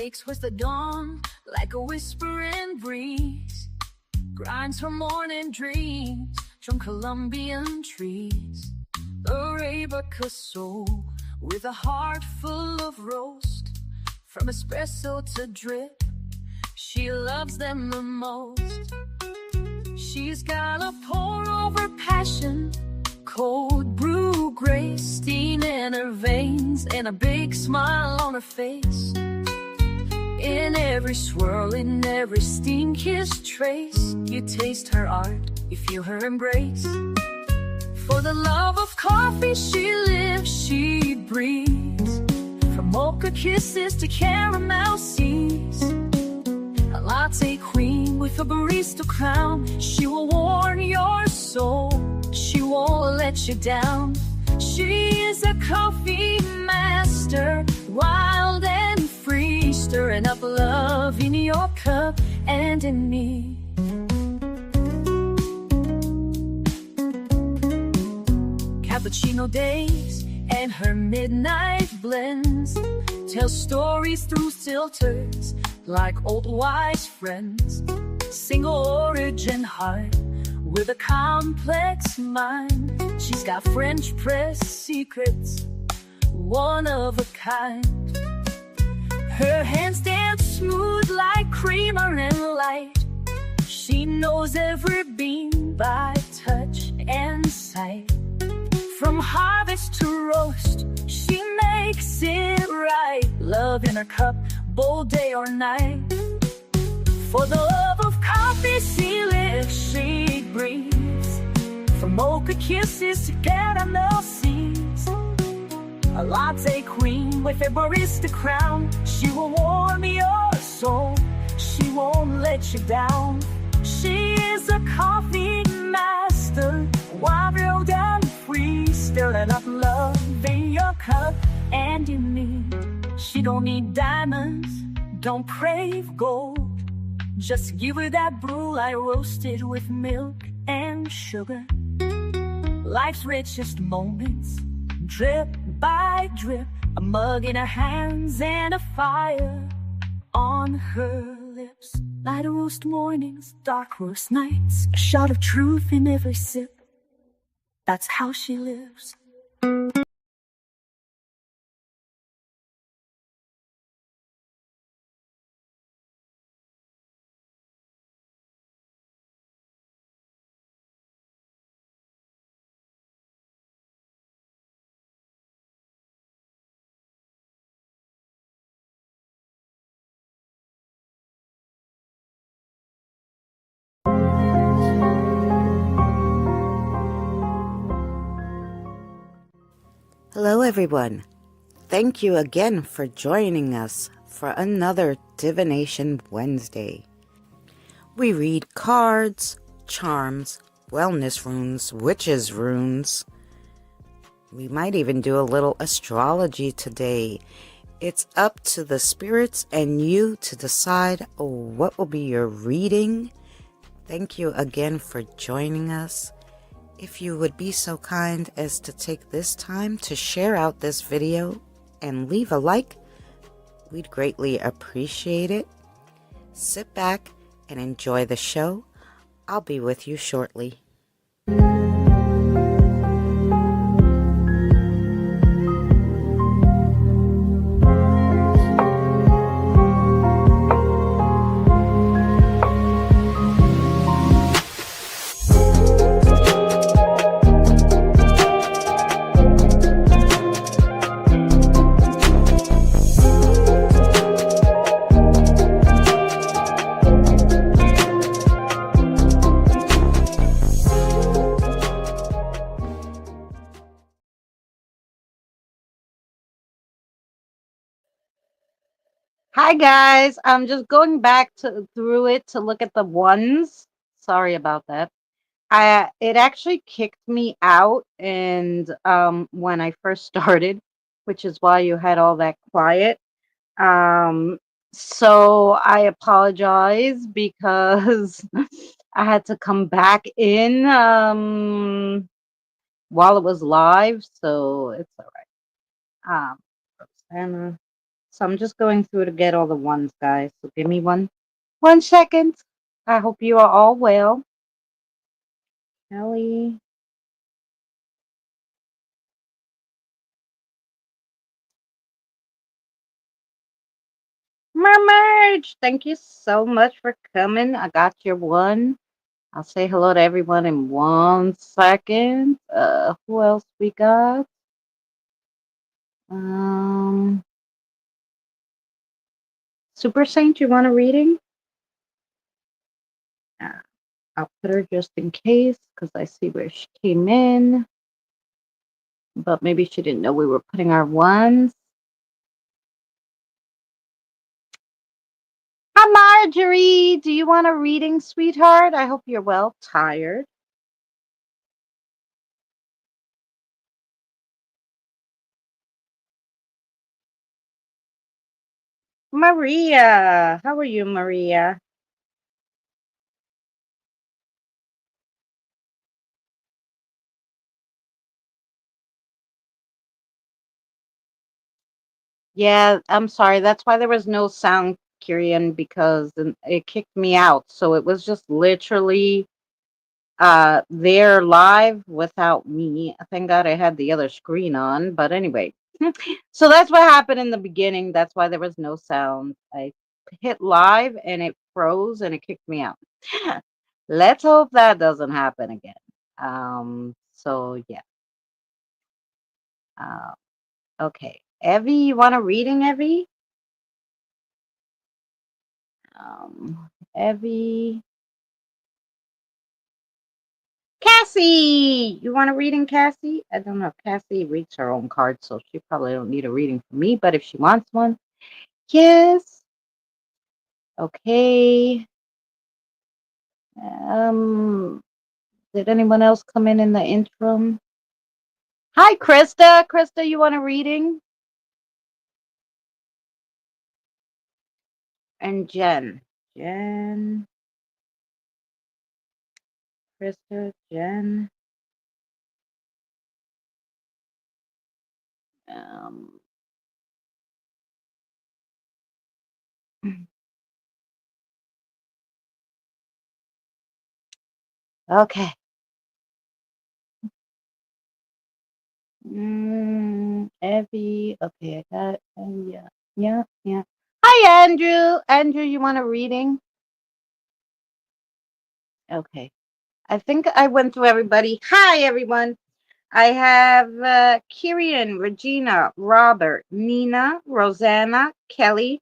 wakes with the dawn like a whispering breeze, grinds her morning dreams from Colombian trees. Arabica soul with a heart full of roast, from espresso to drip, she loves them the most. She's got a pour-over passion, cold brew grace, steam in her veins, and a big smile on her face. In every swirl, in every steam-kissed trace, you taste her art, you feel her embrace. For the love of coffee she lives, she breathes. From mocha kisses to caramel seas, a latte queen with a barista crown. She will warm your soul, she won't let you down. She is a coffee master, wild and free, stirring up love in your cup and in me. Cappuccino days and her midnight blends tell stories through filters like old wise friends. Single origin heart with a complex mind, she's got French press secrets, one of a kind. Her hands dance smooth like creamer and light. She knows every bean by touch and sight. From harvest to roast, she makes it right. Love in her cup, bold day or night. For the love of coffee she lives, she breathes. From mocha kisses to caramel seeds, a latte queen with a barista crown. She will warm your soul, she won't let you down. She is a coffee master, wild and free, stirring up love in your cup and in me. She don't need diamonds, don't crave gold, just give her that brew I roasted with milk and sugar. Life's richest moments, drip by drip, a mug in her hands and a fire on her lips. Light roast mornings, dark roast nights, a shot of truth in every sip. That's how she lives. Hello everyone. Thank you again for joining us for another Divination Wednesday. We read cards, charms, wellness runes, witches runes. We might even do a little astrology today. It's up to the spirits and you to decide what will be your reading. Thank you again for joining us. If you would be so kind as to take this time to share out this video and leave a like, we'd greatly appreciate it. Sit back and enjoy the show. I'll be with you shortly. Hi guys, I'm just going back through it to look at the ones. Sorry about that. It actually kicked me out and when I first started, which is why you had all that quiet. So I apologize because I had to come back in while it was live, so it's all right. Rosanna. So I'm just going through to get all the ones, guys. So give me one second. I hope you are all well. Kelly. Mermerge, thank you so much for coming. I got your one. I'll say hello to everyone in 1 second. Who else we got? Um, Super Saint, you want a reading? Uh, I'll put her just in case because I see where she came in, but maybe she didn't know we were putting our ones. Hi, Marjorie. Do you want a reading, sweetheart? I hope you're well. Tired. Maria. How are you, Maria? Yeah, I'm sorry. That's why there was no sound, Kirian, because it kicked me out. So it was just literally there live without me. Thank God I had the other screen on. But anyway, so that's what happened in the beginning. That's why there was no sound. I hit live and it froze and it kicked me out. Let's hope that doesn't happen again. So yeah. Uh, okay. Evie, you want a reading, Evie? Evie. Cassie, you want a reading, Cassie? I don't know if Cassie reads her own card, so she probably don't need a reading from me, but if she wants one, yes. Okay. Um, did anyone else come in the interim? Hi, Krista. Krista, you want a reading? And Jen. Jen. Krista, Jen. Um, okay. Evie. Okay, I got yeah. Yeah, yeah. Hi, Andrew. Andrew, you want a reading? Okay. I think I went through everybody. Hi, everyone. I have Kirian, Regina, Robert, Nina, Rosanna, Kelly,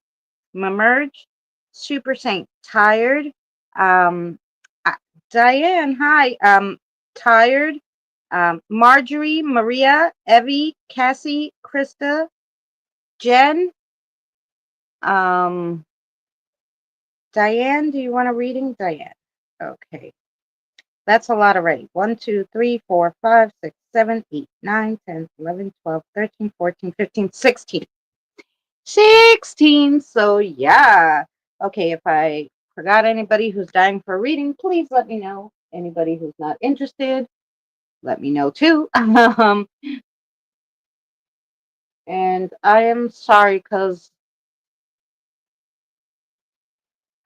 Mamerge, Super Saint, Tired, um, uh, Diane, hi, Tired, Marjorie, Maria, Evie, Cassie, Krista, Jen, um, Diane, do you want a reading? Diane. Okay. That's a lot already. 1, 2, 3, 4, 5, 6, 7, 8, 9, 10, 11, 12, 13, 14, 15, 16. 16. So, yeah. Okay, if I forgot anybody who's dying for a reading, please let me know. Anybody who's not interested, let me know too. And I am sorry because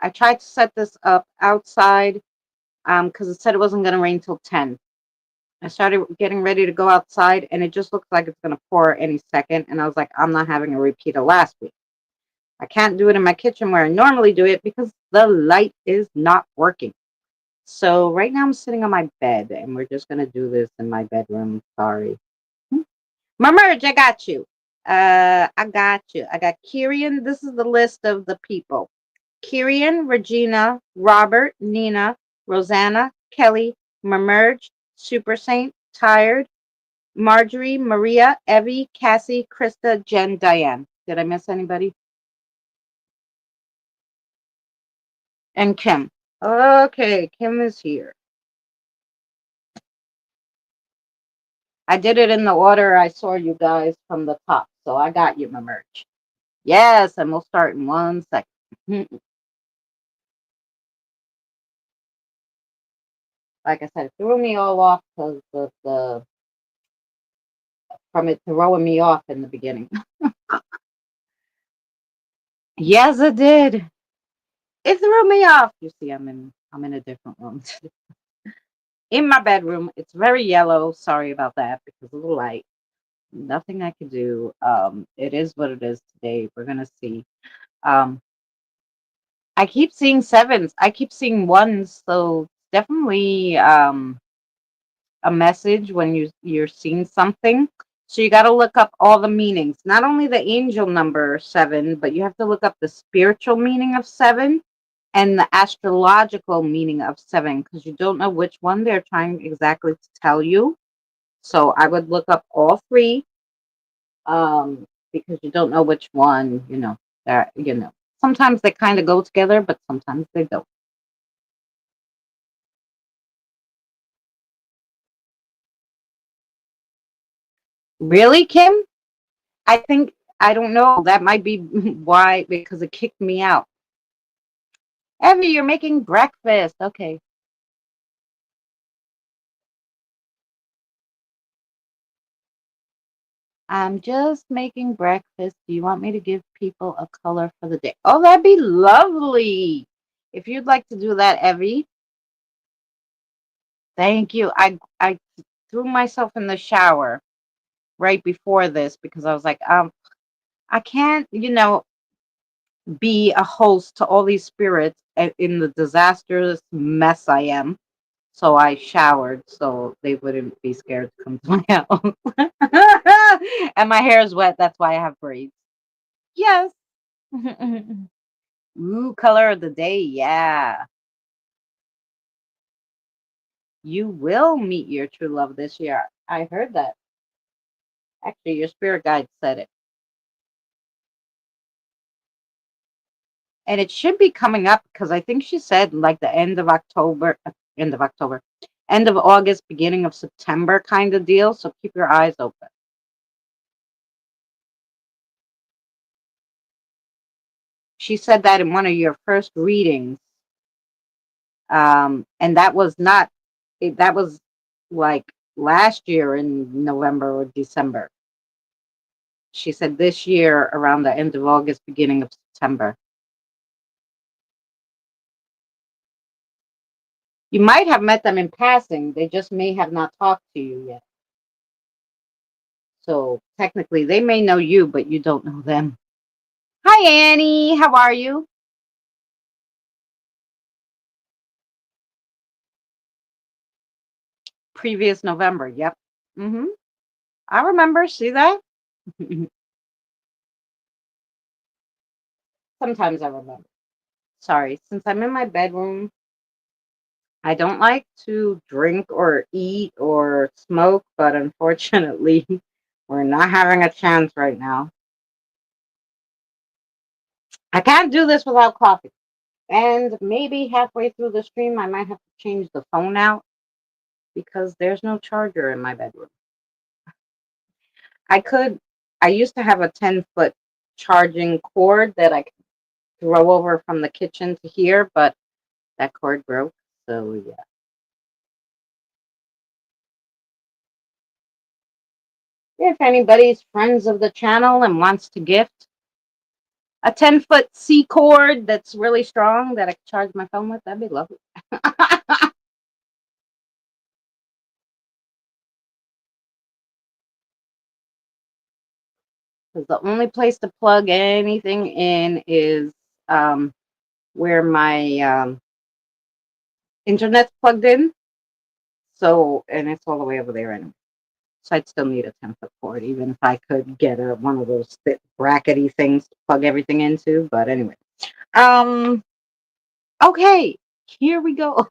I tried to set this up outside because it said it wasn't going to rain till 10. I started getting ready to go outside, and it just looks like it's going to pour any second. And I was like, I'm not having a repeat of last week. I can't do it in my kitchen where I normally do it because the light is not working. So right now I'm sitting on my bed, and we're just going to do this in my bedroom. Sorry. My merge, I got you. I got you. I got Kirian. This is the list of the people. Kirian, Regina, Robert, Nina, Rosanna, Kelly, Mermerge, Super Saint, Tired, Marjorie, Maria, Evie, Cassie, Krista, Jen, Diane. Did I miss anybody? And Kim. Okay, Kim is here. I did it in the order I saw you guys from the top, so I got you, my merch. Yes, and we'll start in 1 second. Like I said, it threw me all off because of the from it throwing me off in the beginning. Yes, it did. It threw me off. You see, I'm in a different room. In my bedroom. It's very yellow. Sorry about that because of the light. Nothing I can do. It is what it is today. We're gonna see. Um, I keep seeing sevens. I keep seeing ones. So definitely a message when you're seeing something. So you got to look up all the meanings. Not only the angel number seven, but you have to look up the spiritual meaning of seven and the astrological meaning of seven because you don't know which one they're trying exactly to tell you. So I would look up all three because you don't know which one, Sometimes they kind of go together, but sometimes they don't. Really, Kim? I think, I don't know. That might be why, because it kicked me out. Evie, you're making breakfast. Okay. I'm just making breakfast. Do you want me to give people a color for the day? Oh, that'd be lovely. If you'd like to do that, Evie, thank you. I threw myself in the shower right before this because I was like, I can't, be a host to all these spirits in the disastrous mess I am. So I showered so they wouldn't be scared to come to my house. And my hair is wet. That's why I have braids. Yes. Ooh, color of the day. Yeah. You will meet your true love this year. I heard that. Actually, your spirit guide said it. And it should be coming up because I think she said like the end of October, end of August, beginning of September kind of deal. So keep your eyes open. She said that in one of your first readings. And that was not, that was like last year in November or December. She said this year around the end of August, beginning of September. You might have met them in passing. They just may have not talked to you yet. So technically, they may know you, but you don't know them. Hi, Annie. How are you? Previous November. Yep. I remember. See that? Sometimes I remember. Sorry. Since I'm in my bedroom, I don't like to drink or eat or smoke, but unfortunately, we're not having a chance right now. I can't do this without coffee. And maybe halfway through the stream, I might have to change the phone out because there's no charger in my bedroom. I could, I used to have a 10-foot charging cord that I could throw over from the kitchen to here, but that cord broke. So, yeah. If anybody's friends of the channel and wants to gift a 10-foot C cord that's really strong that I could charge my phone with, that'd be lovely. Because the only place to plug anything in is um, where my internet's plugged in. So, and it's all the way over there anyway. So I'd still need a 10-foot cord, even if I could get one of those thick brackety things to plug everything into. But anyway, um, okay, here we go.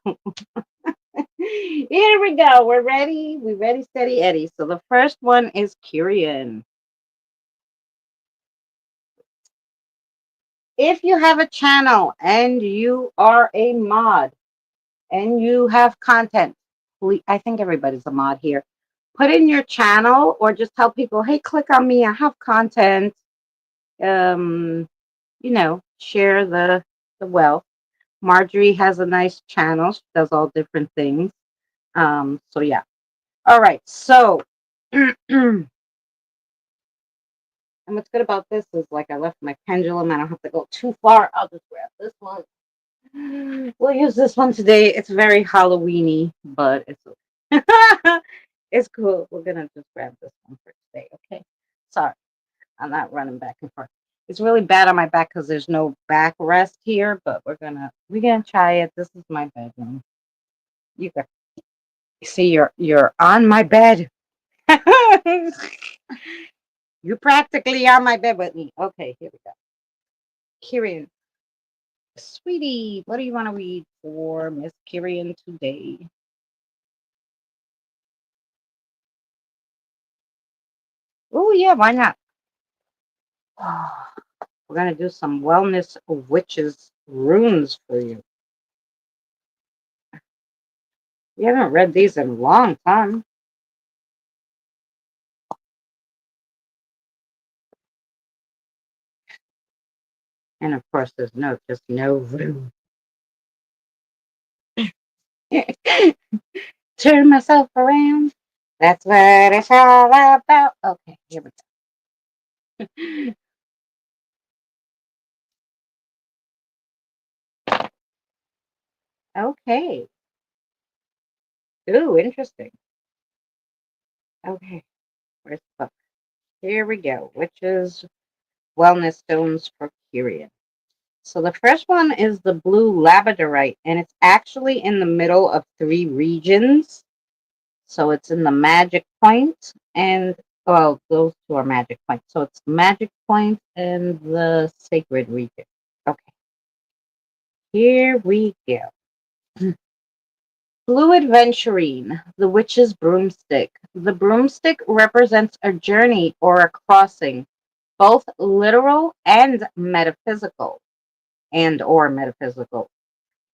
Here we go. We're ready. We ready, steady, Eddie. So the first one is Kyrian. If you have a channel and you are a mod and you have content, I think everybody's a mod here. Put in your channel or just tell people, hey, click on me. I have content. Um, share the wealth. Marjorie has a nice channel. She does all different things. So yeah. All right. So I'm what's good about this is like I left my pendulum. I don't have to go too far. I'll just grab this one. We'll use this one today. It's very Halloweeny, but it's okay. It's cool. We're gonna just grab this one for today, okay? Sorry, I'm not running back and forth. It's really bad on my back because there's no backrest here, but we're gonna try it. This is my bedroom. You can see you're on my bed. You're practically on my bed with me. Okay, here we go. Kirian, sweetie, what do you want to read for Miss Kirian today? Oh yeah, why not? We're gonna do some wellness witches runes for you. You haven't read these in a long time. And of course, there's just no rune. Turn myself around. That's what it's all about. Okay, here we go. Okay. Ooh, interesting. Okay, where's the book? Here we go. Witches Wellness Stones for Kirian. So the first one is the blue labradorite, and it's actually in the middle of 3 regions. So it's in the magic point, and well, those 2 are magic points. So it's the magic point and the sacred region. Okay, here we go. Blue Adventurine, the witch's broomstick. The broomstick represents a journey or a crossing, both literal and metaphysical, and or metaphysical,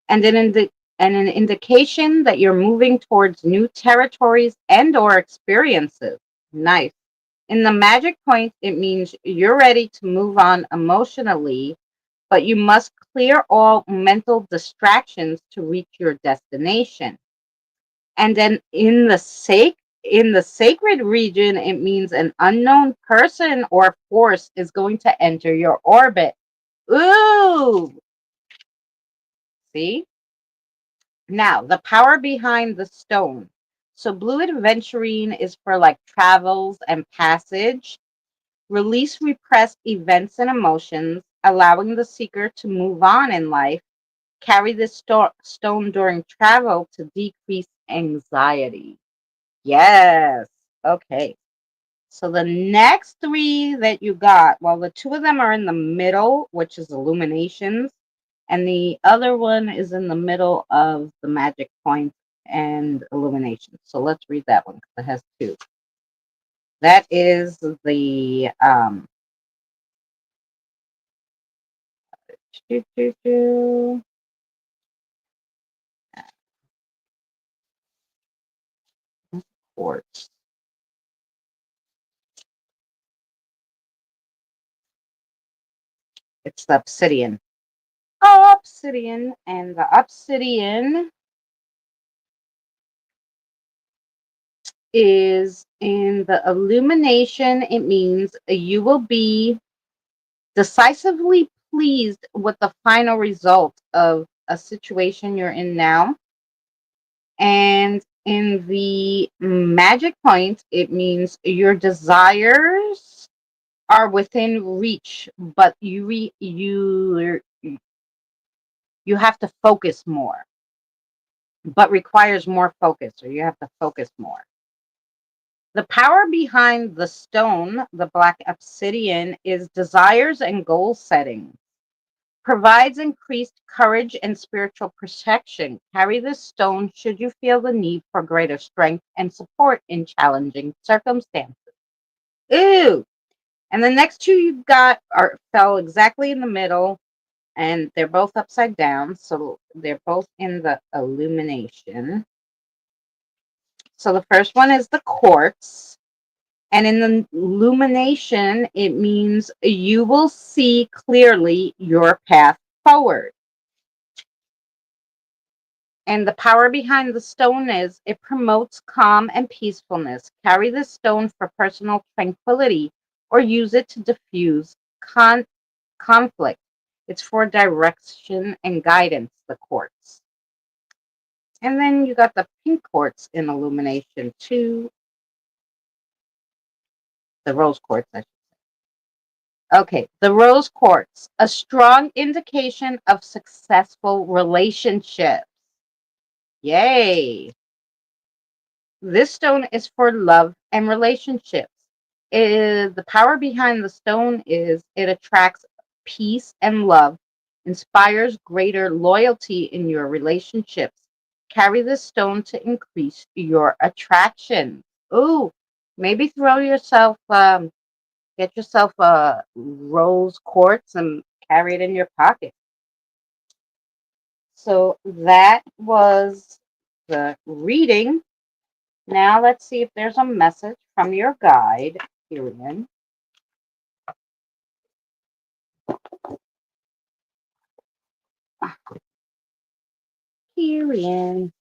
and an indication that you're moving towards new territories and or experiences. Nice. In the magic point, it means you're ready to move on emotionally, but you must clear all mental distractions to reach your destination. And then in the sacred region, it means an unknown person or force is going to enter your orbit. Ooh, see? Now, the power behind the stone. So, blue adventurine is for like travels and passage. Release repressed events and emotions, allowing the seeker to move on in life. Carry this stone during travel to decrease anxiety. Yes. Okay. So the next 3 that you got, well, the 2 of them are in the middle, which is illuminations, and the other one is in the middle of the magic point and illuminations. So let's read that one because it has 2. That is the quartz. It's the obsidian. Obsidian, and the obsidian is in the illumination. It means you will be decisively pleased with the final result of a situation you're in now. And in the magic point, it means your desires are within reach, but you have to focus more, but requires more focus, or you have to focus more. The power behind the stone, the black obsidian, is desires and goal setting. Provides increased courage and spiritual protection. Carry this stone should you feel the need for greater strength and support in challenging circumstances. Ooh. And the next 2 you got fell exactly in the middle, and they're both upside down, so they're both in the illumination. So the first one is the quartz. And in the illumination, it means you will see clearly your path forward. And the power behind the stone is it promotes calm and peacefulness. Carry this stone for personal tranquility or use it to diffuse conflict. It's for direction and guidance, the quartz. And then you got the pink quartz in illumination too, the rose quartz. Okay, the rose quartz, a strong indication of successful relationships. Yay! This stone is for love and relationships. The power behind the stone is it attracts peace and love, inspires greater loyalty in your relationships. Carry this stone to increase your attraction. Ooh, maybe get yourself a rose quartz and carry it in your pocket. So that was the reading. Now let's see if there's a message from your guide, Kirian. Kirian.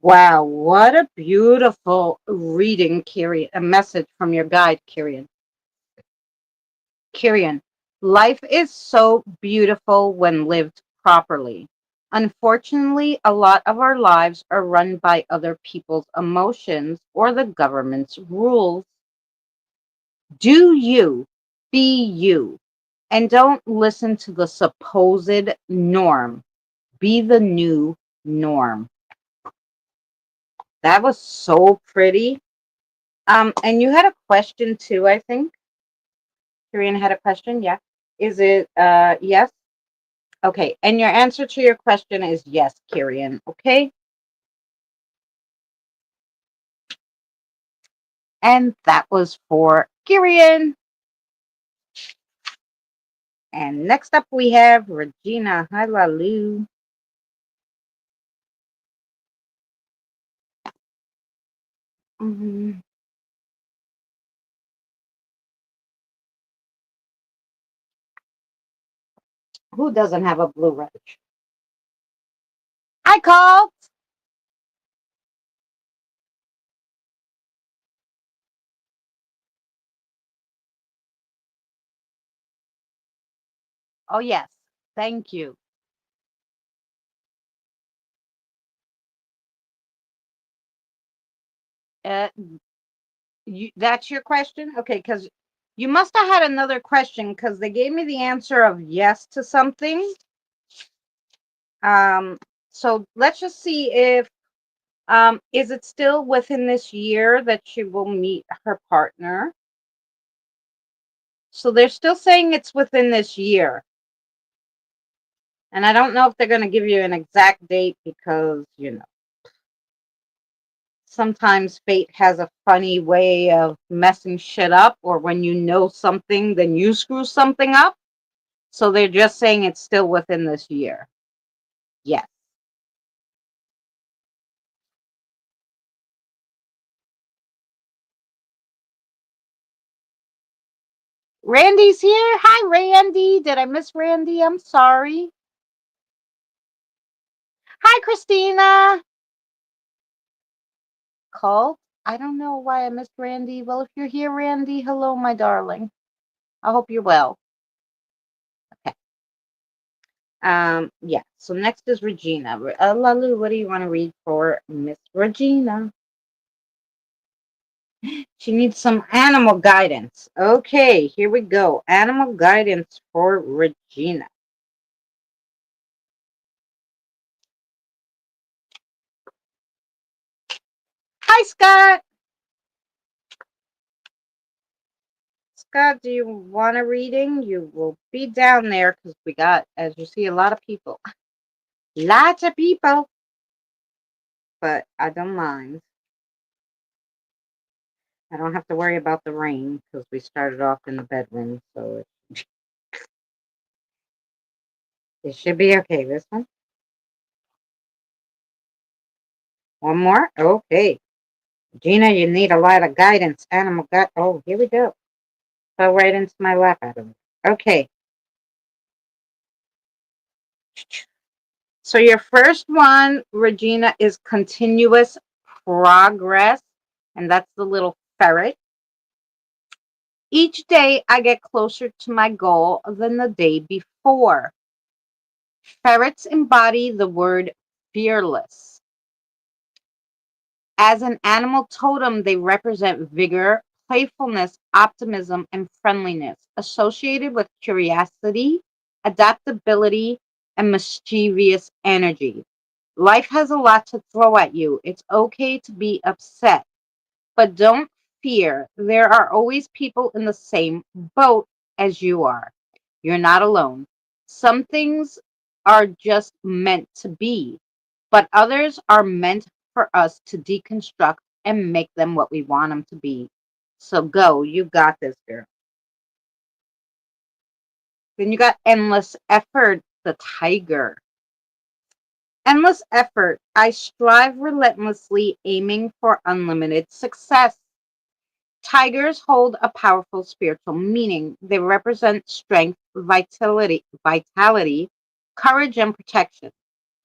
Wow, what a beautiful reading, Kirian. A message from your guide, Kirian. Kirian, life is so beautiful when lived properly. Unfortunately, a lot of our lives are run by other people's emotions or the government's rules. Do you, be you, and don't listen to the supposed norm. Be the new norm. That was so pretty. And you had a question too, I think. Kirian had a question, yeah. Is it yes? Okay, and your answer to your question is yes, Kirian, okay? And that was for Kirian. And next up we have Regina. Hi, Lalu. Mhm. Who doesn't have a blue red? I called. Oh, yes. Thank you. Uh, that's your question? Okay, because you must have had another question because they gave me the answer of yes to something. Um, so let's just see if is it still within this year that she will meet her partner? So they're still saying it's within this year. And I don't know if they're going to give you an exact date because, sometimes fate has a funny way of messing shit up, or when you know something, then you screw something up. So they're just saying it's still within this year. Yes. Randy's here. Hi, Randy. Did I miss Randy? I'm sorry. Hi, Christina. Called? I don't know why I missed Randy. Well, if you're here, Randy, hello, my darling. I hope you're well. Okay. Yeah. So next is Regina. Lalu, what do you want to read for Miss Regina? She needs some animal guidance. Okay, here we go. Animal guidance for Regina. Hi, Scott. Scott, do you want a reading? You will be down there because we got, as you see, a lot of people. Lots of people. But I don't mind. I don't have to worry about the rain because we started off in the bedroom, so it should be okay. This one? One more? Okay. Gina, you need a lot of guidance. Animal gut. Oh, here we go. Fell right into my lap, Adam. Okay. So your first one, Regina, is continuous progress, and that's the little ferret. Each day I get closer to my goal than the day before. Ferrets embody the word fearless. As an animal totem, they represent vigor, playfulness, optimism, and friendliness, associated with curiosity, adaptability, and mischievous energy. Life has a lot to throw at you. It's okay to be upset, but don't fear. There are always people in the same boat as you are. You're not alone. Some things are just meant to be, but others are meant for us to deconstruct and make them what we want them to be. So go, you got this, girl. Then you got endless effort, the tiger. Endless effort. I strive relentlessly, aiming for unlimited success. Tigers hold a powerful spiritual meaning. They represent strength, vitality, courage, and protection.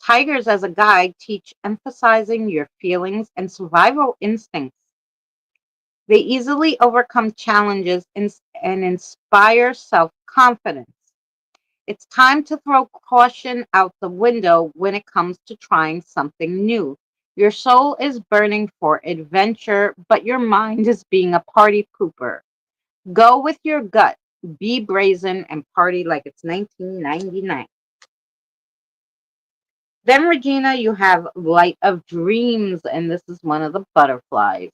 Tigers as a guide teach emphasizing your feelings and survival instincts. They easily overcome challenges and inspire self-confidence. It's time to throw caution out the window when it comes to trying something new. Your soul is burning for adventure, but your mind is being a party pooper. Go with your gut, be brazen, and party like it's 1999. Then, Regina, you have Light of Dreams, and this is one of the butterflies.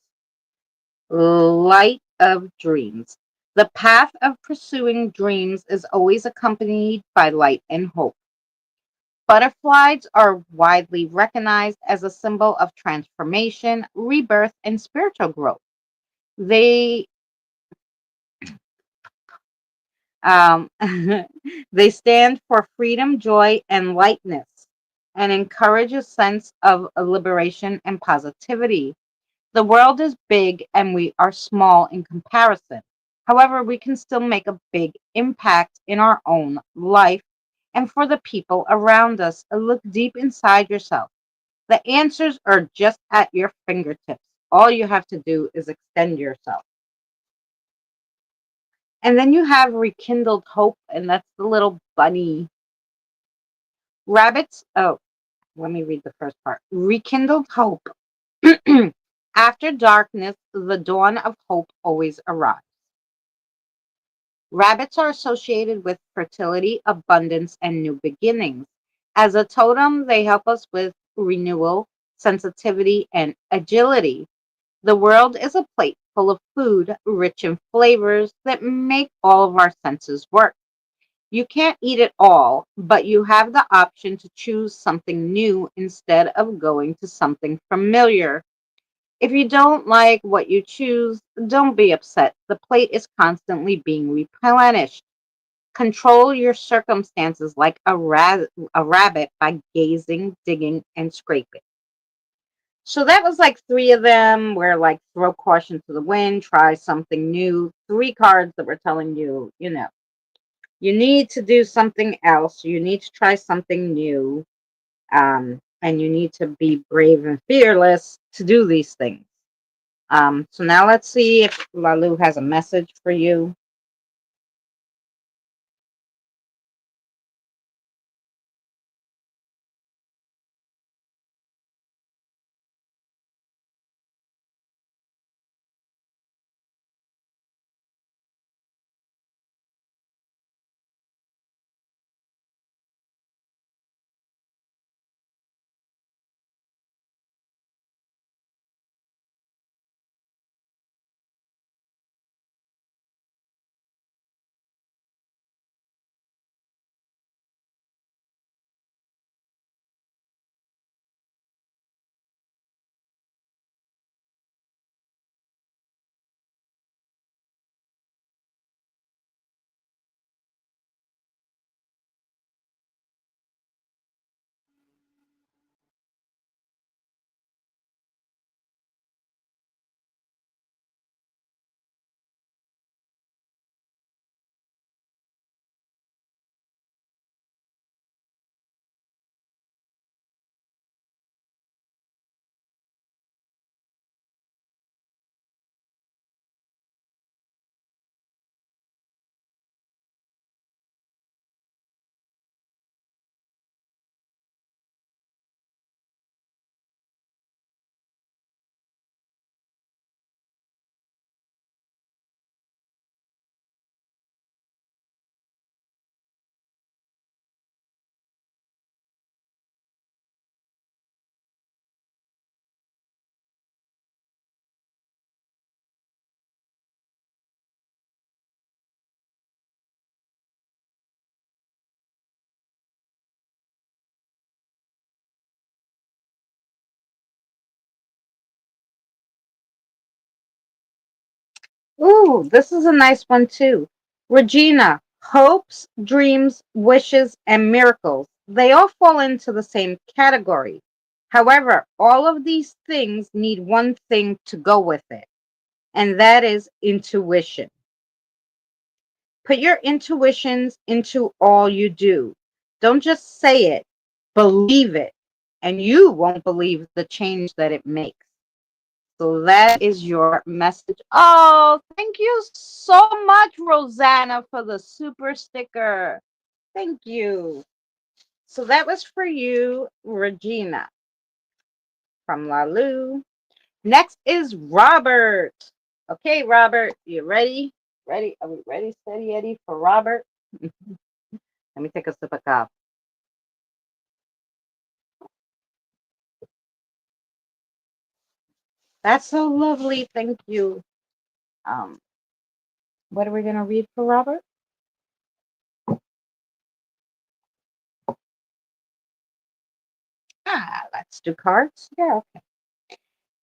Light of Dreams. The path of pursuing dreams is always accompanied by light and hope. Butterflies are widely recognized as a symbol of transformation, rebirth, and spiritual growth. They um, they stand for freedom, joy, and lightness, and encourage a sense of liberation and positivity. The world is big, and we are small in comparison. However, we can still make a big impact in our own life and for the people around us. Look deep inside yourself. The answers are just at your fingertips. All you have to do is extend yourself. And then you have rekindled hope, and that's the little bunny. Rabbits. Oh, let me read the first part. Rekindled hope. After darkness, the dawn of hope always arrives. Rabbits are associated with fertility, abundance, and new beginnings. As a totem, they help us with renewal, sensitivity, and agility. The world is a plate full of food, rich in flavors that make all of our senses work. You can't eat it all, but you have the option to choose something new instead of going to something familiar. If you don't like what you choose, don't be upset. The plate is constantly being replenished. Control your circumstances like a rabbit by gazing, digging, and scraping. So that was like three of them where like throw caution to the wind, try something new. Three cards that were telling you, you need to do something else. You need to try something new. And you need to be brave and fearless to do these things. So now let's see if Lalu has a message for you. Ooh, this is a nice one too. Regina, hopes, dreams, wishes, and miracles. They all fall into the same category. However, all of these things need one thing to go with it, and that is intuition. Put your intuitions into all you do. Don't just say it, believe it, and you won't believe the change that it makes. So that is your message. Oh, thank you so much, Rosanna, for the super sticker. Thank you. So that was for you, Regina from Lalu. Next is Robert. Okay, Robert, you ready? Ready? Are we ready, steady, Eddie, for Robert? Let me take a sip of coffee. That's so lovely. Thank you. Um, what are we going to read for Robert? Let's do cards. Yeah, okay.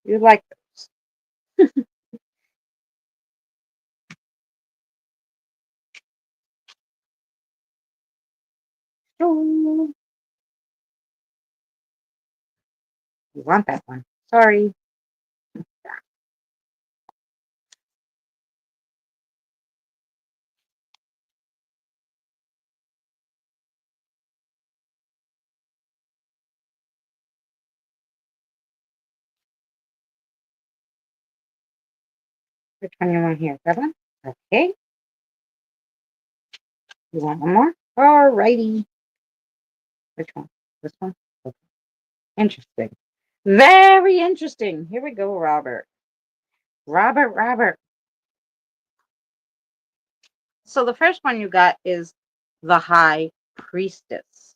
You like those. You want that one. Sorry. Which one you want here? That one? Okay. You want one more? Alrighty. Which one? This one? Okay. Interesting. Very interesting. Here we go, Robert. Robert. So the first one you got is the High Priestess.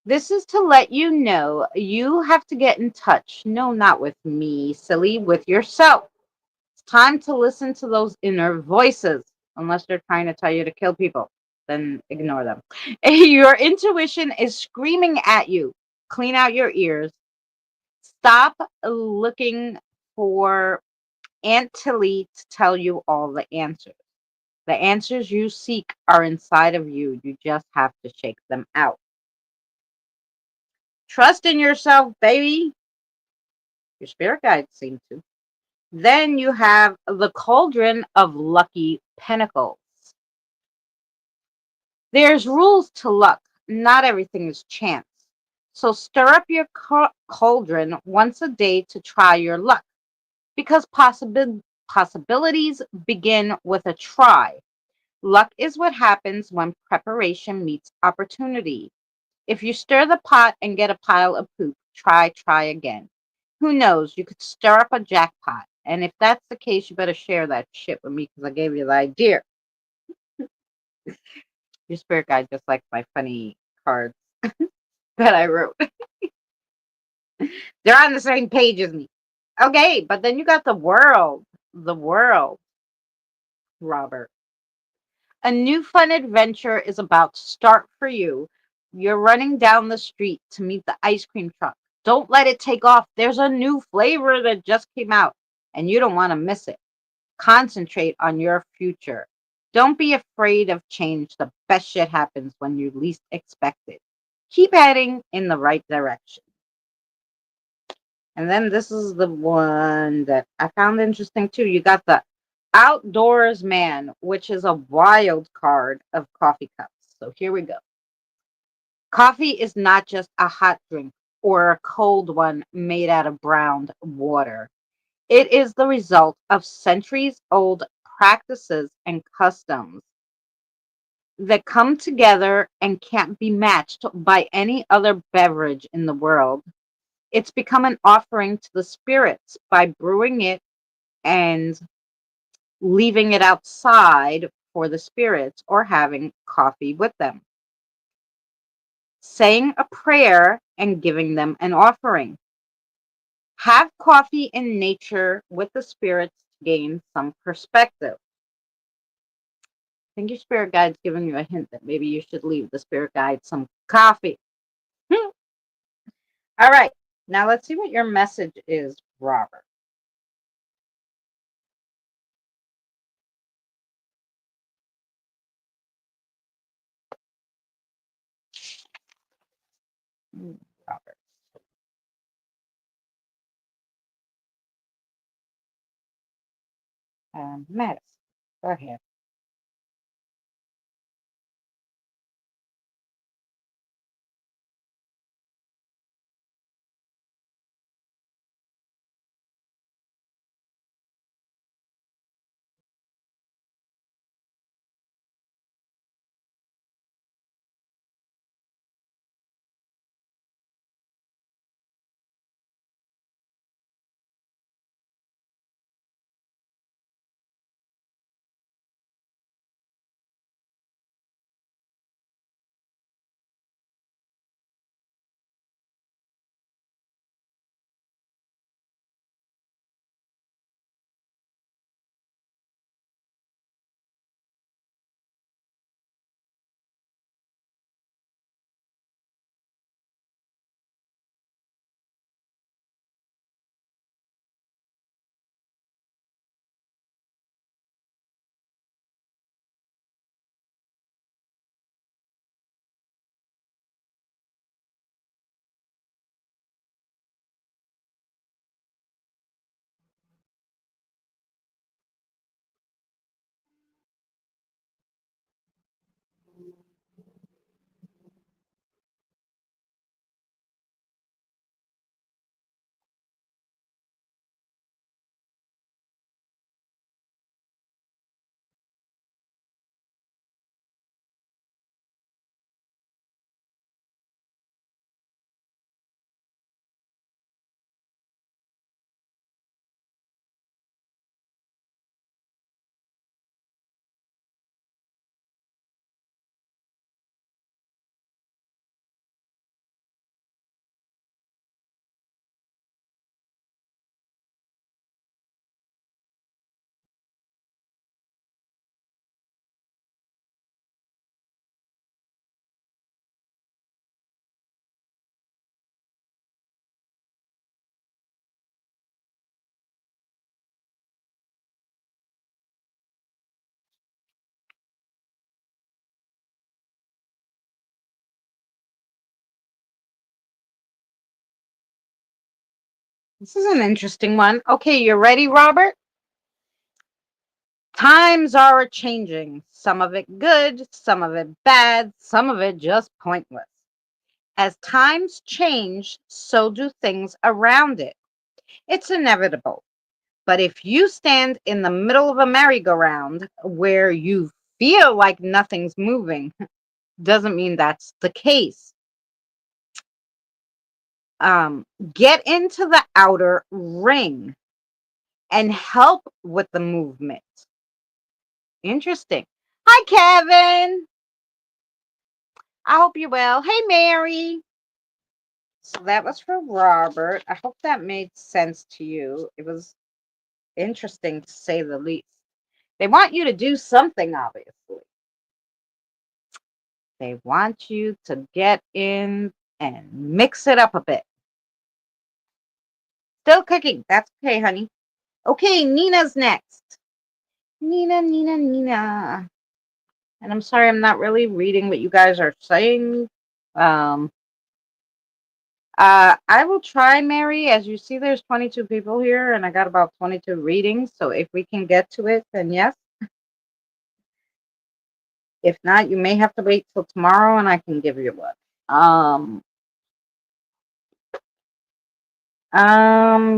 This is to let you know you have to get in touch. No, not with me, silly, with yourself. It's time to listen to those inner voices, unless they're trying to tell you to kill people. Then ignore them. Your intuition is screaming at you. Clean out your ears. Stop looking for Aunt Tilly to tell you all the answers. The answers you seek are inside of you. You just have to shake them out. Trust in yourself, baby. Your spirit guides seem to. Then you have the cauldron of lucky pentacles. There's rules to luck. Not everything is chance. So stir up your cauldron once a day to try your luck because possibilities begin with a try. Luck is what happens when preparation meets opportunity. If you stir the pot and get a pile of poop, try again. Who knows? You could stir up a jackpot. And if that's the case, you better share that shit with me because I gave you the idea. Your spirit guide just likes my funny cards that I wrote. They're on the same page as me. Okay, but then you got the world. The world, Robert. A new fun adventure is about to start for you. You're running down the street to meet the ice cream truck. Don't let it take off. There's a new flavor that just came out, and you don't want to miss it. Concentrate on your future. Don't be afraid of change. The best shit happens when you least expect it. Keep heading in the right direction. And then this is the one that I found interesting too. You got the Outdoors Man, which is a wild card of coffee cups. So here we go. Coffee is not just a hot drink or a cold one made out of browned water. It is the result of centuries old practices and customs that come together and can't be matched by any other beverage in the world. It's become an offering to the spirits by brewing it and leaving it outside for the spirits or having coffee with them, saying a prayer and giving them an offering. Have coffee in nature with the spirits to gain some perspective. I think your spirit guide's giving you a hint that maybe you should leave the spirit guide some coffee. All right, now let's see what your message is, Robert. Robert. Madison, go ahead. This is an interesting one. Okay, you ready, Robert? Times are a changing. Some of it good, some of it bad, some of it just pointless. As times change, so do things around it. It's inevitable. But if you stand in the middle of a merry-go-round where you feel like nothing's moving, doesn't mean that's the case. Get into the outer ring and help with the movement. Interesting. Hi, Kevin. I hope you're well. Hey, Mary. So that was for Robert. I hope that made sense to you. It was interesting to say the least. They want you to do something, obviously. They want you to get in and mix it up a bit. Still cooking. That's okay, honey. Okay, Nina's next. Nina, Nina, Nina. And I'm sorry, I'm not really reading what you guys are saying. Um, I will try, Mary. As you see, there's 22 people here, and I got about 22 readings. So if we can get to it, then yes. If not, you may have to wait till tomorrow, and I can give you one.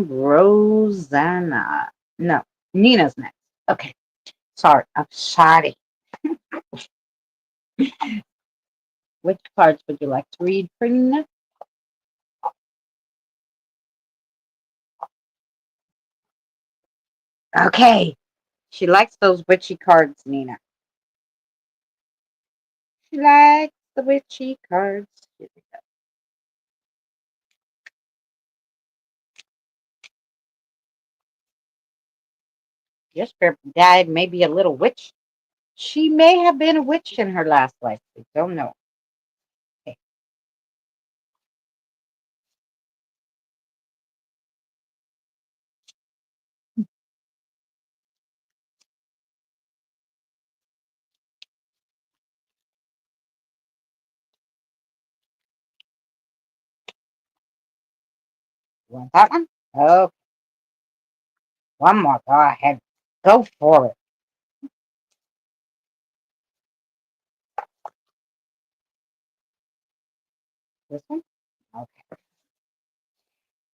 Rosanna. No, Nina's next. Okay. Sorry, I'm sorry. Which cards would you like to read for Nina? Okay. She likes those witchy cards, Nina. She likes the witchy cards. Here we go. Your spirit guide may be a little witch. She may have been a witch in her last life. We don't know. Okay. You want that one? Okay. One more. Go ahead. Go for it. This one? Okay.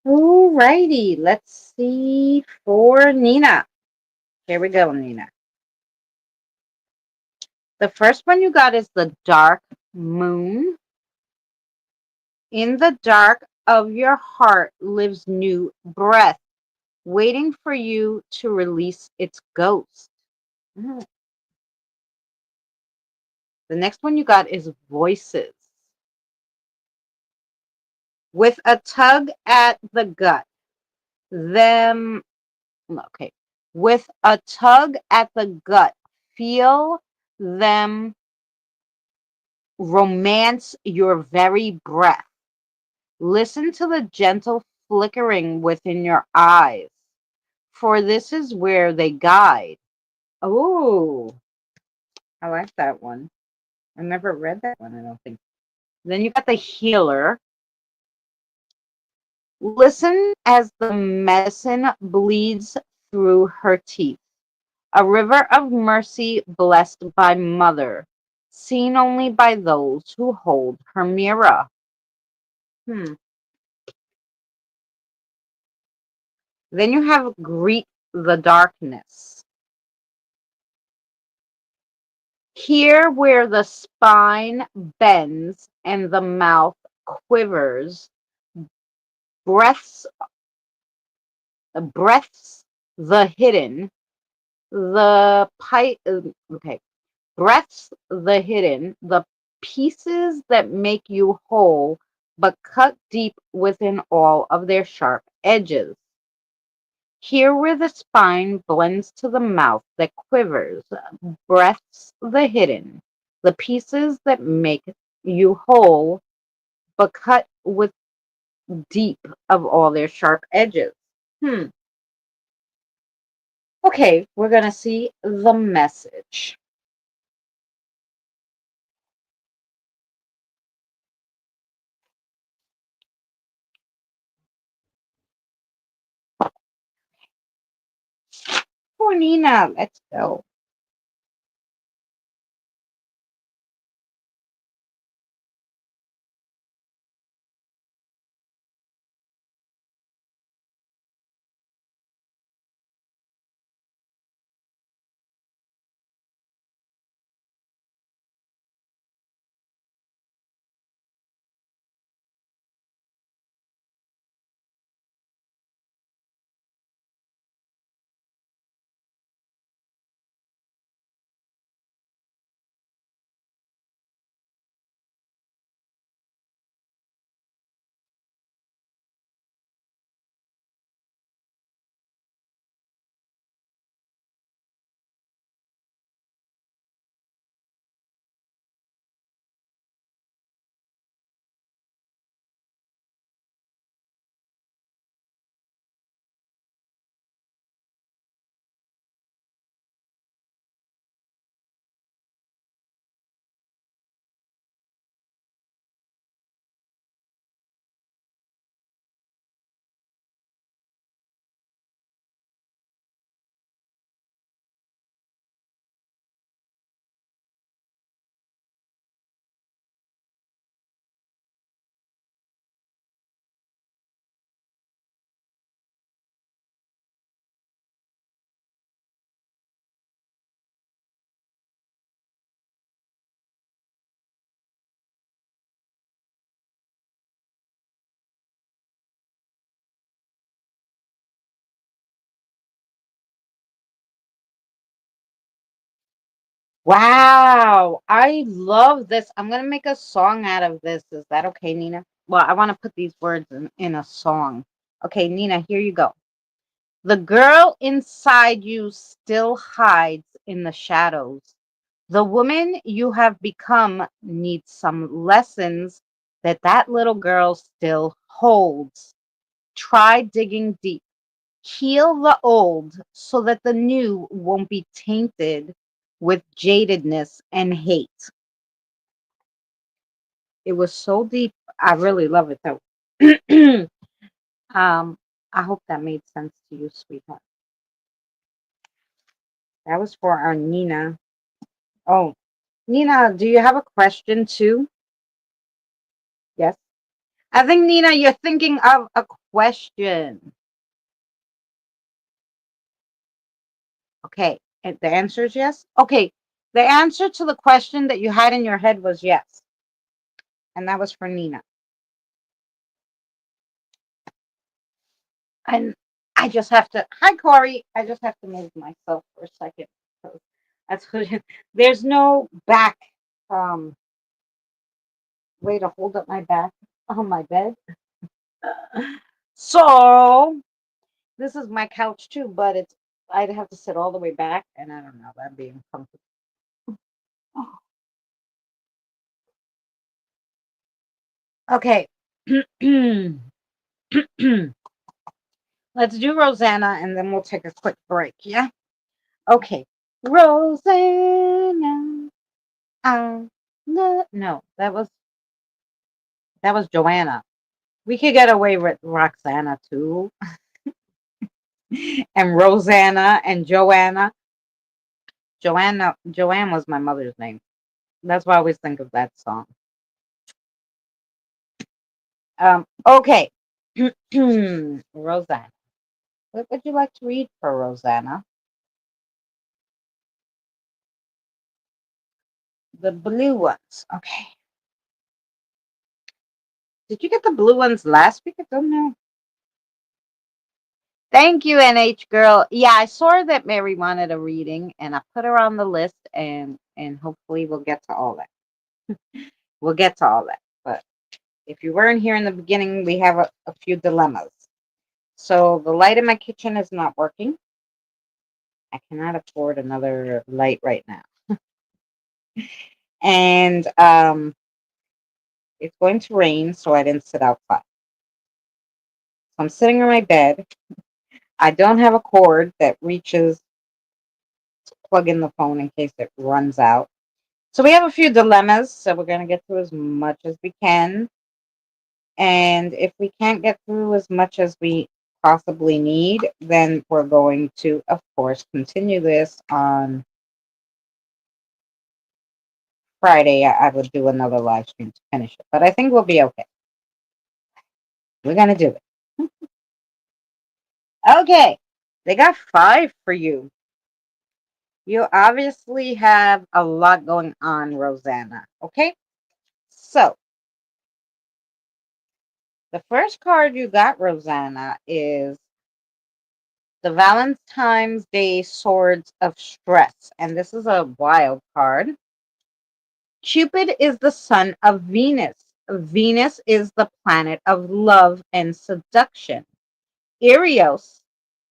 Alrighty. Let's see for Nina. Here we go, Nina. The first one you got is the dark moon. In the dark of your heart lives new breath, waiting for you to release its ghost. Mm. The next one you got is voices. With a tug at the gut, them, okay, with a tug at the gut, feel them romance your very breath. Listen to the gentle flickering within your eyes, for this is where they guide. Oh, I like that one. I never read that one, I don't think. Then you got the healer. Listen as the medicine bleeds through her teeth. A river of mercy blessed by Mother, seen only by those who hold her mirror. Hmm. Then you have greet the darkness. Here where the spine bends and the mouth quivers, breaths, breaths the hidden, the okay, breaths the hidden, the pieces that make you whole, but cut deep within all of their sharp edges. Here where the spine blends to the mouth that quivers, breaths the hidden, the pieces that make you whole, but cut with deep of all their sharp edges. Hmm. Okay, we're gonna see the message. for Nina. Let's go. Wow, I love this. I'm gonna make a song out of this. Is that okay, Nina? Well, I want to put these words in a song. Okay, Nina, here you go. The girl inside you still hides in the shadows. The woman you have become needs some lessons that little girl still holds. Try digging deep. Heal the old so that the new won't be tainted with jadedness and hate. It was so deep. I really love it though. I hope that made sense to you, sweetheart. That was for our Nina. Oh, Nina, do you have a question too? Yes. I think, Nina, you're thinking of a question. Okay. And the answer is yes? Okay. The answer to the question that you had in your head was yes. And that was for Nina. And I just have to, hi, Corey. I just have to move myself for a second. So that's what, there's no back um, way to hold up my back on my bed. So this is my couch too, but I'd have to sit all the way back, and I don't know, that'd be uncomfortable. Okay. Let's do Rosanna and then we'll take a quick break, yeah? Okay. Rosanna. No, no, that was Joanna. We could get away with Roxana too. And Rosanna and Joanna. Joanne was my mother's name. That's why I always think of that song. Okay. Rosanna. What would you like to read for Rosanna? The blue ones. Okay. Did you get the blue ones last week? I don't know. Thank you, NH girl. Yeah, I saw that Mary wanted a reading, and I put her on the list, and hopefully we'll get to all that. We'll get to all that. But if you weren't here in the beginning, we have a few dilemmas. So the light in my kitchen is not working. I cannot afford another light right now. And it's going to rain, so I didn't sit outside. So I'm sitting on my bed. I don't have a cord that reaches to plug in the phone in case it runs out. So we have a few dilemmas, so we're going to get through as much as we can. And if we can't get through as much as we possibly need, then we're going to, of course, continue this on Friday. I would do another live stream to finish it, but I think we'll be okay. We're going to do it. Okay, they got 5 for you. You obviously have a lot going on, Rosanna. Okay, so the first card you got, Rosanna, is the Valentine's Day Swords of Stress. And this is a wild card. Cupid is the son of Venus. Venus is the planet of love and seduction. Eros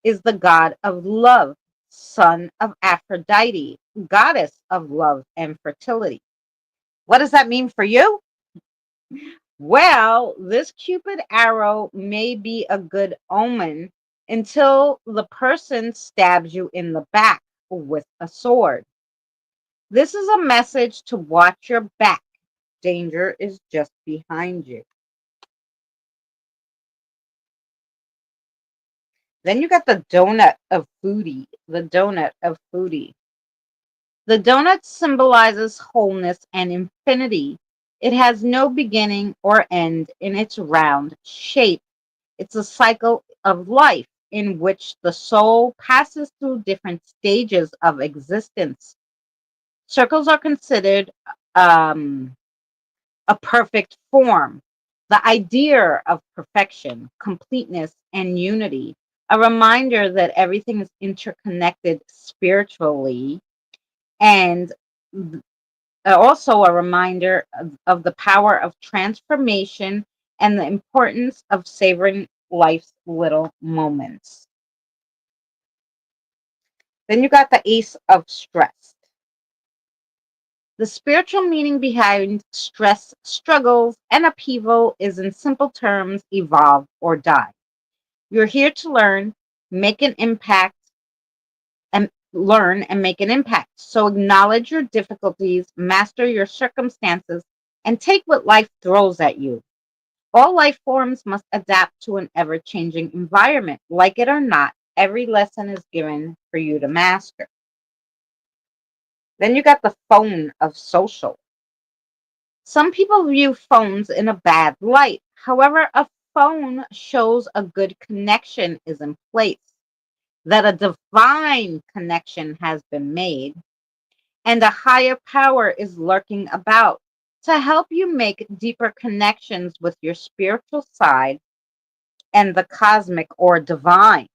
is the god of love, son of Aphrodite, goddess of love and fertility. What does that mean for you? Well, this Cupid arrow may be a good omen until the person stabs you in the back with a sword. This is a message to watch your back. Danger is just behind you. Then you got the donut of foodie. The donut of foodie. The donut symbolizes wholeness and infinity. It has no beginning or end in its round shape. It's a cycle of life in which the soul passes through different stages of existence. Circles are considered a perfect form, the idea of perfection, completeness, and unity, a reminder that everything is interconnected spiritually, and also a reminder of the power of transformation and the importance of savoring life's little moments. Then you got the Ace of Stress. The spiritual meaning behind stress, struggles, and upheaval is, in simple terms, evolve or die. You're here to learn, make an impact, and learn and make an impact. So acknowledge your difficulties, master your circumstances, and take what life throws at you. All life forms must adapt to an ever changing environment. Like it or not, every lesson is given for you to master. Then you got the phone of social. Some people view phones in a bad light. However, a phone shows a good connection is in place, that a divine connection has been made, and a higher power is lurking about to help you make deeper connections with your spiritual side and the cosmic or divine.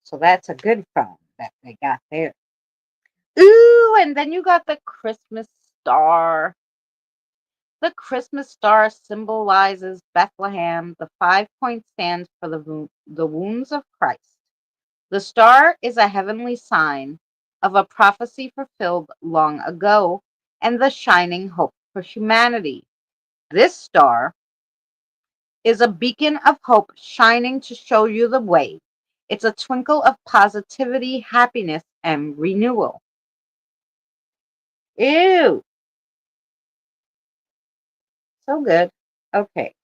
So that's a good phone that they got there. Ooh, and then you got the Christmas star. The Christmas star symbolizes Bethlehem. The 5 point stands for the wounds of Christ. The star is a heavenly sign of a prophecy fulfilled long ago and the shining hope for humanity. This star is a beacon of hope shining to show you the way. It's a twinkle of positivity, happiness, and renewal. Ew, so good. Okay,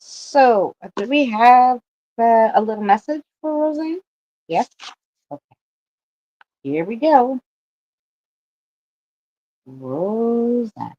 so do we have a little message for Roseanne? Yes? Okay, here we go. Roseanne.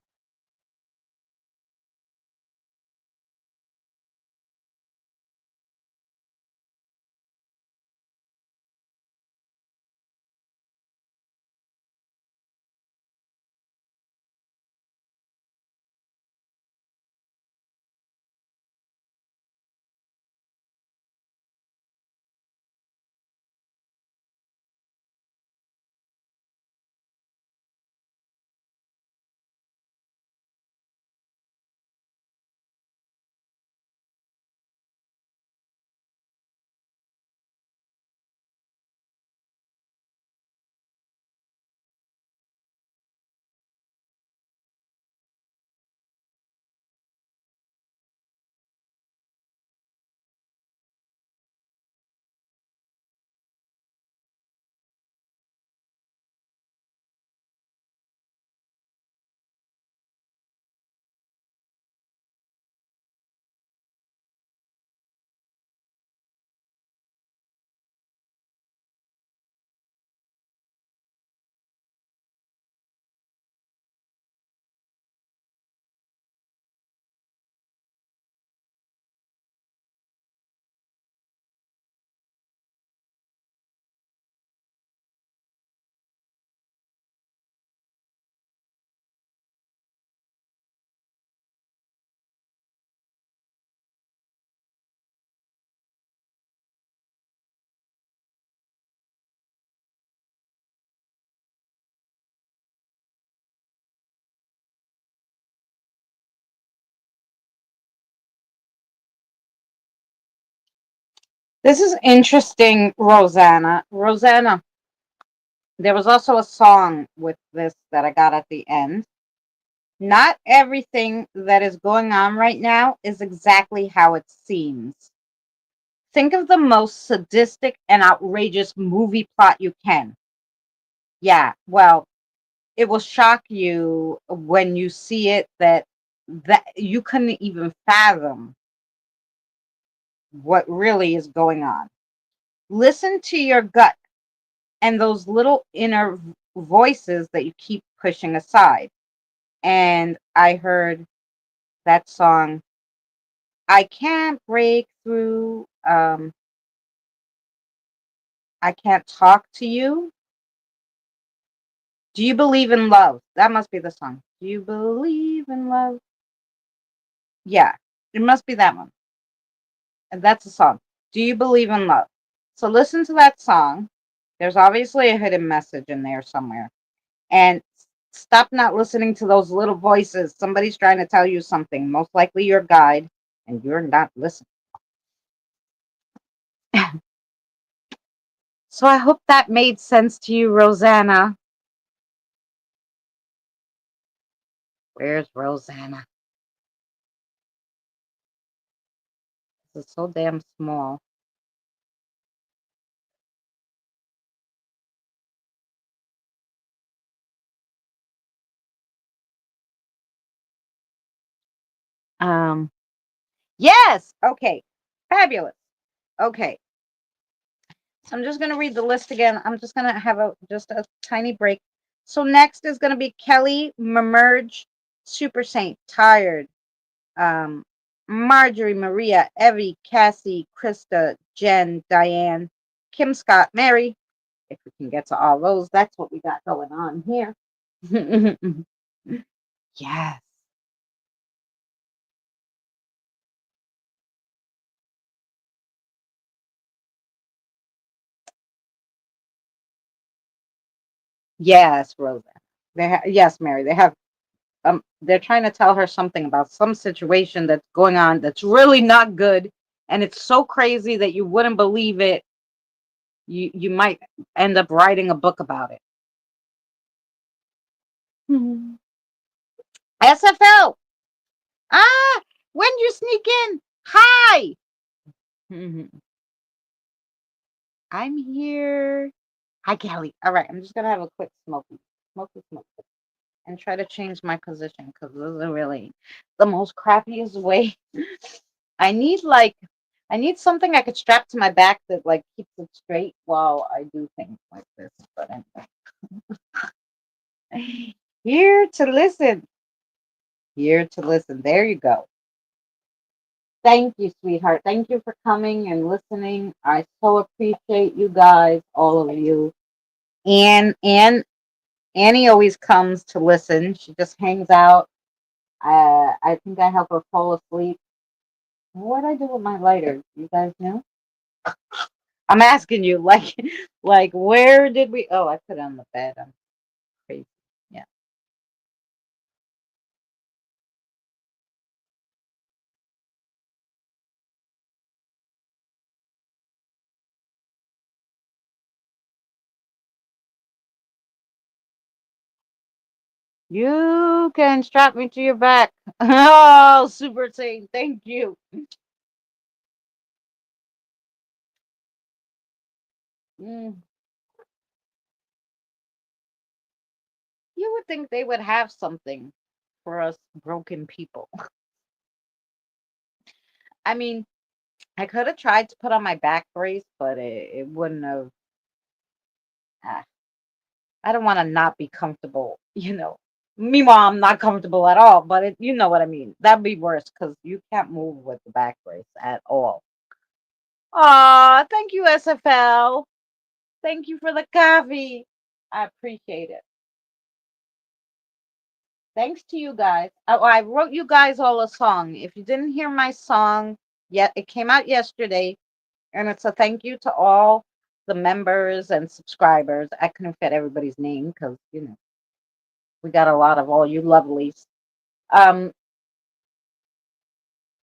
This is interesting, Rosanna. Rosanna, there was also a song with this that I got at the end. Not everything that is going on right now is exactly how it seems. Think of the most sadistic and outrageous movie plot you can. Yeah, well, it will shock you when you see it that you couldn't even fathom what really is going on. Listen to your gut and those little inner voices that you keep pushing aside. And I heard that song, I can't break through, I can't talk to you. Do you believe in love? That must be the song. Do you believe in love? Yeah, it must be that one. And that's the song. Do you believe in love? So listen to that song. There's obviously a hidden message in there somewhere. And stop not listening to those little voices. Somebody's trying to tell you something, most likely your guide, and you're not listening. So I hope that made sense to you, Rosanna. Where's Rosanna? This is so damn small. Um, yes. Okay. Fabulous. Okay. So I'm just going to read the list again. I'm just going to have just a tiny break. So next is going to be Kelly Merge, Super Saint, Tired, um, Marjorie, Maria, Evie, Cassie, Krista, Jen, Diane, Kim Scott, Mary. If we can get to all those, that's what we got going on here. Yes. Yes, Rosa. Yes, Mary. They're trying to tell her something about some situation that's going on that's really not good, and it's so crazy that you wouldn't believe it. You might end up writing a book about it. Mhm. SFL. Ah, when you sneak in, hi. Mhm. I'm here. Hi, Kelly. All right, I'm just gonna have a quick smoke, and try to change my position because this is really the most crappiest way. I need like I need something I could strap to my back that like keeps it straight while I do things like this. But anyway, here to listen. Here to listen. There you go. Thank you, sweetheart. Thank you for coming and listening. I so appreciate you guys, all of you. And Annie always comes to listen. She just hangs out. I think I help her fall asleep. What did I do with my lighter? You guys know? I'm asking you, like, like where did we? Oh, I put it on the bed. I'm crazy. Yeah. You can strap me to your back. Oh, super saint. Thank you. Mm. You would think they would have something for us broken people. I mean, I could have tried to put on my back brace, but it wouldn't have. ah, I don't want to not be comfortable, you know. Meanwhile, I'm not comfortable at all, but you know what I mean. That'd be worse because you can't move with the back brace at all. Aw, thank you, SFL. Thank you for the coffee. I appreciate it. Thanks to you guys. Oh, I wrote you guys all a song. If you didn't hear my song yet, it came out yesterday, and it's a thank you to all the members and subscribers. I couldn't fit everybody's name because, we got a lot of all you lovelies. Um,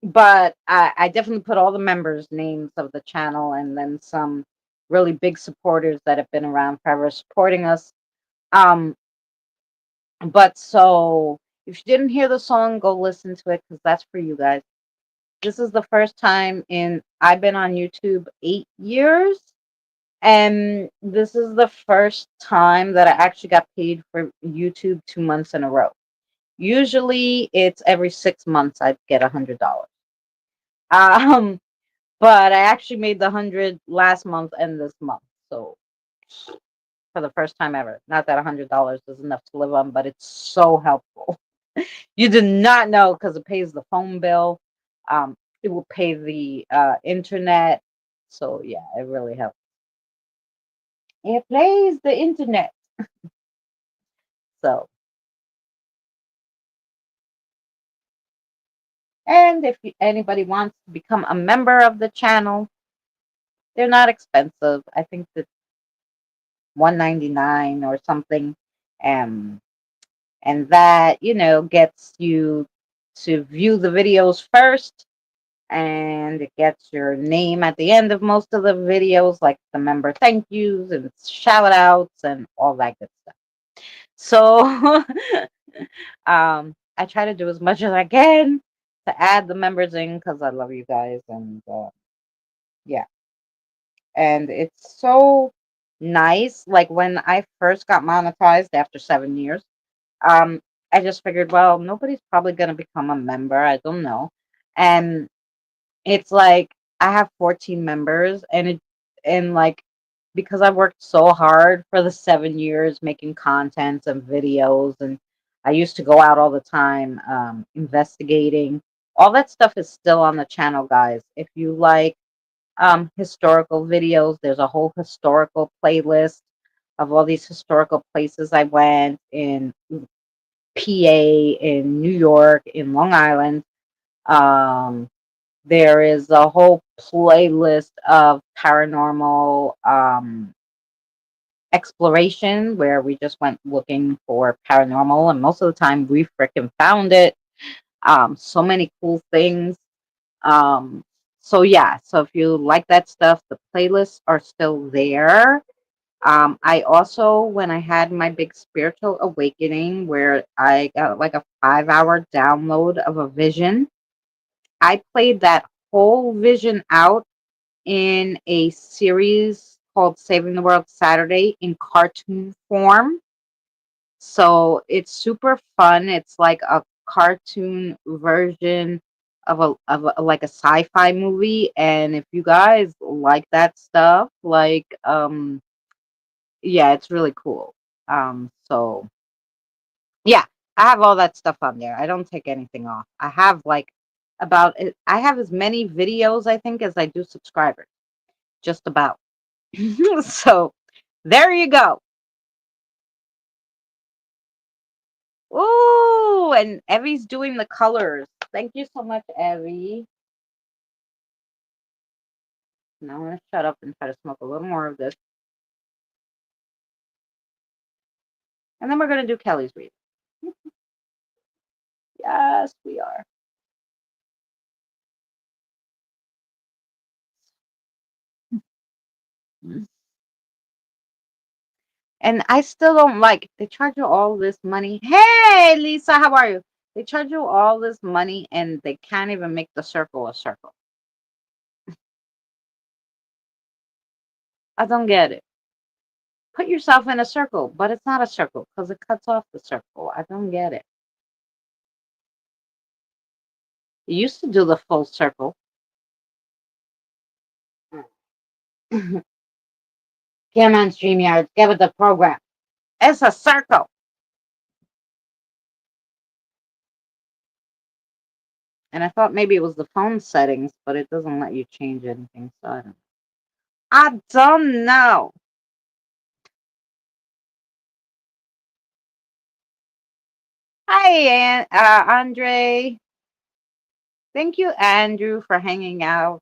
But I definitely put all the members' names of the channel and then some really big supporters that have been around forever supporting us. Um, but so if you didn't hear the song, go listen to it because that's for you guys. This is the first time in I've been on YouTube 8 years, and this is the first time that I actually got paid for YouTube 2 months in a row. Usually, it's every 6 months I get $100. Um, but I actually made the 100 last month and this month. So for the first time ever, not that $100 is enough to live on, but it's so helpful. You do not know because it pays the phone bill. It will pay the internet. So yeah, it really helps. It pays the internet. So, and if anybody wants to become a member of the channel, they're not expensive. I think that 199 or something. Um, and that gets you to view the videos first, and it gets your name at the end of most of the videos, like the member thank yous and shout outs and all that good stuff. So I try to do as much as I can to add the members in because I love you guys. And yeah, and it's so nice. Like when I first got monetized after 7 years, um, I just figured, well, nobody's probably gonna become a member. I don't know. And it's like I have 14 members, and like because I've worked so hard for the 7 years making content and videos, and I used to go out all the time investigating. All that stuff is still on the channel, guys. If you like historical videos, there's a whole historical playlist of all these historical places I went in PA, in New York, in Long Island. Um, there is a whole playlist of paranormal exploration where we just went looking for paranormal, and most of the time we freaking found it. So many cool things. Um, so yeah, so if you like that stuff, the playlists are still there. I also, when I had my big spiritual awakening, where I got like a 5 hour download of a vision, I played that whole vision out in a series called Saving the World Saturday in cartoon form. So it's super fun. It's like a cartoon version of like a sci-fi movie. And if you guys like that stuff, like yeah, it's really cool. So yeah, I have all that stuff on there. I don't take anything off. I have like I have as many videos I think as I do subscribers. Just about. So there you go. Ooh, and Evie's doing the colors. Thank you so much, Evie. Now I'm gonna shut up and try to smoke a little more of this. And then we're gonna do Kelly's read. Yes, we are. Mm. And I still don't like they charge you all this money. Hey Lisa, how are you? They charge you all this money and they can't even make the circle a circle. I don't get it. Put yourself in a circle, but it's not a circle because it cuts off the circle. I don't get it. You used to do the full circle. Come on, StreamYard, get with the program. It's a circle. And I thought maybe it was the phone settings, but it doesn't let you change anything, so I don't know. Hi, Andre. Thank you, Andrew, for hanging out.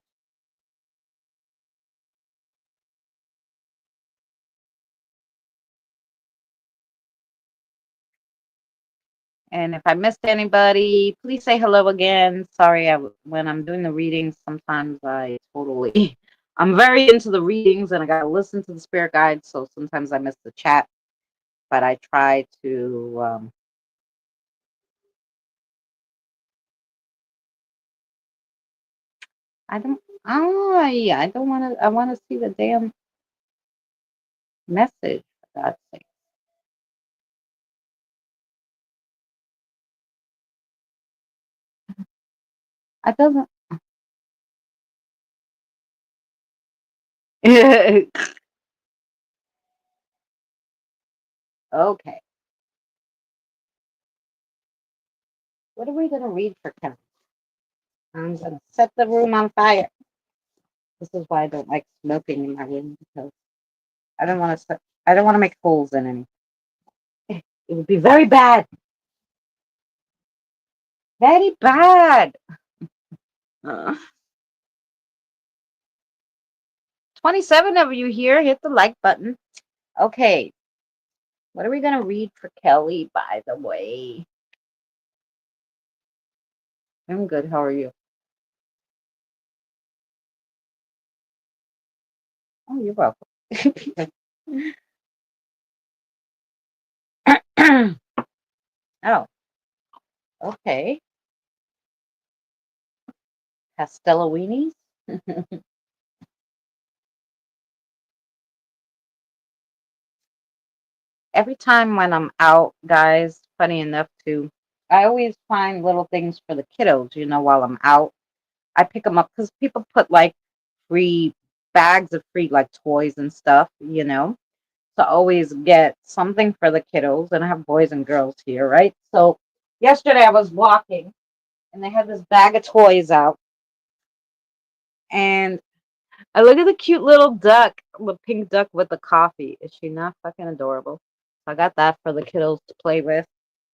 And if I missed anybody, please say hello again. Sorry, when I'm doing the readings, sometimes I totally, I'm very into the readings and I got to listen to the spirit guide. So sometimes I miss the chat, but I try to, I don't, oh, yeah, I don't want to, I want to see the damn message, for God's sake. It doesn't. Okay. What are we going to read for Kevin? I'm going to set the room on fire. This is why I don't like smoking in my room because I don't want to. I don't want to make holes in anything. It would be very bad. Very bad. 27 of you here. Hit the like button. Okay. What are we going to read for Kelly, by the way? I'm good. How are you? Oh, you're welcome. Oh, okay. Castellowinis. Every time when I'm out, guys, funny enough, too, I always find little things for the kiddos, while I'm out. I pick them up because people put like free bags of free like toys and stuff. So I always get something for the kiddos, and I have boys and girls here, right? So yesterday I was walking and they had this bag of toys out, and I look at the cute little duck, the pink duck with the coffee. Is she not fucking adorable? So I got that for the kiddos to play with.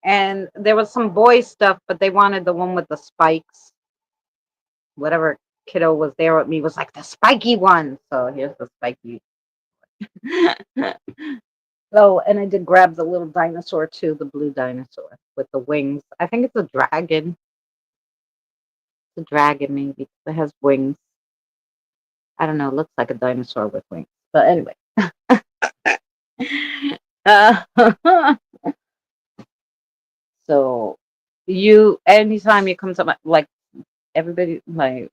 And there was some boy stuff, but they wanted the one with the spikes. Whatever kiddo was there with me was like the spiky one. So here's the spiky. Oh, and I did grab the little dinosaur too, the blue dinosaur with the wings. I think it's a dragon. It's a dragon maybe because it has wings. I don't know. It looks like a dinosaur with wings. But anyway. uh, so anytime you come to like everybody, my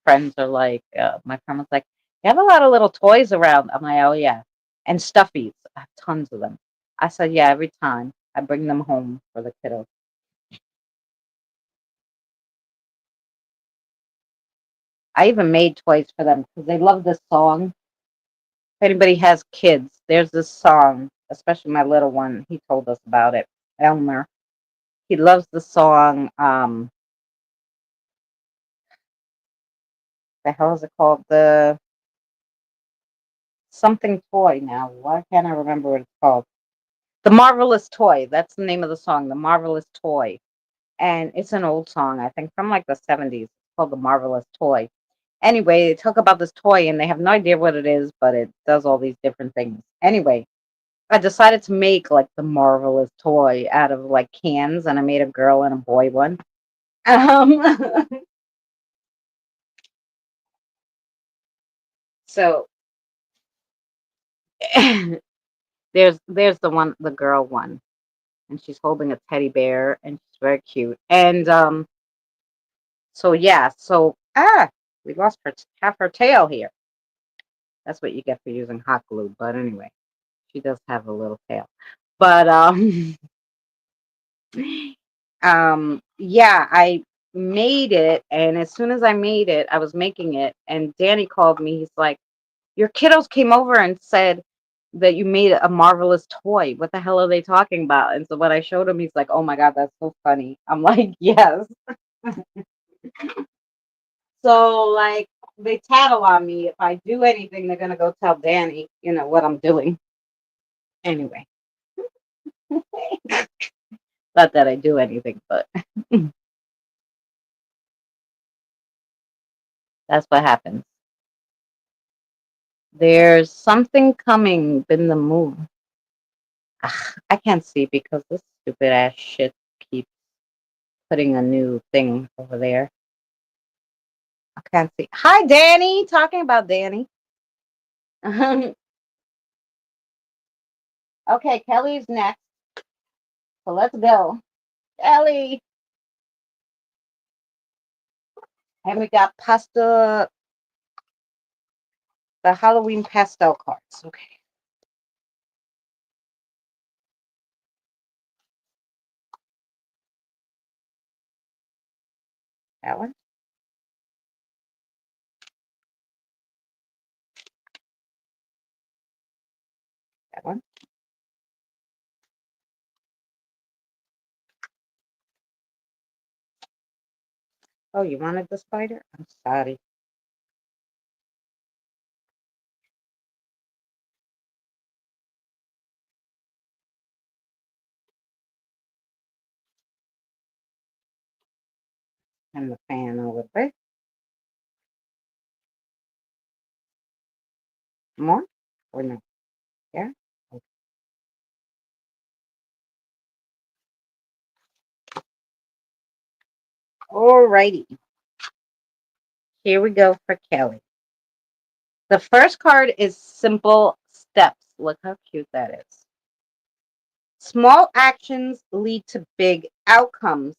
friends are like, my friend was like, you have a lot of little toys around. I'm like, oh yeah. And stuffies. I have tons of them. I said, yeah, every time I bring them home for the kiddos. I even made toys for them because they love this song. If anybody has kids, there's this song, especially my little one. He told us about it, Elmer. He loves the song. The hell is it called? The something toy. Now, why can't I remember what it's called? The Marvelous Toy. That's the name of the song. The Marvelous Toy, and it's an old song. I think from like the 70s. It's called The Marvelous Toy. Anyway, they talk about this toy and they have no idea what it is, but it does all these different things. Anyway, I decided to make like the Marvelous Toy out of like cans, and I made a girl and a boy one. Um, so there's the girl one, and she's holding a teddy bear, and she's very cute. And so yeah, we lost half her tail here. That's what you get for using hot glue. But anyway, she does have a little tail. But yeah, I made it, and as soon as I made it, I was making it, and Danny called me. He's like, "Your kiddos came over and said that you made a marvelous toy. What the hell are they talking about?" And so when I showed him, he's like, "Oh my god, that's so funny." I'm like, "Yes." So like they tattle on me if I do anything. They're gonna go tell Danny, what I'm doing. Anyway, not that I do anything, but that's what happens. There's something coming in the moon. I can't see because this stupid ass shit keeps putting a new thing over there. I can't see. Hi, Danny. Talking about Danny. Okay, Kelly's next. So let's go. Kelly. And we got pasta, the Halloween pastel cards. Okay. That one. That one. Oh, you wanted the spider? I'm sorry. And the fan a little bit. More? Or no? Yeah? Okay. Alrighty. Here we go for Kelly. The first card is Simple Steps. Look how cute that is. Small actions lead to big outcomes.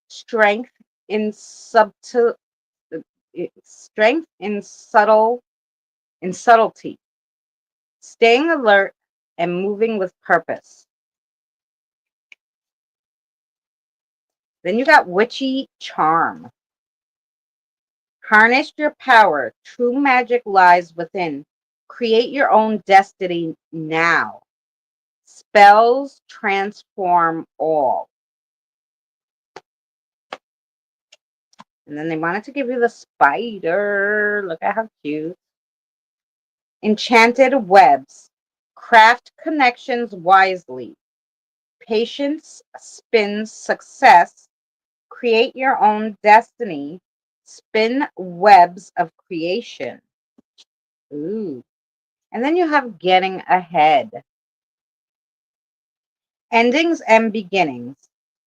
Strength in subtle strength in subtlety. Staying alert and moving with purpose. Then you got Witchy Charm. Harness your power. True magic lies within. Create your own destiny now. Spells transform all. And then they wanted to give you the spider. Look at how cute. Enchanted webs. Craft connections wisely. Patience spins success. Create your own destiny. Spin webs of creation. Ooh. And then you have getting ahead. Endings and beginnings.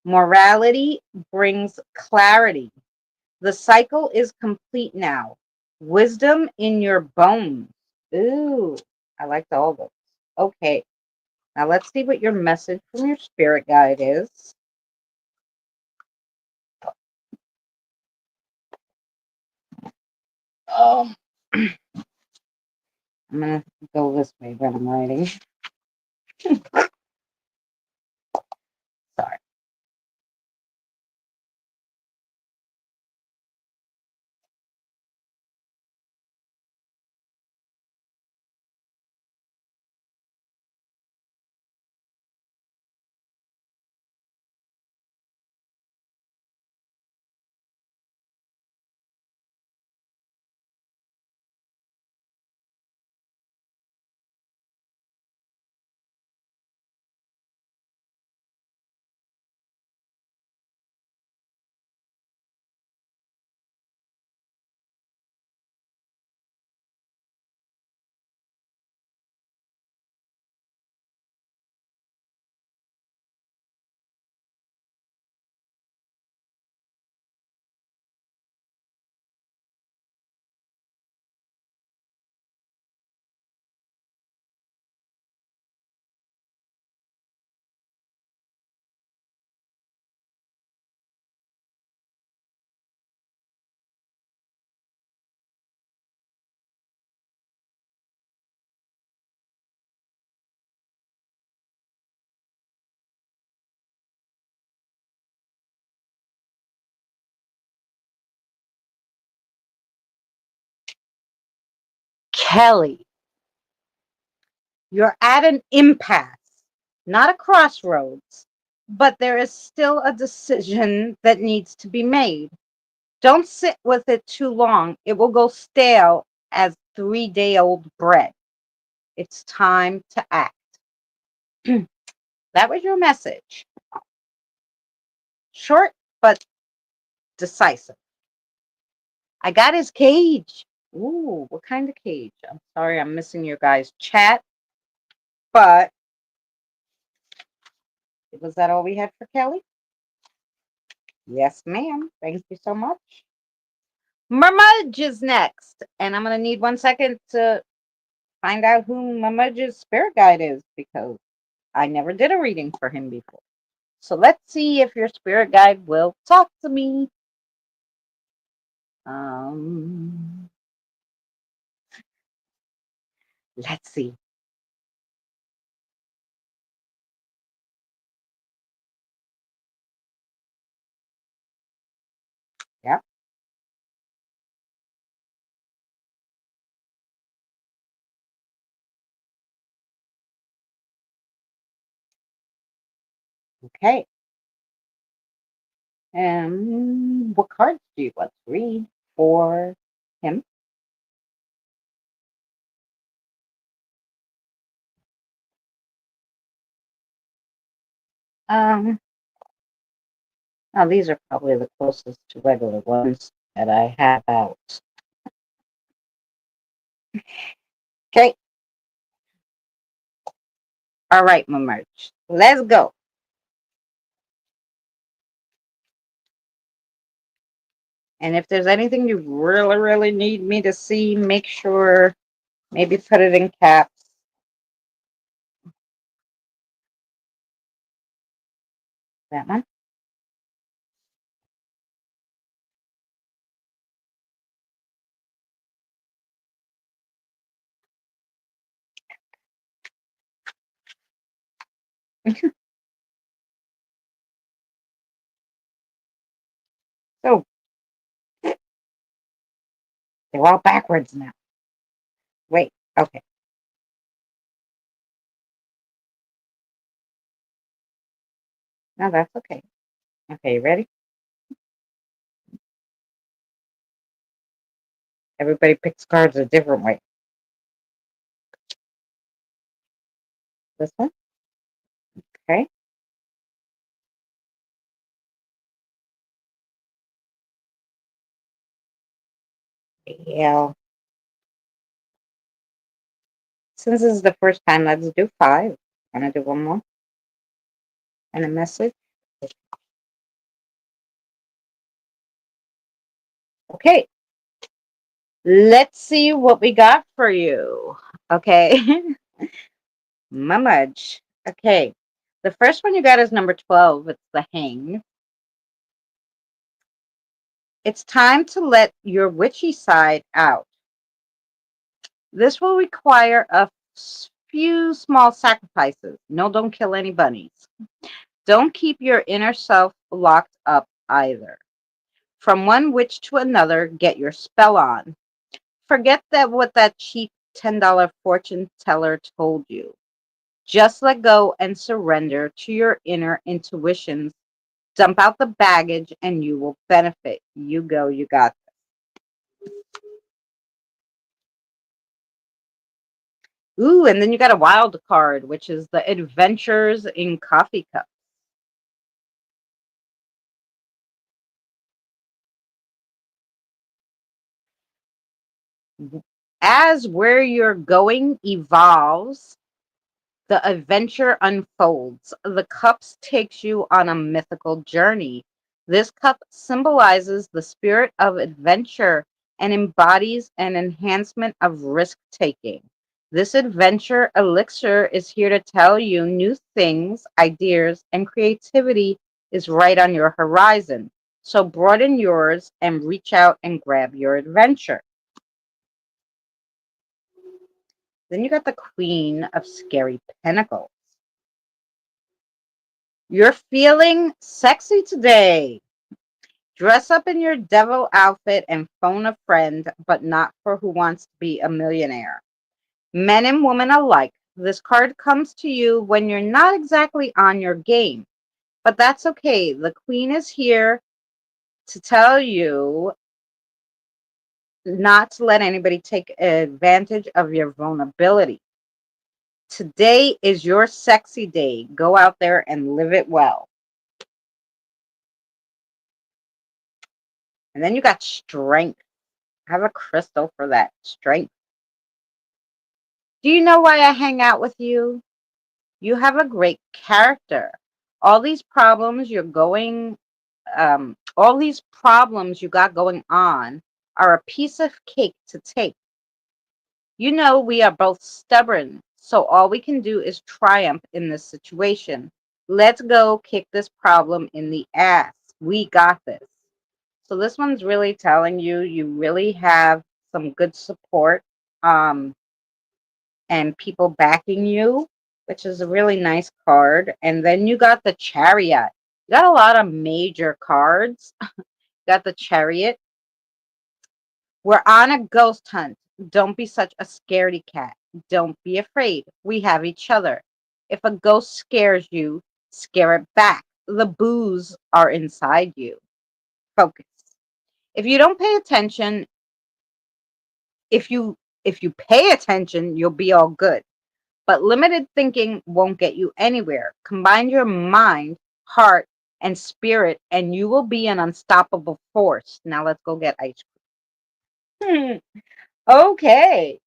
Morality brings clarity. The cycle is complete now. Wisdom in your bones. Ooh, I liked all those. Okay, now let's see what your message from your spirit guide is. Oh, I'm gonna go this way when I'm writing. Sorry. Kelly, you're at an impasse, not a crossroads, but there is still a decision that needs to be made. Don't sit with it too long. It will go stale as 3-day-old bread. It's time to act. That was your message. Short but decisive. I got his cage. Ooh, what kind of cage? I'm sorry, I'm missing your guys' chat, but Was that all we had for Kelly? Yes, ma'am. Thank you so much. Mermudge is next, and I'm going to need 1 second to find out who Mermudge's spirit guide is because I never did a reading for him before. So let's see if your spirit guide will talk to me. Let's see. Yep. Okay. And what cards do you want to read for him? Um, Now these are probably the closest to regular ones that I have out. Okay. All right, my merch. Let's go. And if there's anything you really, really need me to see, make sure maybe put it in caps. That one. So they're all backwards now. Wait. Okay. No, that's okay. Okay, you ready? Everybody picks cards a different way. This one. Okay. Yeah. Since this is the first time, let's do 5. Want to do one more? And a message? Okay. Let's see what we got for you. Okay. Mumage. Okay. The first one you got is number 12. It's the hang. It's time to let your witchy side out. This will require a few small sacrifices. No, don't kill any bunnies. Don't keep your inner self locked up either. From one witch to another, get your spell on. Forget that what that cheap $10 fortune teller told you. Just let go and surrender to your inner intuitions. Dump out the baggage and you will benefit. You go, you got this. Ooh, and then you got a wild card, which is the Adventures in Coffee Cup. As where you're going evolves, the adventure unfolds. The cups takes you on a mythical journey. This cup symbolizes the spirit of adventure and embodies an enhancement of risk taking. This adventure elixir is here to tell you new things, ideas, and creativity is right on your horizon. So broaden yours and reach out and grab your adventure. Then you got the Queen of Scary Pentacles. You're feeling sexy today. Dress up in your devil outfit and phone a friend, but not for who wants to be a millionaire. Men and women alike, this card comes to you when you're not exactly on your game, but that's okay. The Queen is here to tell you not to let anybody take advantage of your vulnerability. Today is your sexy day. Go out there and live it well. And then you got strength. Have a crystal for that strength. Do you know why I hang out with you? You have a great character. All these problems you're going, all these problems you got going on are a piece of cake to take. You know, we are both stubborn, so all we can do is triumph in this situation. Let's go kick this problem in the ass. We got this. So this one's really telling you you really have some good support, um, and people backing you, which is a really nice card. And then you got the Chariot. You got a lot of major cards. Got the Chariot. We're on a ghost hunt. Don't be such a scaredy cat. Don't be afraid. We have each other. If a ghost scares you, scare it back. The boos are inside you. Focus. If you don't pay attention, if you if you pay attention, you'll be all good. But limited thinking won't get you anywhere. Combine your mind, heart, and spirit, and you will be an unstoppable force. Now let's go get ice cream. Okay.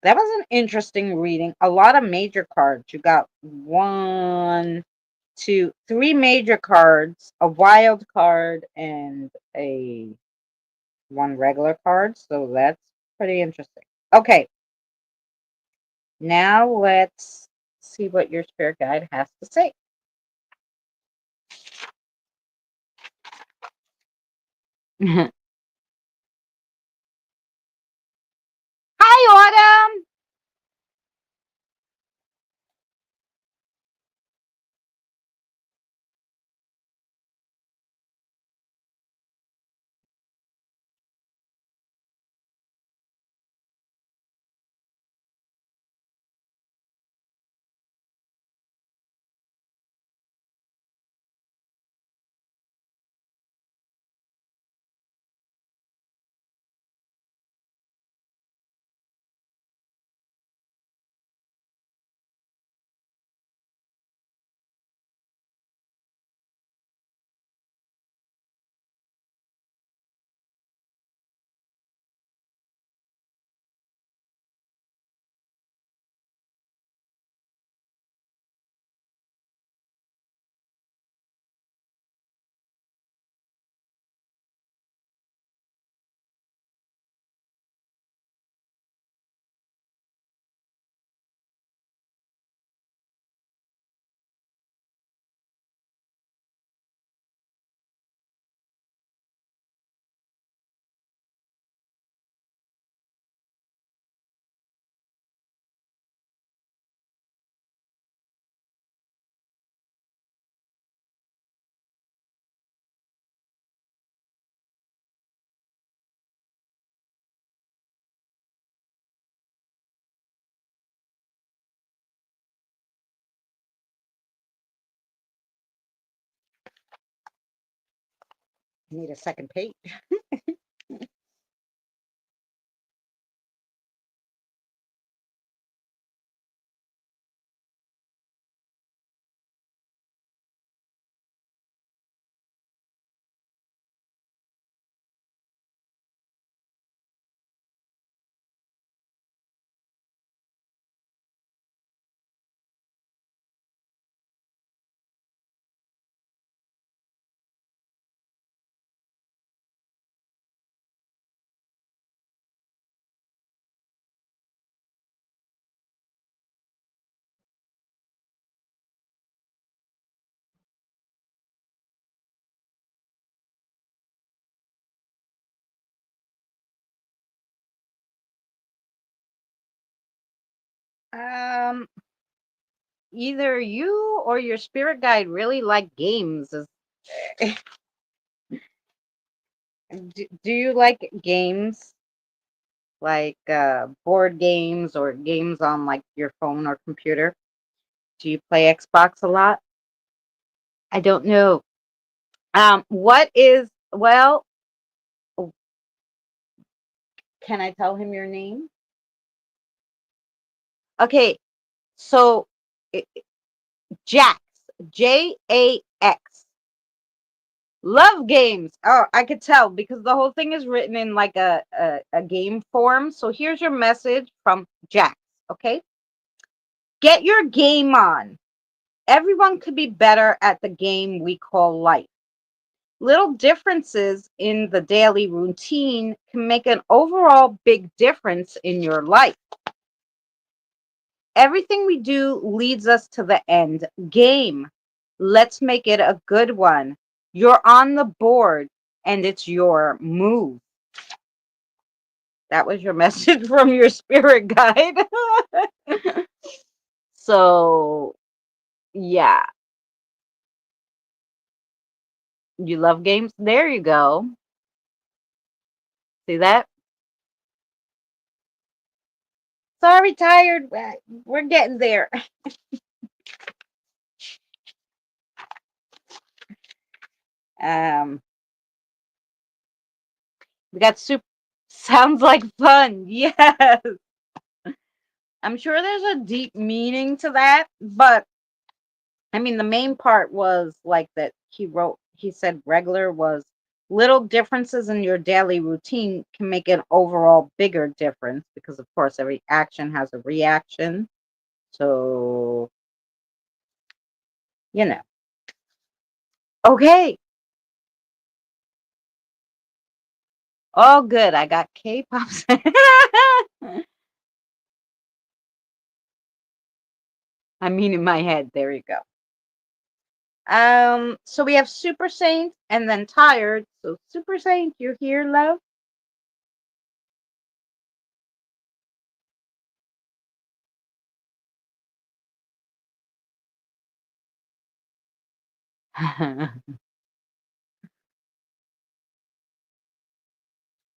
That was an interesting reading. A lot of major cards. You got one, two, three major cards, a wild card, and a one regular card. So that's pretty interesting. Okay. Now let's see what your spirit guide has to say. Hi, Autumn. I need a second page. Um, Either you or your spirit guide really like games. Do you like games like board games or games on like your phone or computer? Do you play Xbox a lot? I don't know. What is, well, can I tell him your name? Okay, so i- Jax, Jax. Love games. Oh, I could tell because the whole thing is written in like a game form. So here's your message from Jax. Okay. Get your game on. Everyone could be better at the game we call life. Little differences in the daily routine can make an overall big difference in your life. Everything we do leads us to the end game. Let's make it a good one. You're on the board and it's your move. That was your message from your spirit guide. So, yeah, you love games. There you go. See that? Sorry, tired. We're getting there. Um, we got soup. Sounds like fun. Yes. I'm sure there's a deep meaning to that, but I mean, the main part was like that he said regular was little differences in your daily routine can make an overall bigger difference because, of course, every action has a reaction. So, you know. Okay. Oh, good. I got K-pop. I mean, in my head. There you go. So we have Super Saint and then Tired. So Super Saint, you're here, love.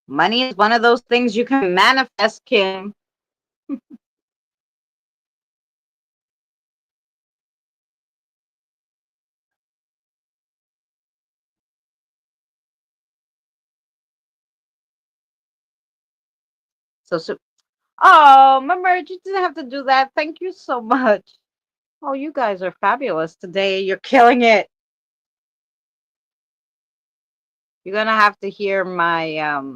Money is one of those things you can manifest, Kim. So, oh, remember, you didn't have to do that. Thank you so much. Oh, you guys are fabulous today. You're killing it. You're gonna have to hear my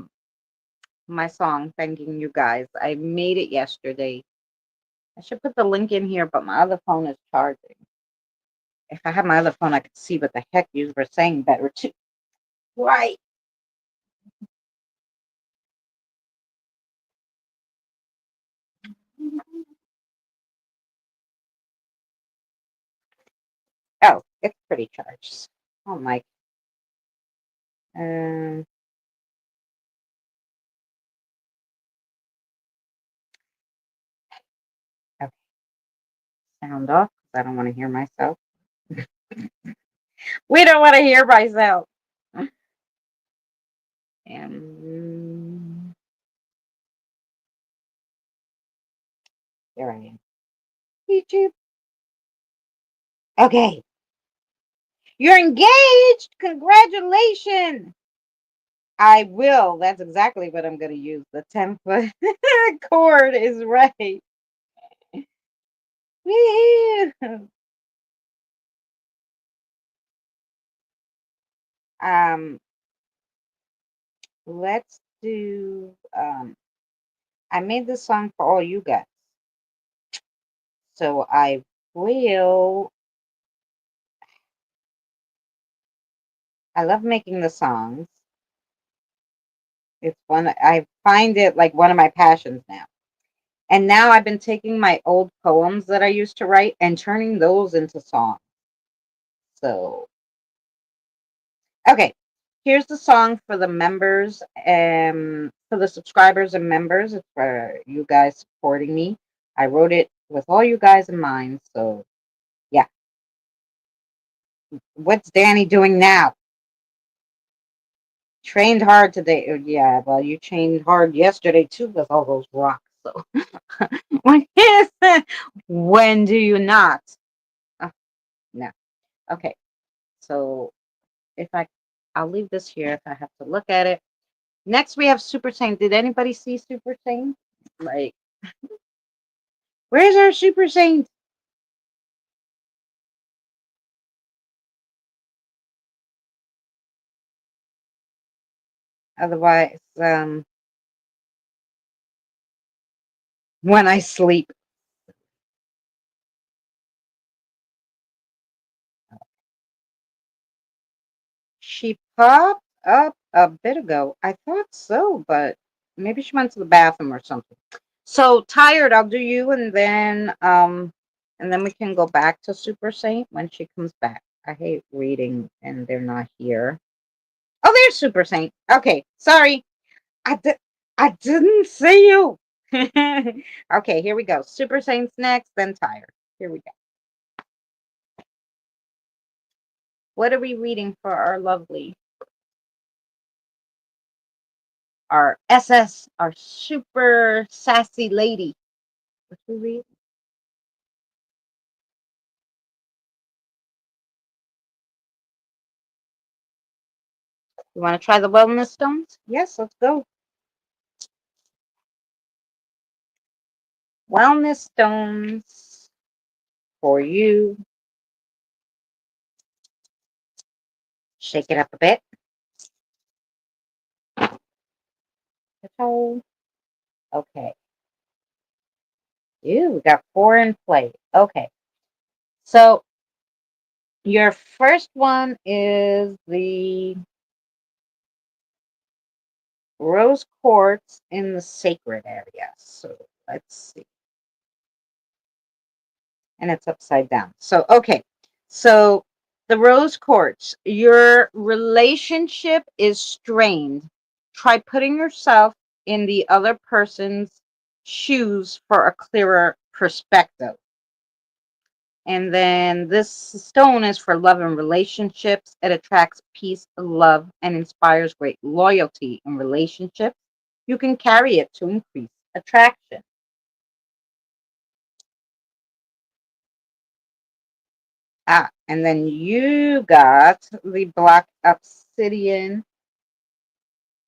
song thanking you guys. I made it yesterday. I should put the link in here, but my other phone is charging. If I had my other phone, I could see what the heck you were saying better too. Right. Oh, it's pretty charged. Oh my. Um. Okay. Sound off because I don't want to hear myself. We don't want to hear myself. And there I am. YouTube. Okay. You're engaged. Congratulations. I will. That's exactly what I'm going to use. The 10-foot cord is right. Woo-hoo. Um, let's do. I made this song for all you guys, so I will. I love making the songs. It's one. I find it like one of my passions now. And now I've been taking my old poems that I used to write and turning those into songs. So, okay, here's the song for the members, for the subscribers and members. It's for you guys supporting me. I wrote it with all you guys in mind. So, yeah. What's Danny doing now? Trained hard today. Yeah, well, you trained hard yesterday too with all those rocks. So, when do you not? Oh, no. Okay. So if I'll leave this here if I have to look at it. Next, we have Super Saiyan. Did anybody see Super Saiyan? Like, where's our Super Saiyan? Otherwise, when I sleep. She popped up a bit ago. I thought so, but maybe she went to the bathroom or something. So tired, I'll do you and then we can go back to Super Saint when she comes back. I hate reading and they're not here. Oh, there's Super Saint. Okay, sorry. I did I didn't see you. Okay, here we go. Super Saint's next, then tired. Here we go. What are we reading for our lovely, our SS, our super sassy lady? What we read? You want to try the wellness stones? Yes, let's go. Wellness stones for you. Shake it up a bit. Okay. Ew, we got 4 in play. Okay. So your first one is the rose quartz in the sacred area. So let's see. And it's upside down. So, okay. So the rose quartz, your relationship is strained. Try putting yourself in the other person's shoes for a clearer perspective. And then this stone is for love and relationships. It attracts peace, love, and inspires great loyalty in relationships. You can carry it to increase attraction. And then you got the black obsidian,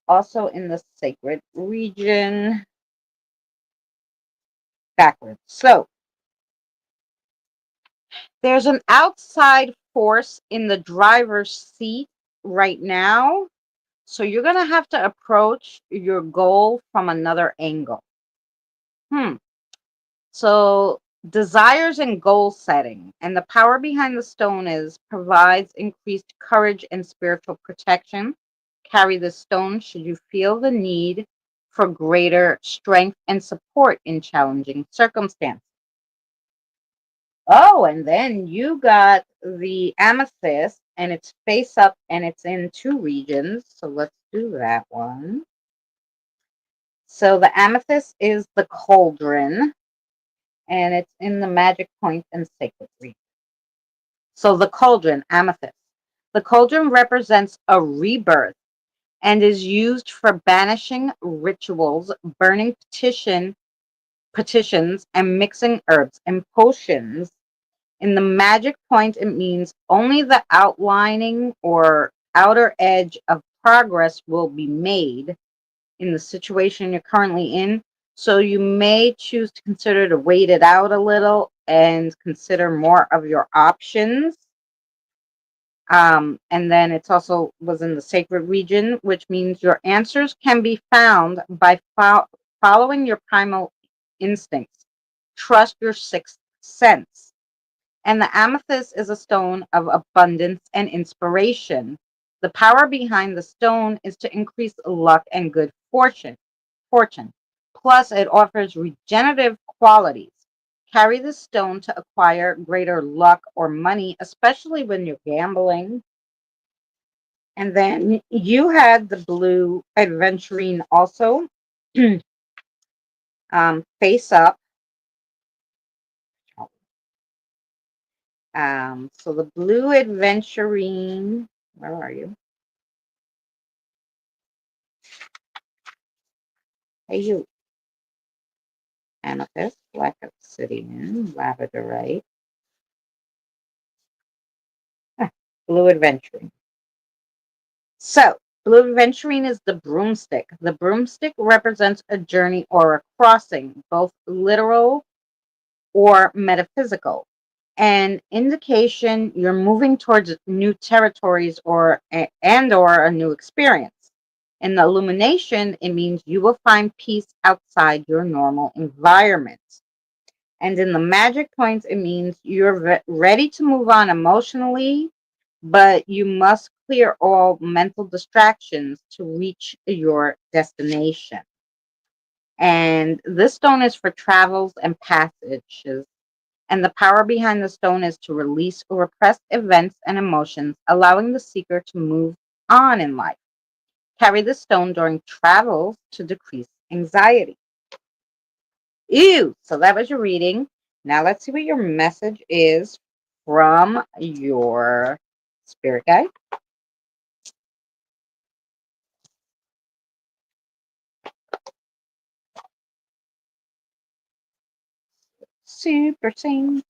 also in the sacred region, backwards. So there's an outside force in the driver's seat right now. So you're going to have to approach your goal from another angle. So desires and goal setting, and the power behind the stone is provides increased courage and spiritual protection. Carry the stone should you feel the need for greater strength and support in challenging circumstances. Oh, and then you got the amethyst, and it's face up, and it's in 2 regions. So let's do that one. So the amethyst is the cauldron, and it's in the magic point and sacred region. So the cauldron, amethyst. The cauldron represents a rebirth and is used for banishing rituals, burning petitions, and mixing herbs and potions. In the magic point, it means only the outlining or outer edge of progress will be made in the situation you're currently in. So you may choose to consider to wait it out a little and consider more of your options. And then it's also was in the sacred region, which means your answers can be found by following your primal instincts. Trust your sixth sense. And the amethyst is a stone of abundance and inspiration. The power behind the stone is to increase luck and good fortune. Plus, it offers regenerative qualities. Carry the stone to acquire greater luck or money, especially when you're gambling. And then you had the blue adventurine also, face up. So the blue adventurine, where are you? Hey, you. Amethyst, black obsidian, labradorite, blue adventurine. So, blue adventurine is the broomstick. The broomstick represents a journey or a crossing, both literal or metaphysical. An indication you're moving towards new territories or a new experience. In the illumination, it means you will find peace outside your normal environment. And in the magic points, it means you're ready to move on emotionally, but you must clear all mental distractions to reach your destination. And this stone is for travels and passages. And the power behind the stone is to release repressed events and emotions, allowing the seeker to move on in life. Carry the stone during travels to decrease anxiety. Ew. So that was your reading. Now let's see what your message is from your spirit guide. Super Saint.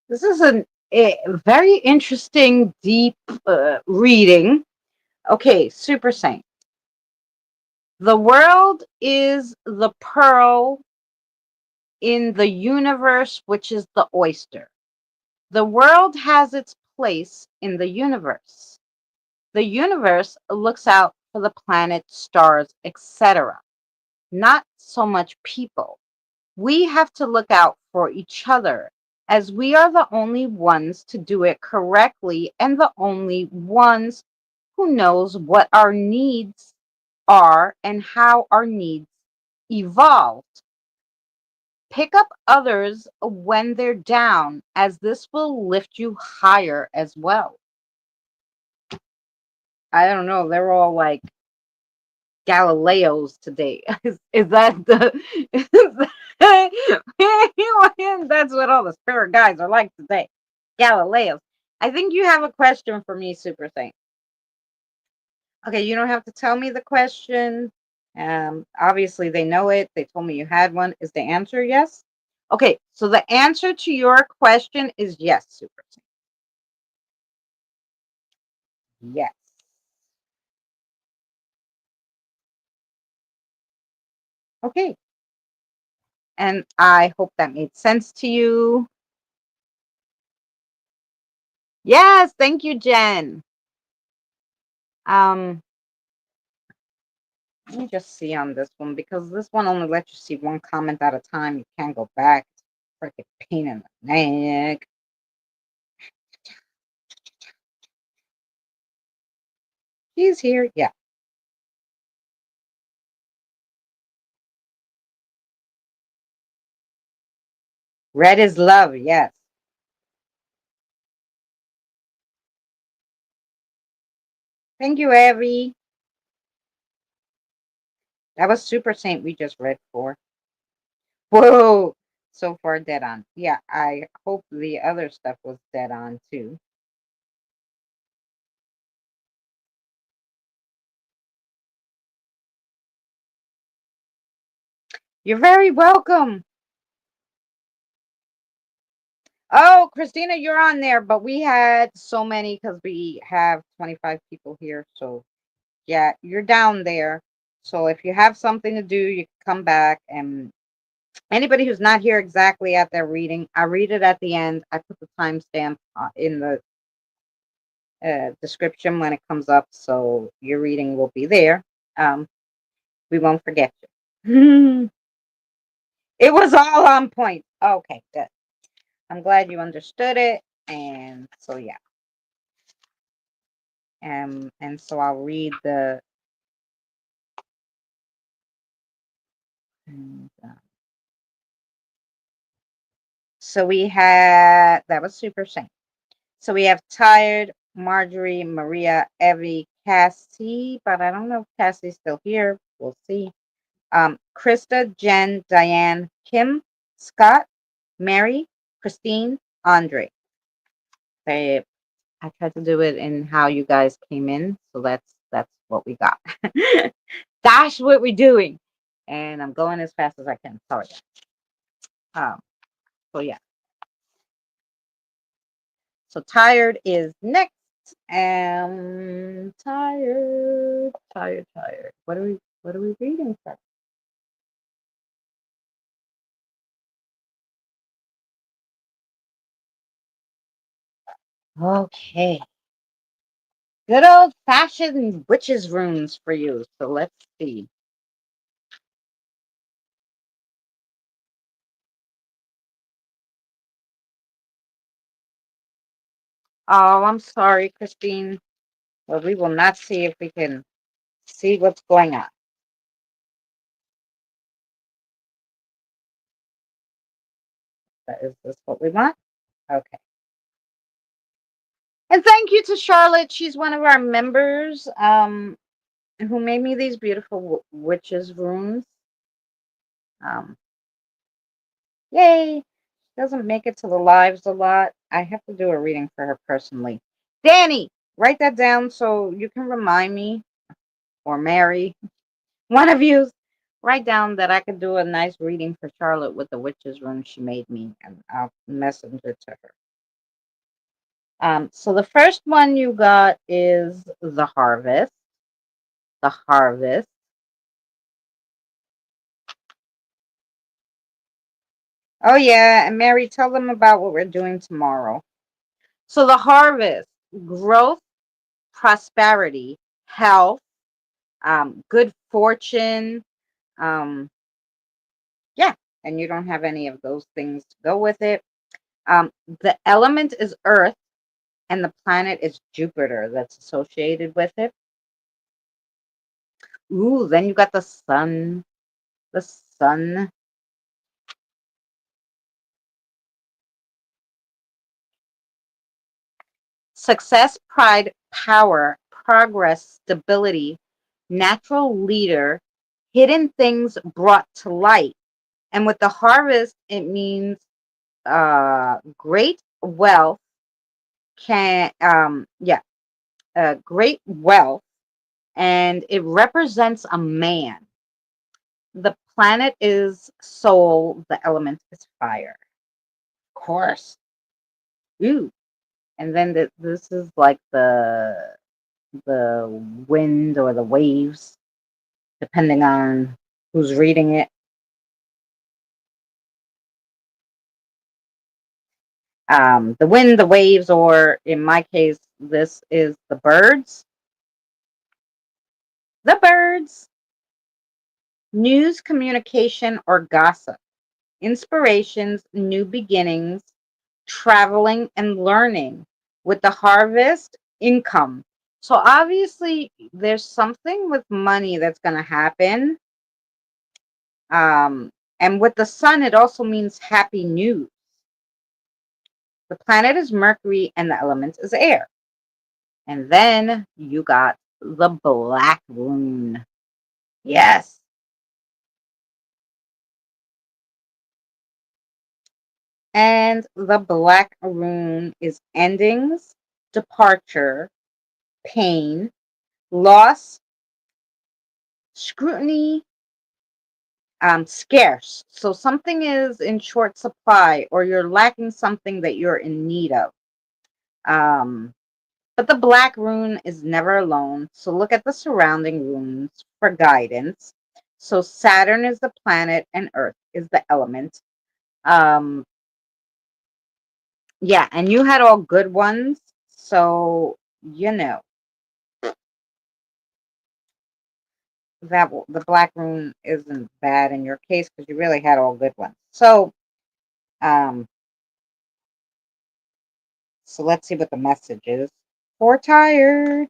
This is a very interesting, deep reading. Okay, Super Saint. The world is the pearl in the universe, which is the oyster. The world has its place in the universe. The universe looks out for the planets, stars, etc., not so much people. We have to look out for each other as we are the only ones to do it correctly and the only ones who knows what our needs are and how our needs evolved. Pick up others when they're down, as this will lift you higher as well. I don't know, they're all like Galileos today. Is that the that's what all the spirit guys are like today. Galileos. I think you have a question for me, Super Saint. Okay, you don't have to tell me the question. Obviously they know it. They told me you had one. Is the answer yes? Okay, so the answer to your question is yes, Super Saint. Yes. Okay. And I hope that made sense to you. Yes, thank you, Jen. Um, Let me just see on this one because this one only lets you see one comment at a time. You can't go back. It's a freaking pain in the neck. He's here. Yeah. Red is love. Yes. Thank you, Evie. That was Super Saint we just read for. Whoa. So far, dead on. Yeah, I hope the other stuff was dead on too. You're very welcome. Oh, Christina, you're on there, but we had so many because we have 25 people here. So, yeah, you're down there. So, if you have something to do, you can come back. And anybody who's not here exactly at their reading, I read it at the end. I put the timestamp in the description when it comes up. So, your reading will be there. Um, we won't forget you. It was all on point. Okay, good. I'm glad you understood it. And so, yeah. And so I'll read the and, so we had that was Super Saint. So we have Tired, Marjorie, Maria, Evie, Cassie, but I don't know if Cassie's still here. We'll see. Krista, Jen, Diane, Kim, Scott, Mary, Christine, Andre. They I tried to do it in how you guys came in, so that's what we got. That's what we're doing, and I'm going as fast as I can. Sorry. Um. So yeah. So tired is next. Tired, tired, tired. What are we reading from? Okay. Good old fashioned witches runes for you. So let's see. Oh, I'm sorry, Christine. Well, we will not see if we can see what's going on. Is this what we want? Okay. And thank you to Charlotte. She's one of our members who made me these beautiful witches runes. Um, Yay! Doesn't make it to the lives a lot. I have to do a reading for her personally. Danny, write that down so you can remind me, or Mary, one of you, write down that I could do a nice reading for Charlotte with the witch's rune she made me, and I'll messenger to her. So the first one you got is the harvest. The harvest. Oh yeah, and Mary, tell them about what we're doing tomorrow. So the harvest, growth, prosperity, health, good fortune. Um, yeah, and you don't have any of those things to go with it. The element is Earth, and the planet is Jupiter that's associated with it. Ooh, then you got the sun. The sun. Success, pride, power, progress, stability, natural leader, hidden things brought to light. And with the harvest, it means great wealth can yeah great wealth, and it represents a man. The planet is Sol. The element is fire. Of course. Ooh. And then this is like the wind or the waves, depending on who's reading it. The wind, the waves, or in my case, this is the birds. The birds. News, communication, or gossip. Inspirations, new beginnings, traveling and learning. With the harvest, income. So obviously, there's something with money that's going to happen. And with the sun, it also means happy news. The planet is Mercury and the element is air. And then you got the black rune. Yes. And the black rune is endings, departure, pain, loss, scrutiny, scarce. So something is in short supply or you're lacking something that you're in need of. But the black rune is never alone. So look at the surrounding runes for guidance. So Saturn is the planet and Earth is the element. Um, yeah, and you had all good ones. So, you know, the black rune isn't bad in your case because you really had all good ones. Um, so let's see what the message is. For tired.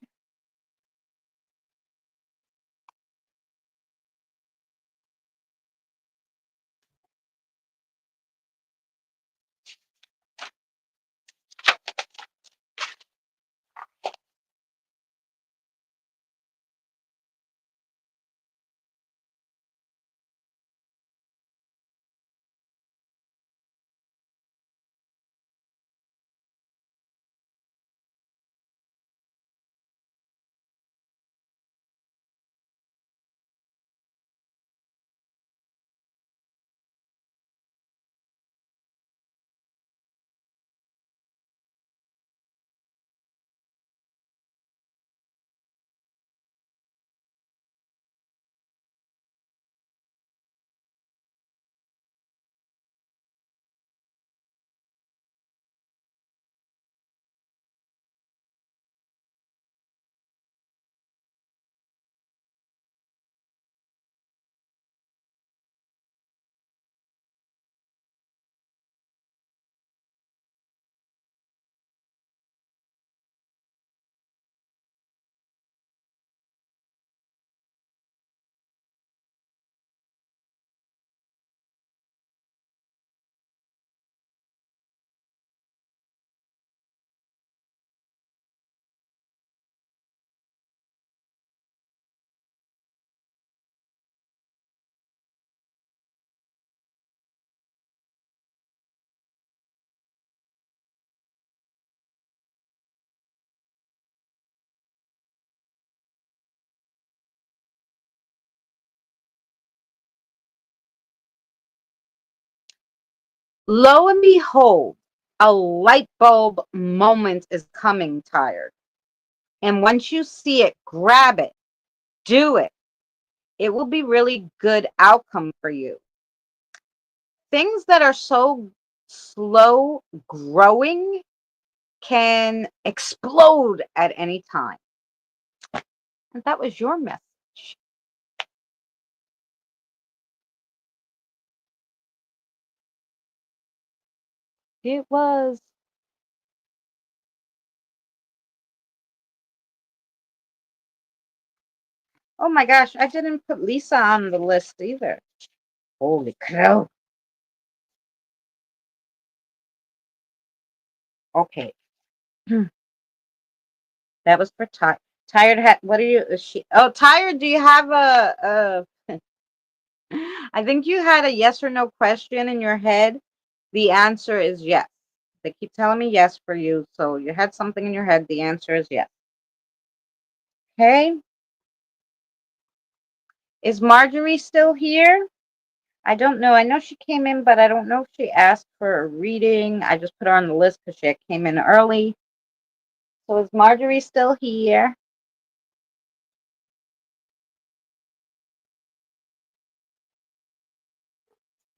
Lo and behold, a light bulb moment is coming, tired. And once you see it, grab it, do it. It will be really good outcome for you. Things that are so slow growing can explode at any time. And that was your message. It was. Oh my gosh, I didn't put Lisa on the list either. Holy crow. Okay. That was for tired. What are you? Is she? Oh, tired. Do you have a? I think you had a yes or no question in your head. The answer is yes. They keep telling me yes for you. So you had something in your head. The answer is yes. Okay. Is Marjorie still here? I don't know. I know she came in, but I don't know if she asked for a reading. I just put her on the list because she came in early. So is Marjorie still here?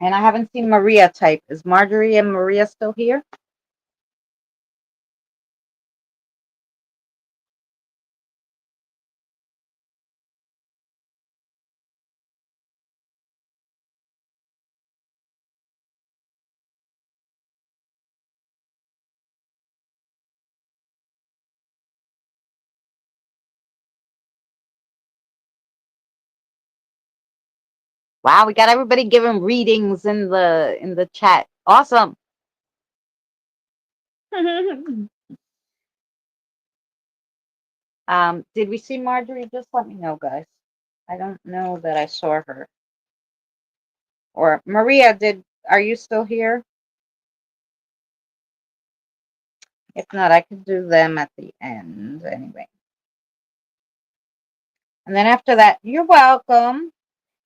And I haven't seen Maria type. Is Marjorie and Maria still here? Wow, we got everybody giving readings in the chat. Awesome. Did we see Marjorie? Just let me know, guys. I don't know that I saw her. Or Maria, are you still here? If not, I could do them at the end anyway. And then after that, you're welcome.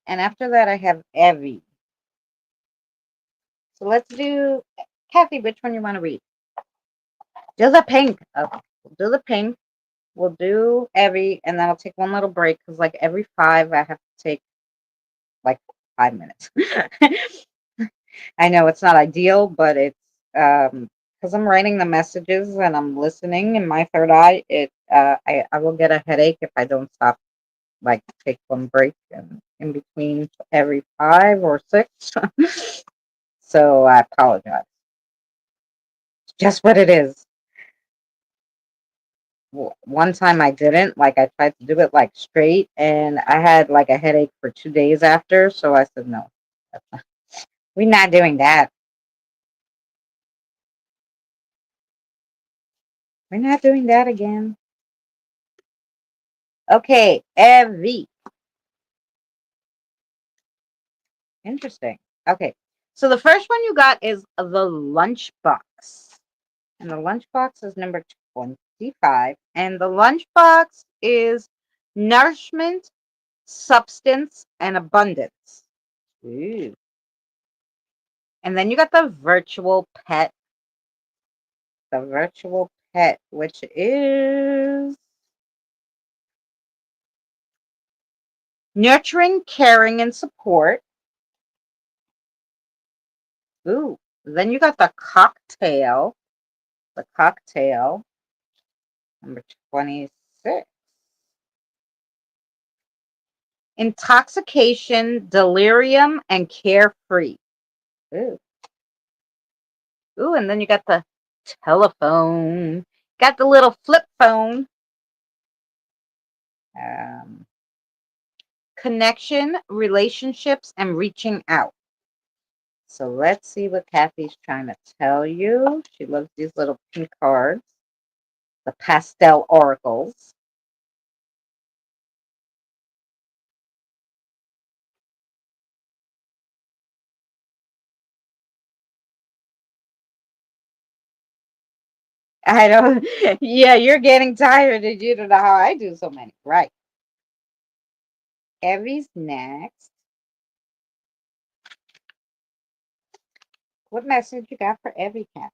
And after that, I have Evie. So let's do Kathy. Which one you want to read? Do the pink. Okay, we'll do the pink. We'll do Evie, and then I'll take one little break because, like, every 5, I have to take like 5 minutes. I know it's not ideal, but it's because I'm writing the messages and I'm listening in my third eye. I will get a headache if I don't stop, like, take one break and in between every 5 or 6. So I apologize. It's just what it is. One time I didn't, like, I tried to do it like straight, and I had like a headache for 2 days after. So I said no, we're not doing that. We're not doing that again. Okay, Evie. Interesting. Okay, so the first one you got is the lunchbox, and the lunchbox is number 25, and the lunchbox is nourishment, substance, and abundance. Ooh. And then you got the virtual pet, which is nurturing, caring, and support. Ooh, then you got the cocktail, number 26. Intoxication, delirium, and carefree. Ooh, ooh, and then you got the telephone. Got the little flip phone. Um, Connection, relationships, and reaching out. So let's see what Kathy's trying to tell you. She loves these little pink cards, the pastel oracles. I don't, yeah, you're getting tired and you don't know how I do so many. Right. Evie's next. What message you got for Evie, Cat?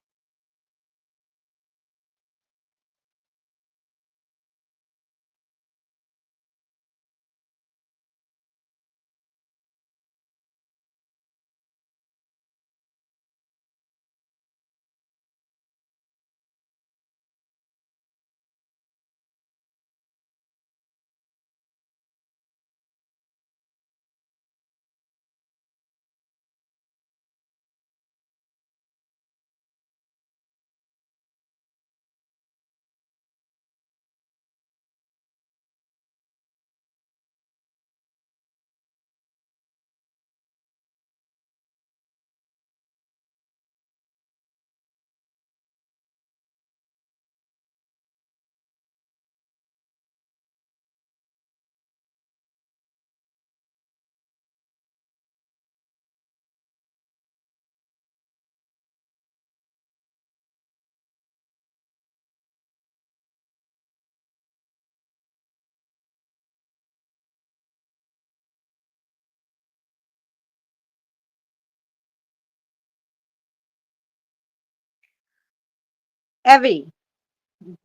Evie,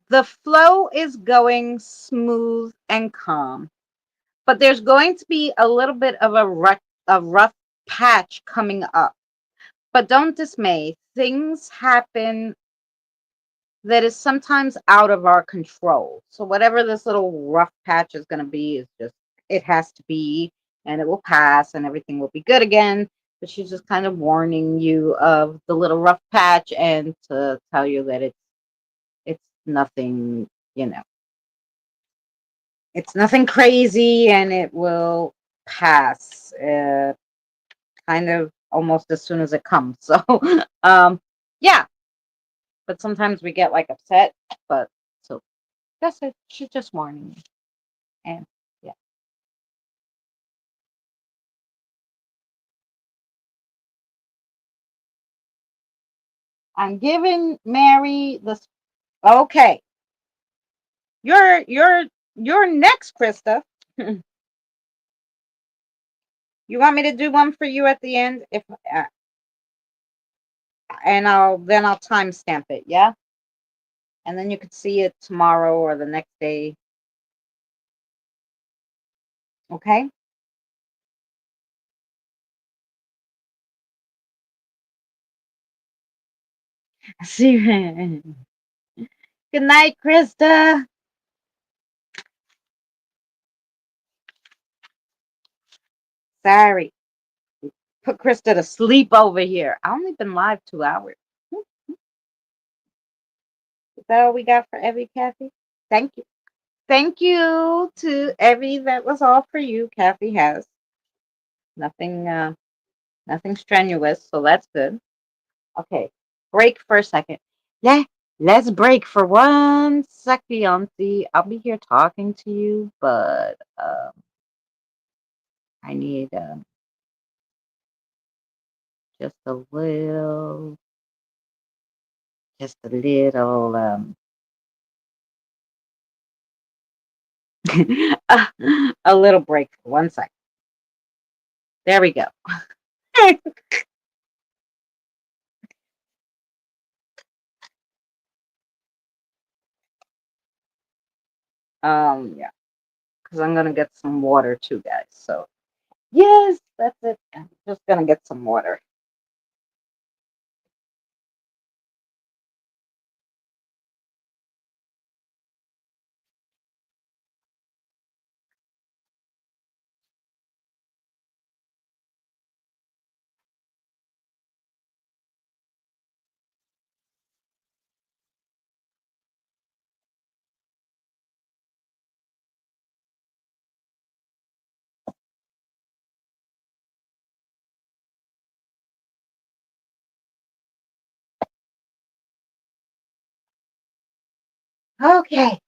the flow is going smooth and calm, but there's going to be a little bit of a rough patch coming up. But don't dismay. Things happen that is sometimes out of our control. So whatever this little rough patch is going to be is just it has to be, and it will pass and everything will be good again. But she's just kind of warning you of the little rough patch and to tell you that it's nothing, you know, it's nothing crazy and it will pass kind of almost as soon as it comes. So yeah, but sometimes we get like upset, but so that's it. She's just warning me. And yeah. I'm giving Mary this. Okay. You're next, Krista. You want me to do one for you at the end? If and I'll timestamp it, yeah? And then you could see it tomorrow or the next day. Okay? See. Good night, Krista. Sorry. Put Krista to sleep over here. I only been live 2 hours. Is that all we got for Evie, Kathy? Thank you. Thank you to Evie. That was all for you. Kathy has nothing, nothing strenuous, so that's good. Okay, break for a second. Yeah, let's break for 1 second. I'll be here talking to you, but I need just a little, just a little, a little break for 1 second. There we go. Yeah, because I'm gonna get some water too, guys. So yes, that's it. I'm just gonna get some water. Okay.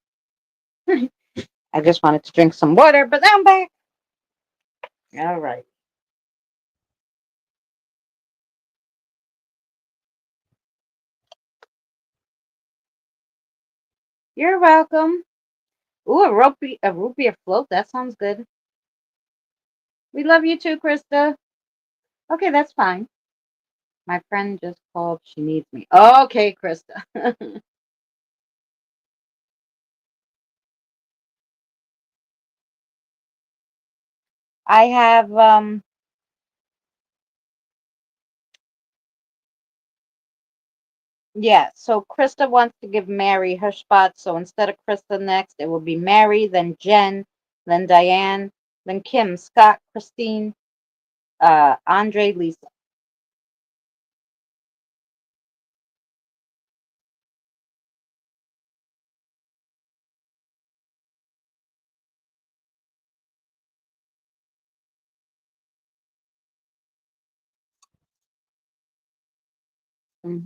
I just wanted to drink some water, but now I'm back. All right. You're welcome. Ooh, a root beer float. That sounds good. We love you too, Krista. Okay, that's fine. My friend just called. She needs me. Okay, Krista. I have yeah, so Krista wants to give Mary her spot. So instead of Krista next, it will be Mary, then Jen, then Diane, then Kim, Scott, Christine, Andre, Lisa. Hmm.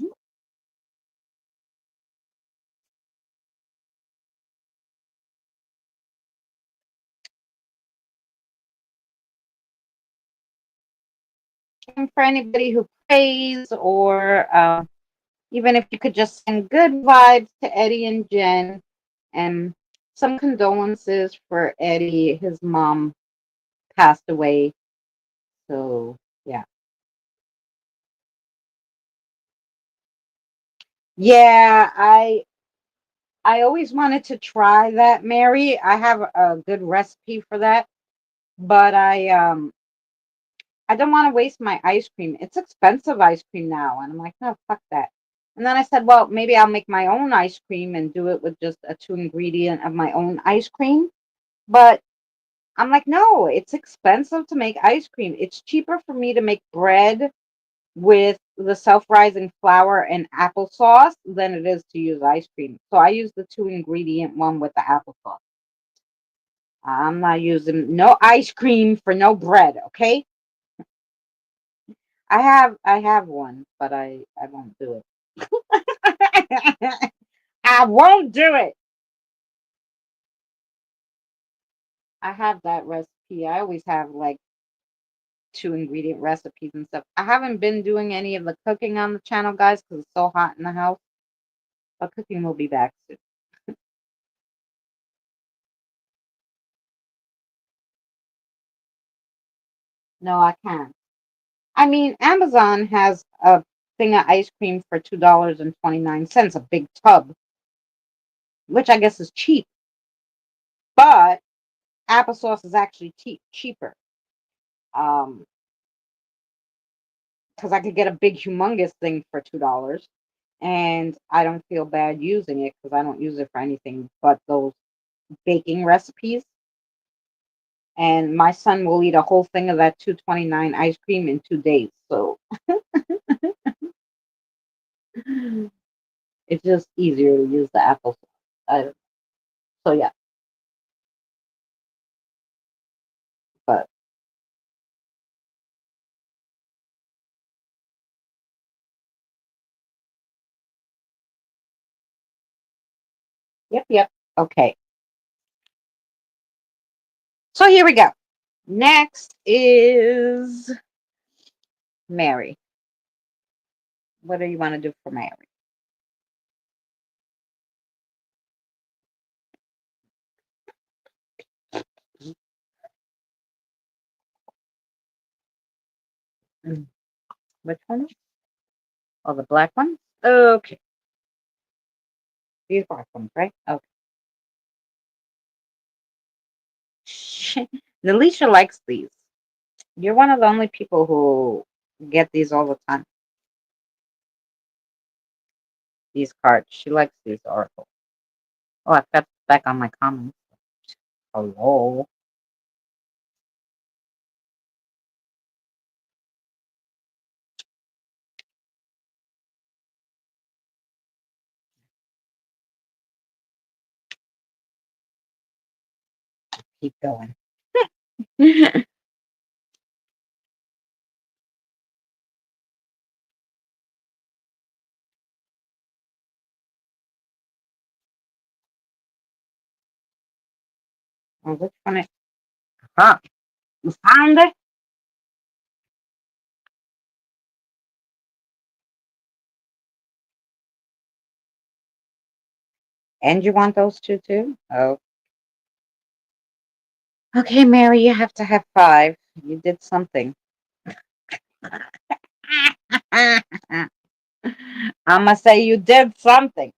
And for anybody who prays, or even if you could just send good vibes to Eddie and Jen, and some condolences for Eddie. His mom passed away. So, yeah. Yeah, I always wanted to try that, Mary. I have a good recipe for that, but I don't want to waste my ice cream. It's expensive ice cream now, and I'm like, no, fuck that. And then I said, well, maybe I'll make my own ice cream and do it with just a two ingredient of my own ice cream. But I'm like, no, it's expensive to make ice cream. It's cheaper for me to make bread with the self-rising flour and applesauce than it is to use ice cream. So I use the two ingredient one with the applesauce. I'm not using no ice cream for no bread, okay? I have one, but I won't do it. I won't do it. I have that recipe. I always have like two ingredient recipes and stuff. I haven't been doing any of the cooking on the channel, guys, because it's so hot in the house. But cooking will be back soon. No, I can't. I mean, Amazon has a thing of ice cream for $2.29, a big tub, which I guess is cheap. But applesauce is actually cheaper. Um, because I could get a big, humongous thing for $2, and I don't feel bad using it because I don't use it for anything but those baking recipes. And my son will eat a whole thing of that 2.29 ice cream in 2 days. So it's just easier to use the applesauce. So yeah, but yep, yep. Okay. So here we go. Next is Mary. What do you want to do for Mary? Mm, which one? Oh, the black one? Okay. These black ones, right? Okay. Delisha likes these. You're one of the only people who get these all the time. These cards. She likes these oracles. Oh, I've got back on my comments. Hello. Keep going. Oh, which one? Huh? You found it? And you want those two too? Oh. Okay, Mary, you have to have five. You did something. I'm gonna say you did something.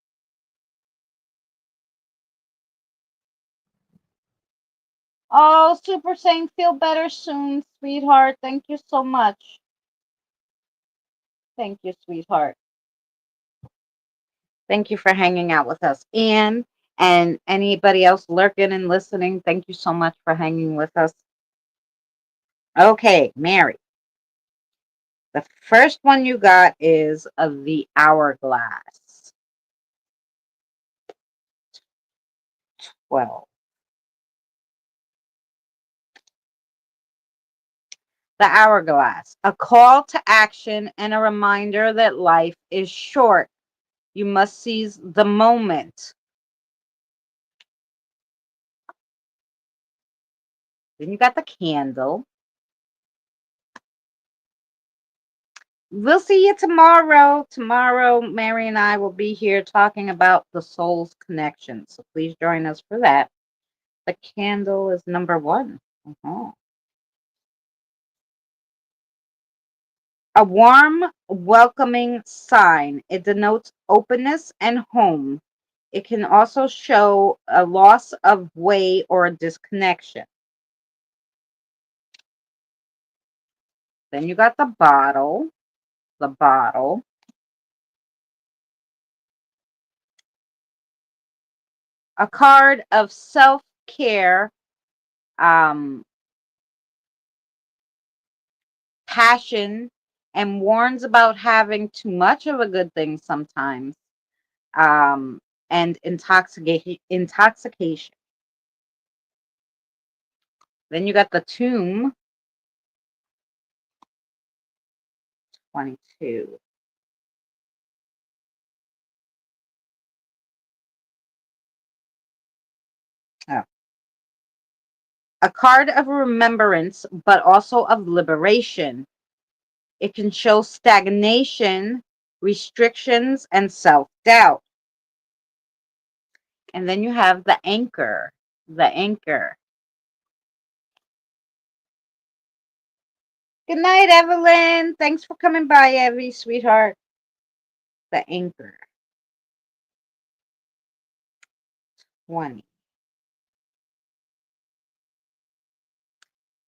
Oh, Super saying feel better soon, sweetheart. Thank you so much. Thank you, sweetheart. Thank you for hanging out with us. And anybody else lurking and listening, thank you so much for hanging with us. Okay, Mary. The first one you got is the hourglass. 12. The hourglass. A call to action and a reminder that life is short. You must seize the moment. Then you got the candle. We'll see you tomorrow. Tomorrow, Mary and I will be here talking about the soul's connection. So please join us for that. The candle is number one. Uh-huh. A warm, welcoming sign. It denotes openness and home. It can also show a loss of way or a disconnection. Then you got the bottle. The bottle. A card of self-care, um, passion, and warns about having too much of a good thing sometimes, um, and intoxication. Then you got the tomb, 22. Oh. A card of remembrance, but also of liberation. It can show stagnation, restrictions, and self-doubt. And then you have the anchor. The anchor. Good night, Evelyn. Thanks for coming by, Evie, sweetheart. The anchor. 20.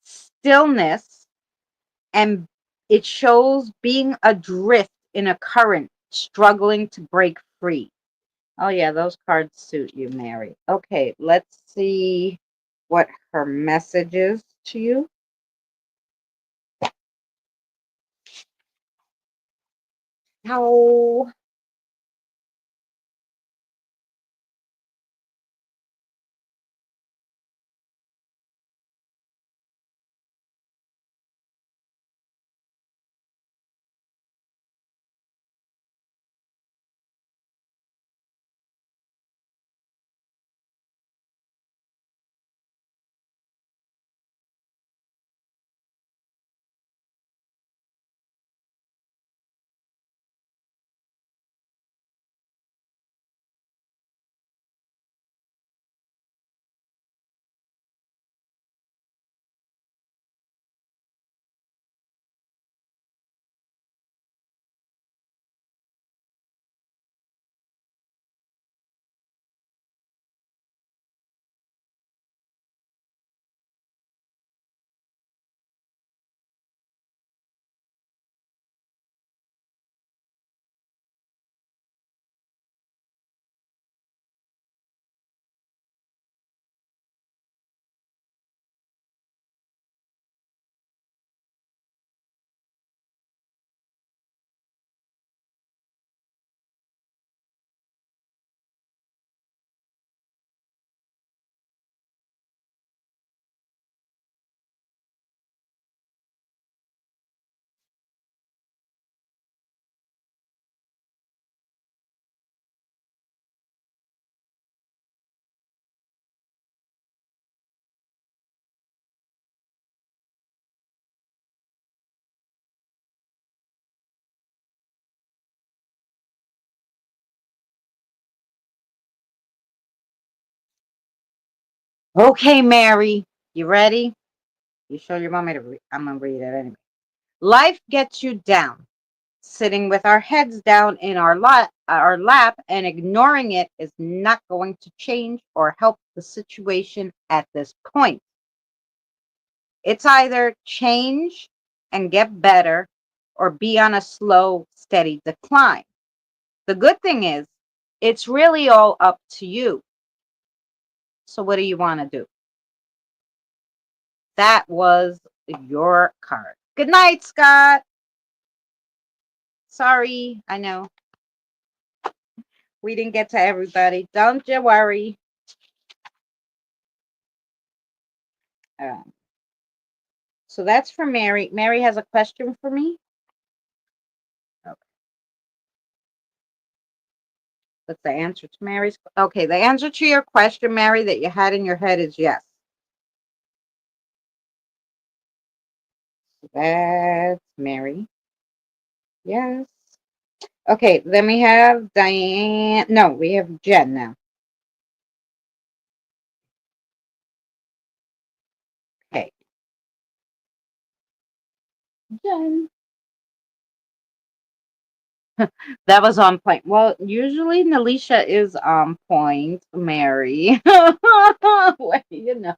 Stillness, and it shows being adrift in a current, struggling to break free. Oh, yeah, those cards suit you, Mary. Okay, let's see what her message is to you. How? Okay, Mary, you ready? You sure you want me to read? I'm going to read it anyway. Life gets you down. Sitting with our heads down in our lap and ignoring it is not going to change or help the situation at this point. It's either change and get better or be on a slow, steady decline. The good thing is, it's really all up to you. So, what do you want to do? That was your card. Good night, Scott. Sorry, I know we didn't get to everybody. Don't you worry. Um, so that's for Mary. Mary has a question for me. Okay. What's the answer to Mary's? Okay, the answer to your question, Mary, that you had in your head is yes. That's Mary. Yes. Okay, then we have Diane. No, we have Jen now. Okay. Jen. That was on point. Well, usually Nalisha is on point, Mary. Well, you know,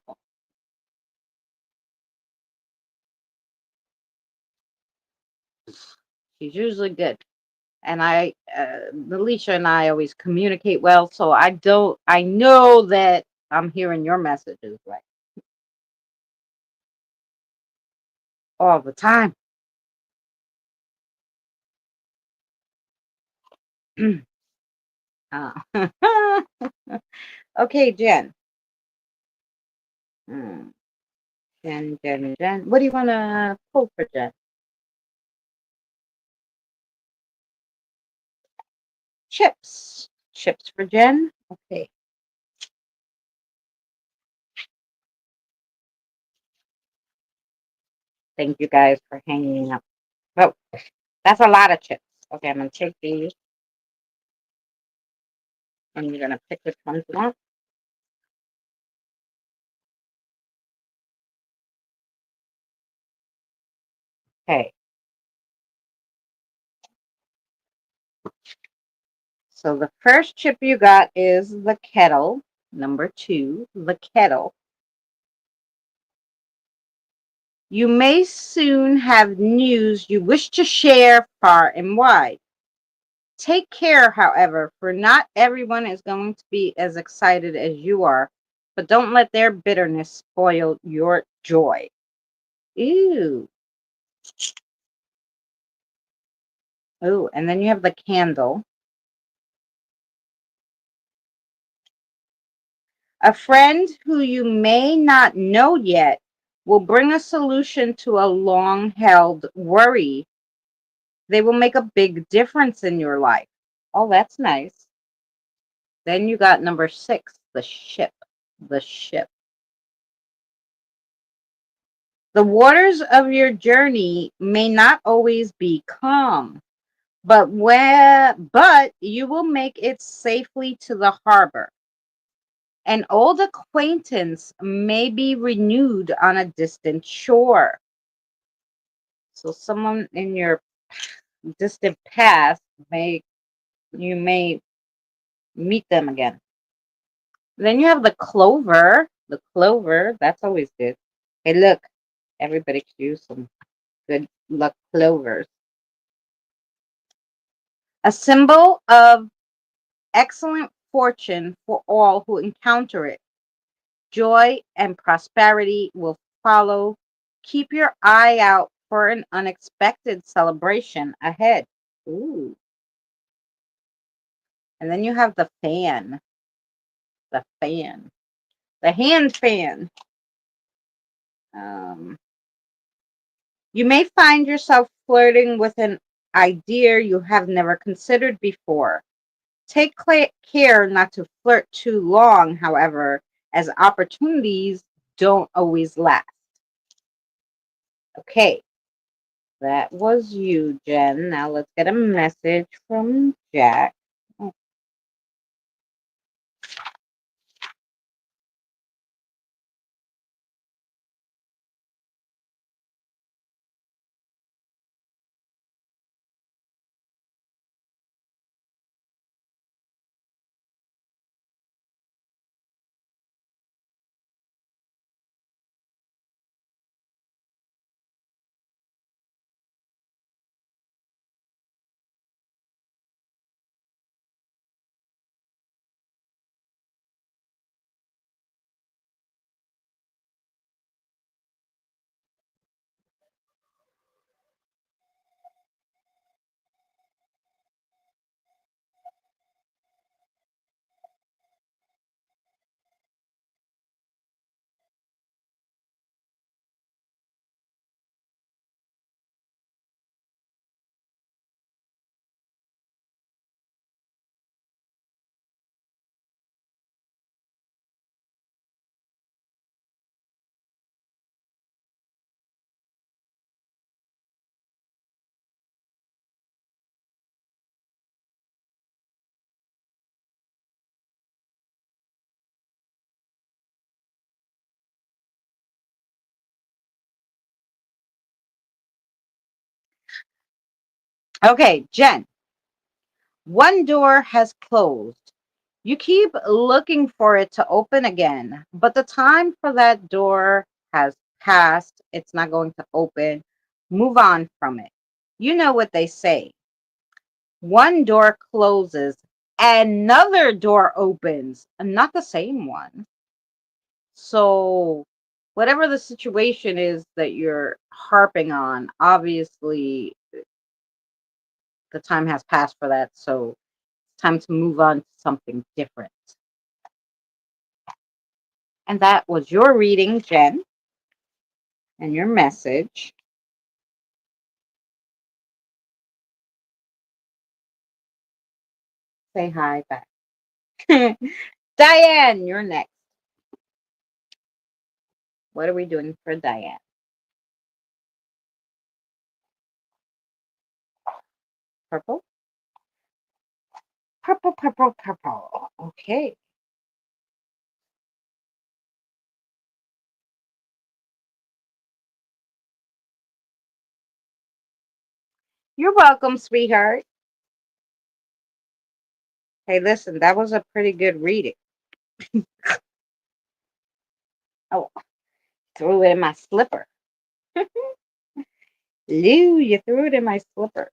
she's usually good. And Nalisha and I always communicate well, so I know that I'm hearing your messages right all the time. Uh, okay, Jen. Hmm. Jen. What do you want to pull for Jen? Chips. Chips for Jen. Okay. Thank you guys for hanging up. Oh, that's a lot of chips. Okay, I'm going to take these and you're going to pick which ones you want. Okay. So the first chip you got is the kettle. Number 2, the kettle. You may soon have news you wish to share far and wide. Take care, however, for not everyone is going to be as excited as you are, but don't let their bitterness spoil your joy. Ew. Oh, and then you have the candle. A friend who you may not know yet will bring a solution to a long held worry. They will make a big difference in your life. Oh, that's nice. Then you got number 6, the ship. The ship. The waters of your journey may not always be calm, but you will make it safely to the harbor. An old acquaintance may be renewed on a distant shore. So someone in your distant past may meet them again. Then you have the clover. The clover, that's always good. Hey, look, everybody could use some good luck clovers. A symbol of excellent fortune for all who encounter it. Joy and prosperity will follow. Keep your eye out for an unexpected celebration ahead. Ooh. And then you have the fan. The fan. The hand fan. Um, you may find yourself flirting with an idea you have never considered before. Take care not to flirt too long, however, as opportunities don't always last. Okay, that was you, Jen. Now let's get a message from Jack. Oh, okay, Jen. One door has closed. You keep looking for it to open again, but the time for that door has passed. It's not going to open. Move on from it. You know what they say. One door closes, another door opens, and not the same one. So, whatever the situation is that you're harping on, obviously the time has passed for that. So, it's time to move on to something different. And that was your reading, Jen, and your message. Say hi back. Diane, you're next. What are we doing for Diane? Purple? Purple, purple, purple. Okay. You're welcome, sweetheart. Hey, listen, that was a pretty good reading. Oh, threw it in my slipper. Lou, you threw it in my slipper.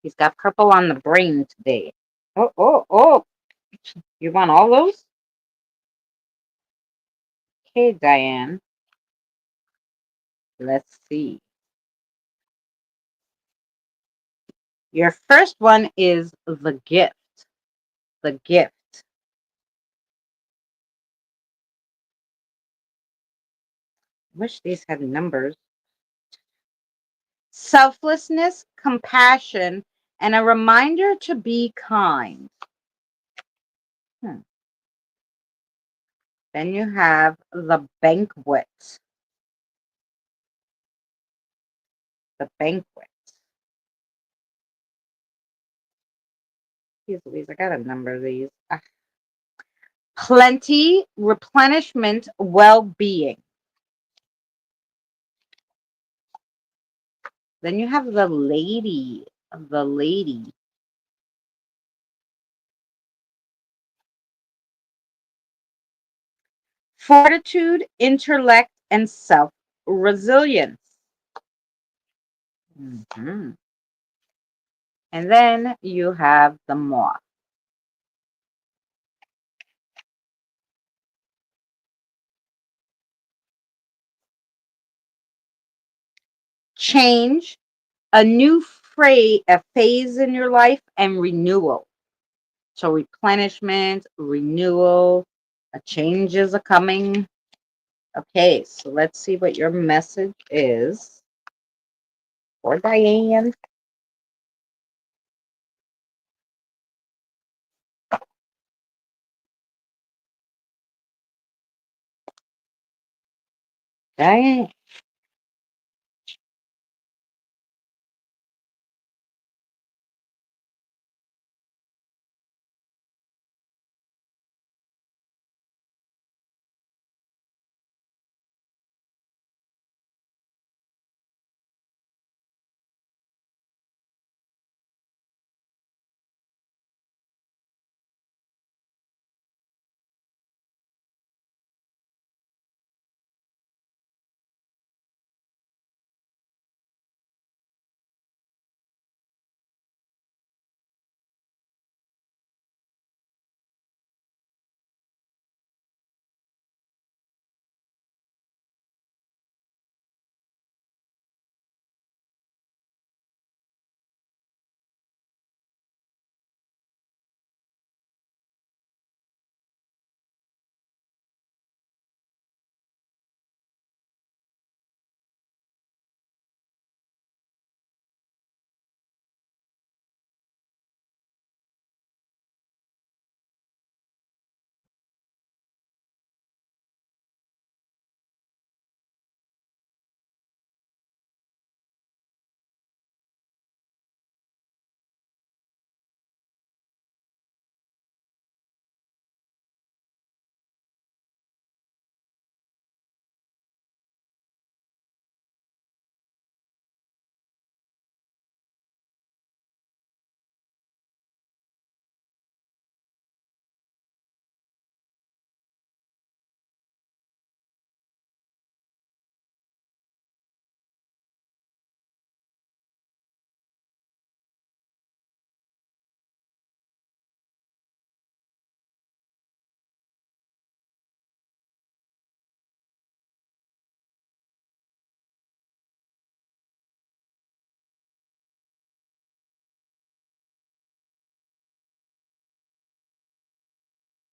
He's got purple on the brain today. Oh, oh, oh. You want all those? Okay, Diane. Let's see. Your first one is the gift. The gift. Wish these had numbers. Selflessness, compassion, and a reminder to be kind. Then you have the banquet. The banquet. Jeez Louise, I gotta number these. Plenty, replenishment, well-being. Then you have the lady. The lady. Fortitude, intellect, and self-resilience. Mhm. And then you have the moth. Change, a new a phase in your life, and renewal. So replenishment, renewal, a change is a coming. Okay, so let's see what your message is for Diane. Diane.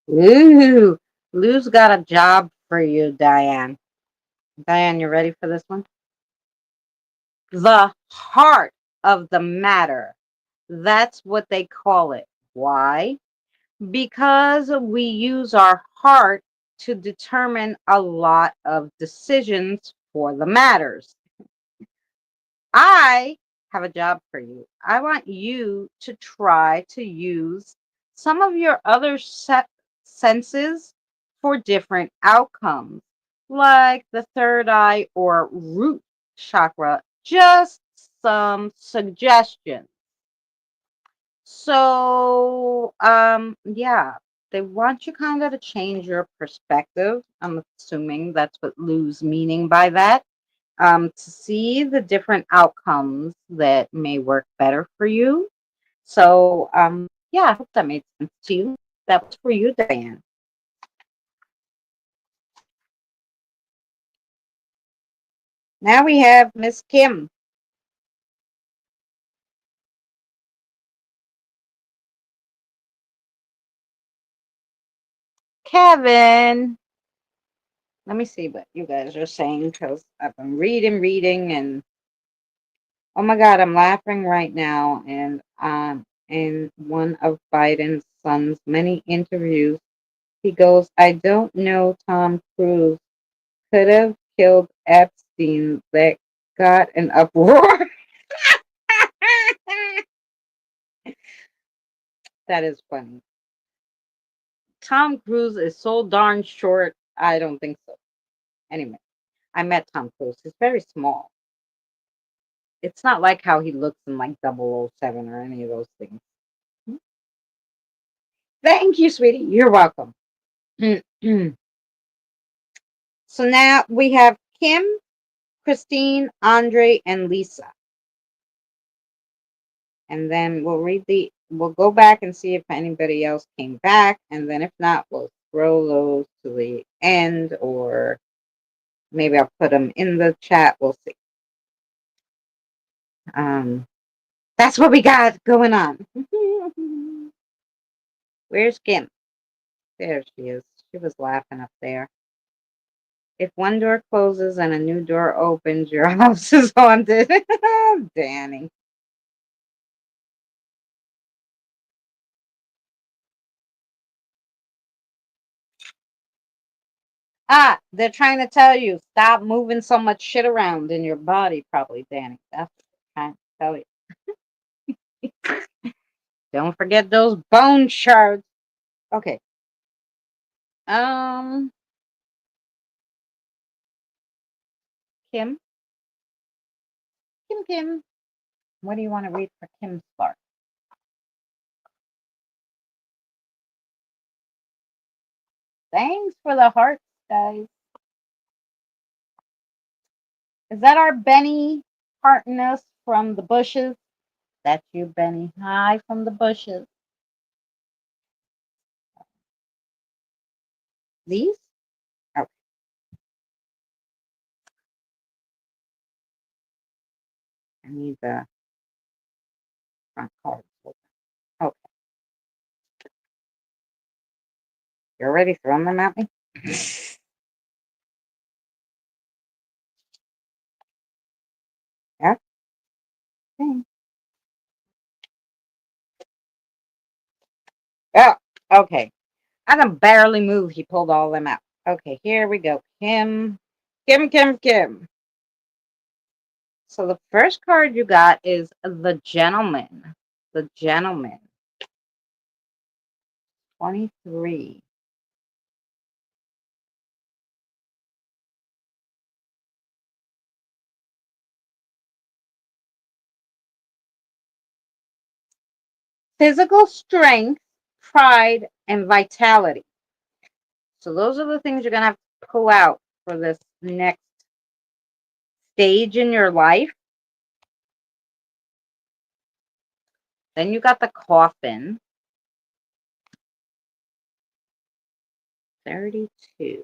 Ooh, Lou's got a job for you, Diane. Diane, you ready for this one? The heart of the matter. That's what they call it. Why? Because we use our heart to determine a lot of decisions for the matters. I have a job for you. I want you to try to use some of your other senses for different outcomes, like the third eye or root chakra. Just some suggestions. So, yeah, they want you kind of to change your perspective. I'm assuming that's what Lou's meaning by that. To see the different outcomes that may work better for you. So, yeah, I hope that made sense to you. That was for you, Diane. Now we have Miss Kim. Kevin. Let me see what you guys are saying because I've been reading, and oh my God, I'm laughing right now. And in one of Biden's son's many interviews, he goes, "I don't know Tom Cruise could have killed Epstein that got an uproar." That is funny. Tom Cruise is so darn short. I don't think so. Anyway, I met Tom Cruise. He's very small. It's not like how he looks in like 007 or any of those things. Thank you, sweetie. You're welcome. So now we have Kim, Christine, Andre, and Lisa. And then we'll go back and see if anybody else came back. And then if not, we'll throw those to the end, or maybe I'll put them in the chat. We'll see. Um, that's what we got going on. Where's Kim? There she is. She was laughing up there. If one door closes and a new door opens, your house is haunted. Danny. Ah, they're trying to tell you, stop moving so much shit around in your body, probably, Danny. That's what they're trying to tell you. Don't forget those bone shards. Okay. Um, Kim, Kim. What do you want to read for Kim Spark? Thanks for the hearts, guys. Is that our Benny hearting us from the bushes? That's you, Benny. Hi from the bushes. These? Okay. I need the front cards. Okay. You're already throwing them at me? Yeah. Okay. Oh, okay. I can barely move. He pulled all them out. Okay, here we go. Kim. So the first card you got is the gentleman. The gentleman. 23. Physical strength, pride, and vitality. So those are the things you're going to have to pull out for this next stage in your life. Then you got the coffin. 32.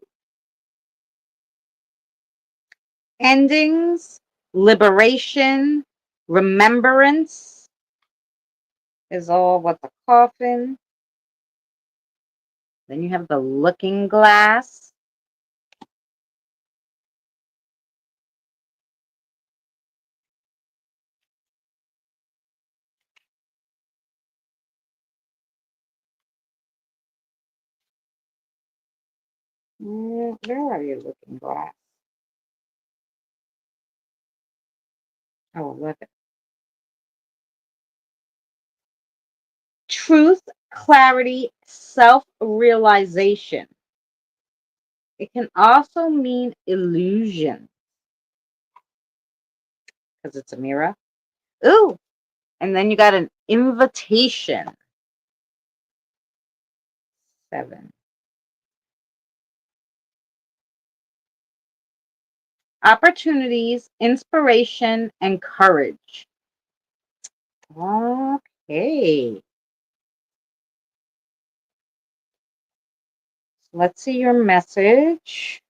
Endings, liberation, remembrance is all what the coffin. Then you have the looking glass. Where are you, looking glass? Oh, look. Truth, clarity, self-realization. It can also mean illusion because it's a mirror. Ooh, and then you got an invitation. 7. Opportunities, inspiration, and courage. Okay. Let's see your message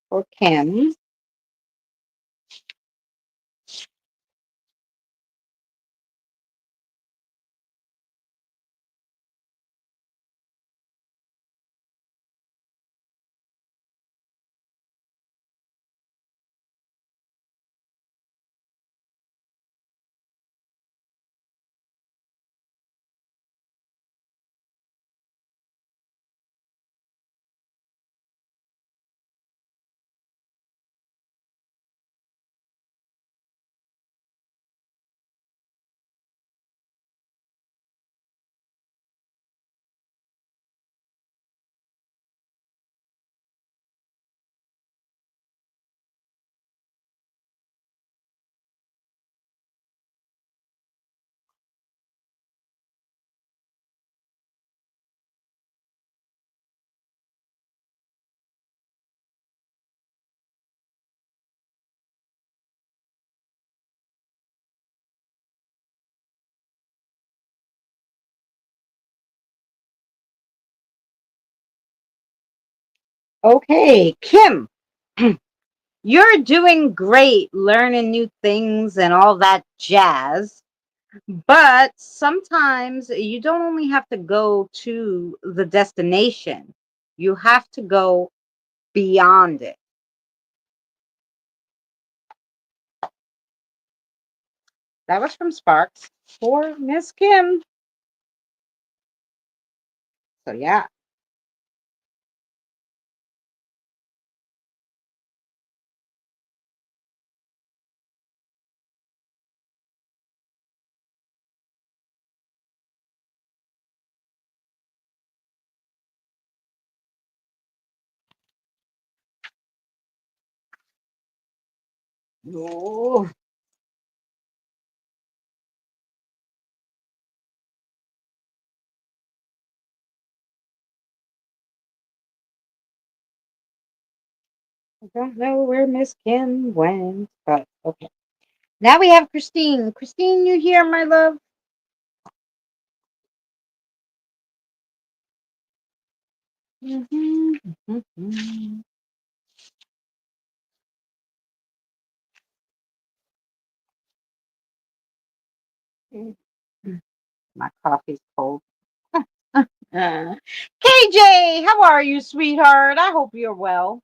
for Kim. Okay, Kim, you're doing great learning new things and all that jazz. But sometimes you don't only have to go to the destination, you have to go beyond it. That was from Sparks for Miss Kim. So, yeah. Oh, I don't know where Miss Kim went, but okay. Now we have Christine. Christine, you here, my love? My coffee's cold. KJ, how are you, sweetheart? I hope you're well.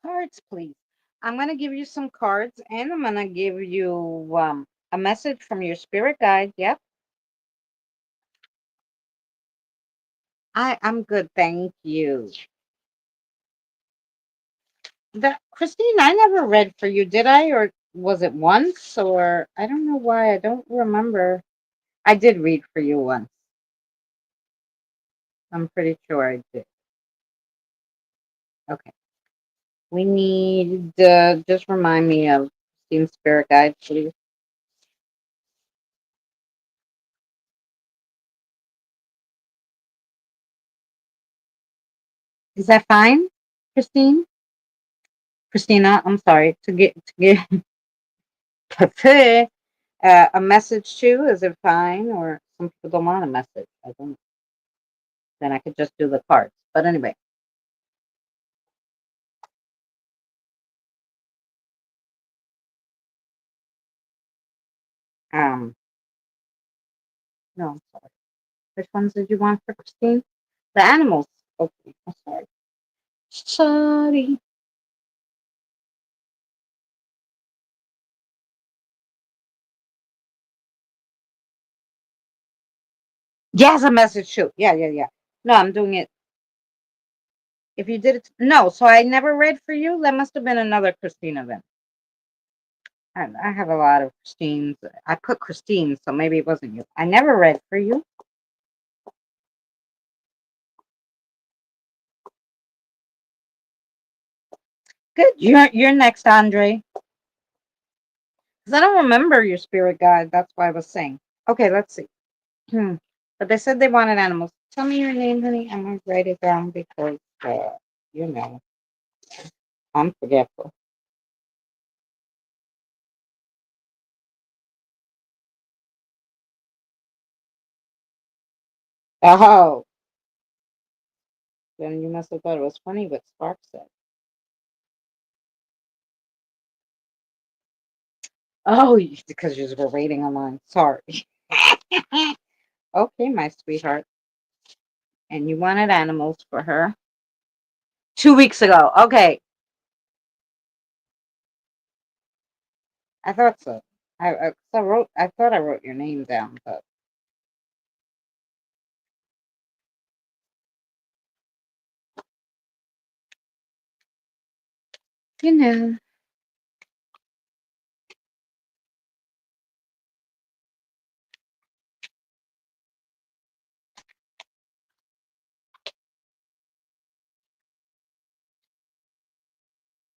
Cards, please. I'm going to give you some cards and I'm going to give you a message from your spirit guide. Yep. I'm good. Thank you. Christine, I never read for you, did I? Or was it once? Or I don't know why. I don't remember. I did read for you once. I'm pretty sure I did. Okay. We need, just remind me of Christine's spirit guide, please. Is that fine, Christine? Christina, I'm sorry to get a message too. Is it fine, or some people don't want a message? I don't. Then I could just do the cards. But anyway. Um, no, I'm sorry. Which ones did you want for Christine? The animals. Okay, I'm sorry. Sorry. Yes, a message too. Yeah, yeah, yeah. No, I'm doing it. If you did it, no. So I never read for you. That must have been another Christina then. I have a lot of Christines. I put Christine, so maybe it wasn't you. I never read for you. Good. You're next, Andre. Because I don't remember your spirit guide. That's why I was saying. Okay, let's see. But they said they wanted animals. Tell me your name, honey. I'm gonna write it down because you know I'm forgetful. Oh, then you must have thought it was funny what Spark said. Oh, because you were waiting online. Sorry. Okay, my sweetheart. And you wanted animals for her 2 weeks ago. Okay, I thought so. I thought I wrote your name down, but you know.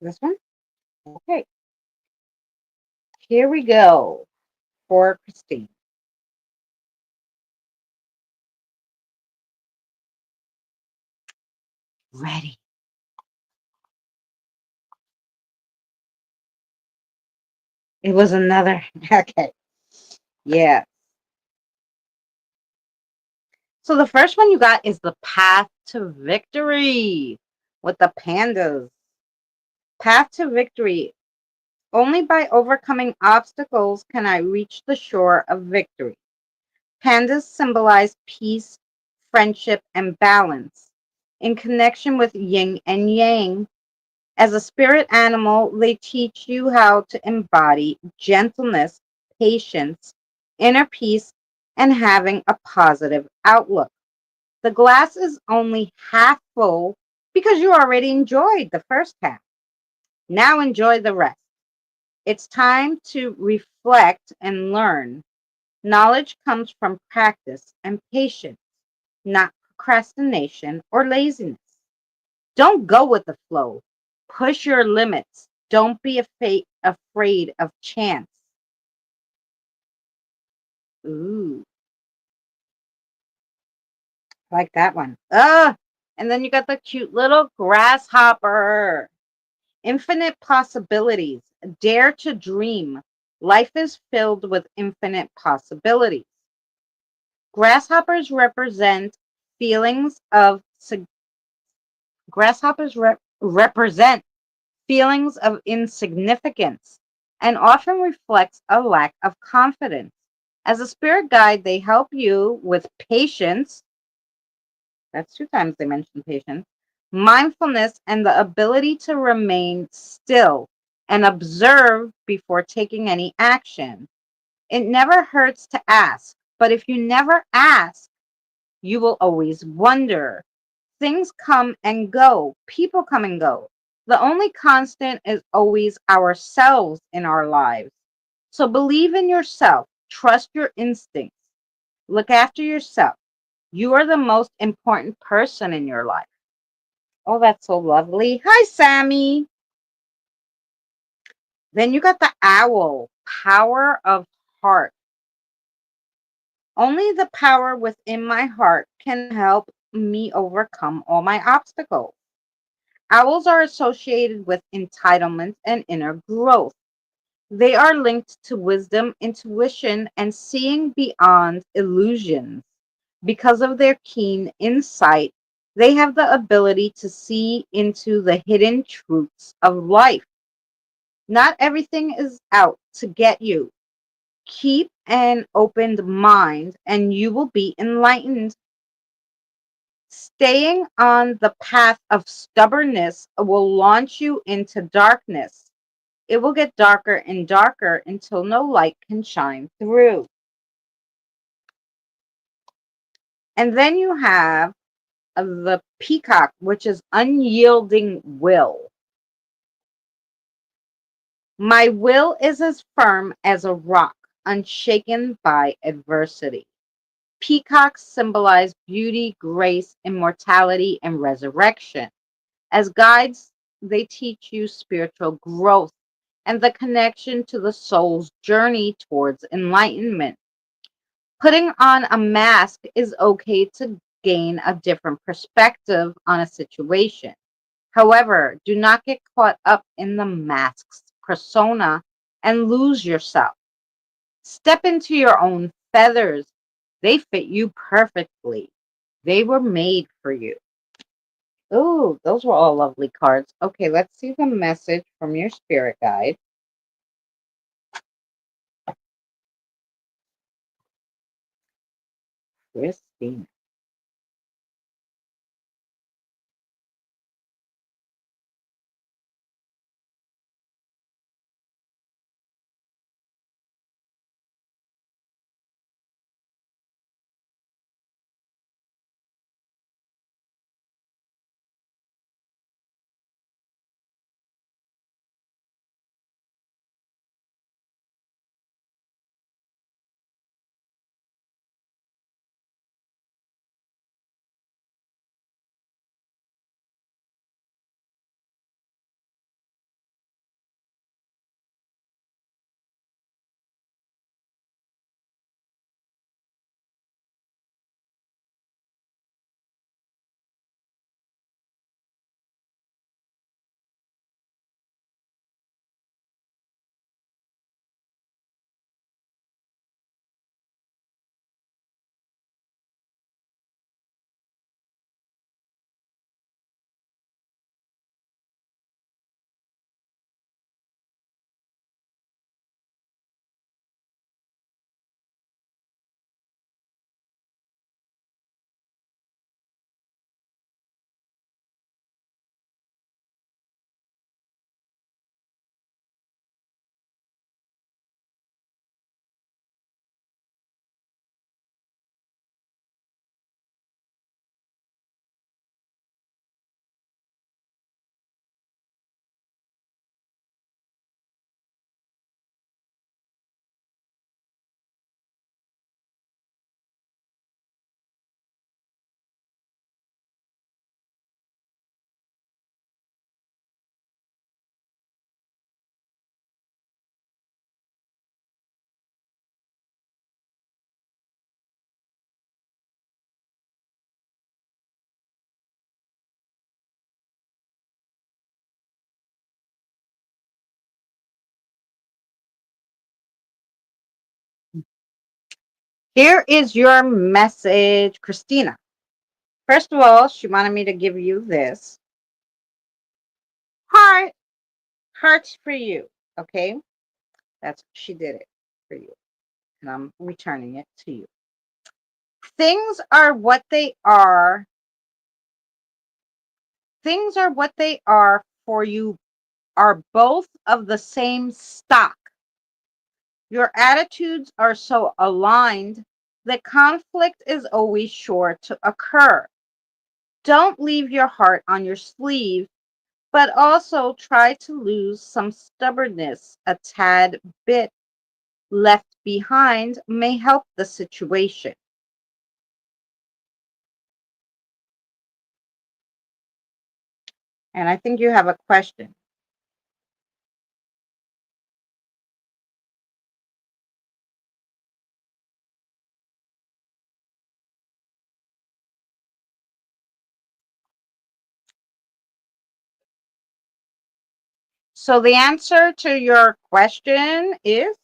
This one? Okay, here we go for Christine. Ready. It was another. Okay. Yeah. So the first one you got is the path to victory with the pandas. Path to victory. Only by overcoming obstacles can I reach the shore of victory. Pandas symbolize peace, friendship, and balance. In connection with yin and yang, as a spirit animal, they teach you how to embody gentleness, patience, inner peace, and having a positive outlook. The glass is only half full because you already enjoyed the first half. Now enjoy the rest. It's time to reflect and learn. Knowledge comes from practice and patience, not procrastination or laziness. Don't go with the flow. Push your limits. Don't be afraid of chance. Ooh, like that one. And then you got the cute little grasshopper. Infinite possibilities. Dare to dream. Life is filled with infinite possibilities. Grasshoppers represent feelings of grasshoppers represent feelings of insignificance and often reflects a lack of confidence. As a spirit guide, they help you with patience. That's two times they mentioned patience, mindfulness, and the ability to remain still and observe before taking any action. It never hurts to ask, but if you never ask, you will always wonder. Things come and go, people come and go. The only constant is always ourselves in our lives. So believe in yourself, trust your instincts, look after yourself. You are the most important person in your life. Oh, that's so lovely. Hi, Sammy. Then you got the owl, power of heart. Only the power within my heart can help me overcome all my obstacles. Owls are associated with entitlement and inner growth. They are linked to wisdom, intuition, and seeing beyond illusions. Because of their keen insight, they have the ability to see into the hidden truths of life. Not everything is out to get you. Keep an open mind and you will be enlightened. Staying on the path of stubbornness will launch you into darkness. It will get darker and darker until no light can shine through. And then you have the peacock, which is unyielding will. My will is as firm as a rock, unshaken by adversity. Peacocks symbolize beauty, grace, immortality, and resurrection. As guides, they teach you spiritual growth and the connection to the soul's journey towards enlightenment. Putting on a mask is okay to gain a different perspective on a situation. However, do not get caught up in the mask's persona and lose yourself. Step into your own feathers. They fit you perfectly. They were made for you. Oh, those were all lovely cards. Okay, let's see the message from your spirit guide. Christina. Here is your message, Christina. First of all, she wanted me to give you this heart, hearts for you. Okay, she did it for you, and I'm returning it to you. Things are what they are. Things are what they are for you. Are both of the same stock. Your attitudes are so aligned that conflict is always sure to occur. Don't leave your heart on your sleeve, but also try to lose some stubbornness. A tad bit left behind may help the situation. And I think you have a question. So the answer to your question is,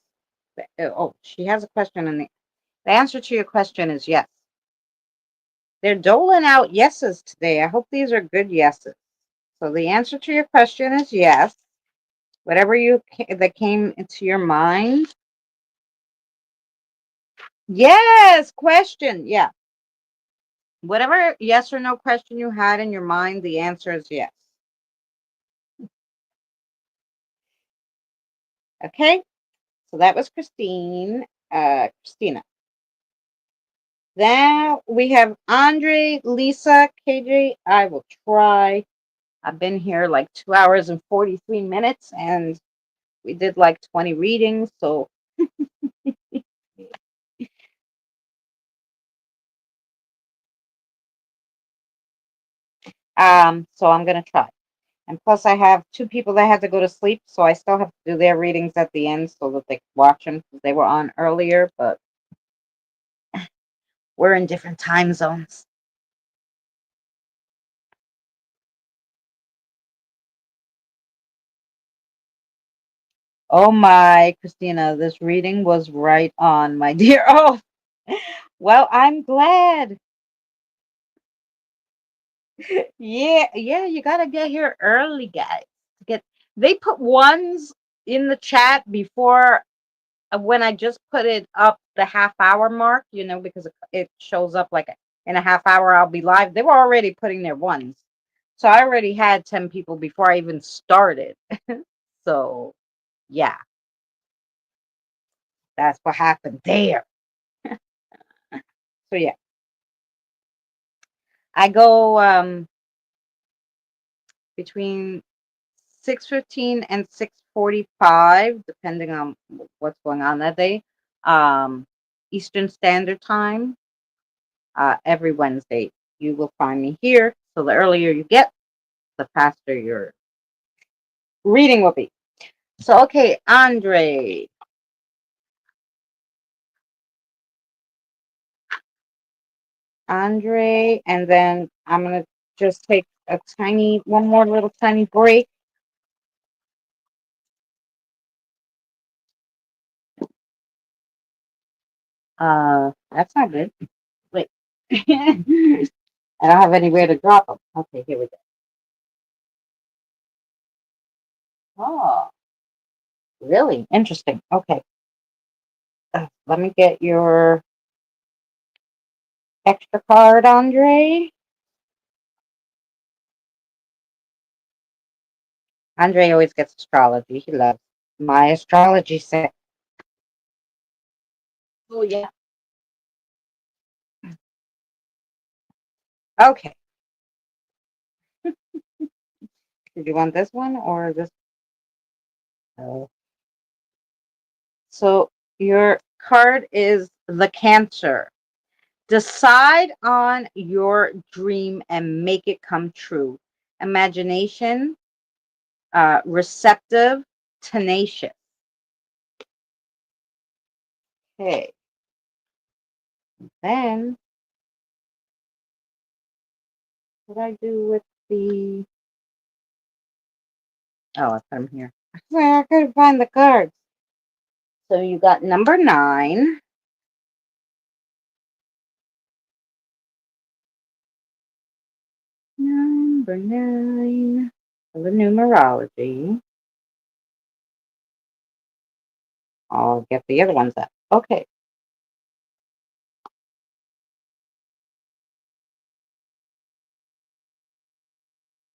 oh, she has a question, and the answer to your question is yes. They're doling out yeses today. I hope these are good yeses. So the answer to your question is yes. Whatever that came into your mind. Yes, question. Yeah. Whatever yes or no question you had in your mind, the answer is yes. Okay. So that was Christina. Then we have Andre, Lisa, KJ. I will try. I've been here like 2 hours and 43 minutes, and we did like 20 readings. So so I'm gonna try. And plus, I have 2 people that had to go to sleep, so I still have to do their readings at the end so that they can watch them because they were on earlier, but we're in different time zones. Oh my, Christina, this reading was right on, my dear. Oh, well, I'm glad. Yeah, yeah, you gotta get here early, guys. Get They put ones in the chat before when I just put it up the half-hour mark, because it shows up like in a half hour I'll be live. They were already putting their ones. So I already had 10 people before I even started. So, yeah, that's what happened there. So, yeah, I go between 6:15 and 6:45, depending on what's going on that day. Eastern Standard Time, every Wednesday. You will find me here. So the earlier you get, the faster your reading will be. So, okay, Andre. Andre, and then I'm going to just take one more little tiny break. That's not good. Wait. I don't have anywhere to drop them. Okay, here we go. Oh, really interesting. Okay. Let me get your extra card, Andre. Andre always gets astrology. He loves my astrology set. Oh, yeah. Okay. Did you want this one or this? Oh. So your card is the Cancer. Decide on your dream and make it come true. Imagination, receptive, tenacious. Okay. Then what did I do with the? Oh, I put them here. I couldn't find the cards. So you got number 9. Number 9 for the numerology. I'll get the other ones up. Okay.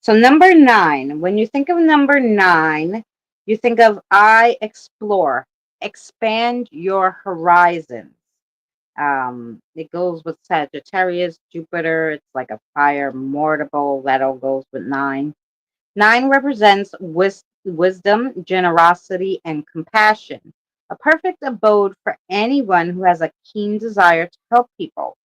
So number 9, when you think of number 9, you think of I explore, expand your horizons. It goes with Sagittarius, Jupiter. It's like a fire mortable that all goes with 9. 9 represents wisdom, generosity, and compassion. A perfect abode for anyone who has a keen desire to help people.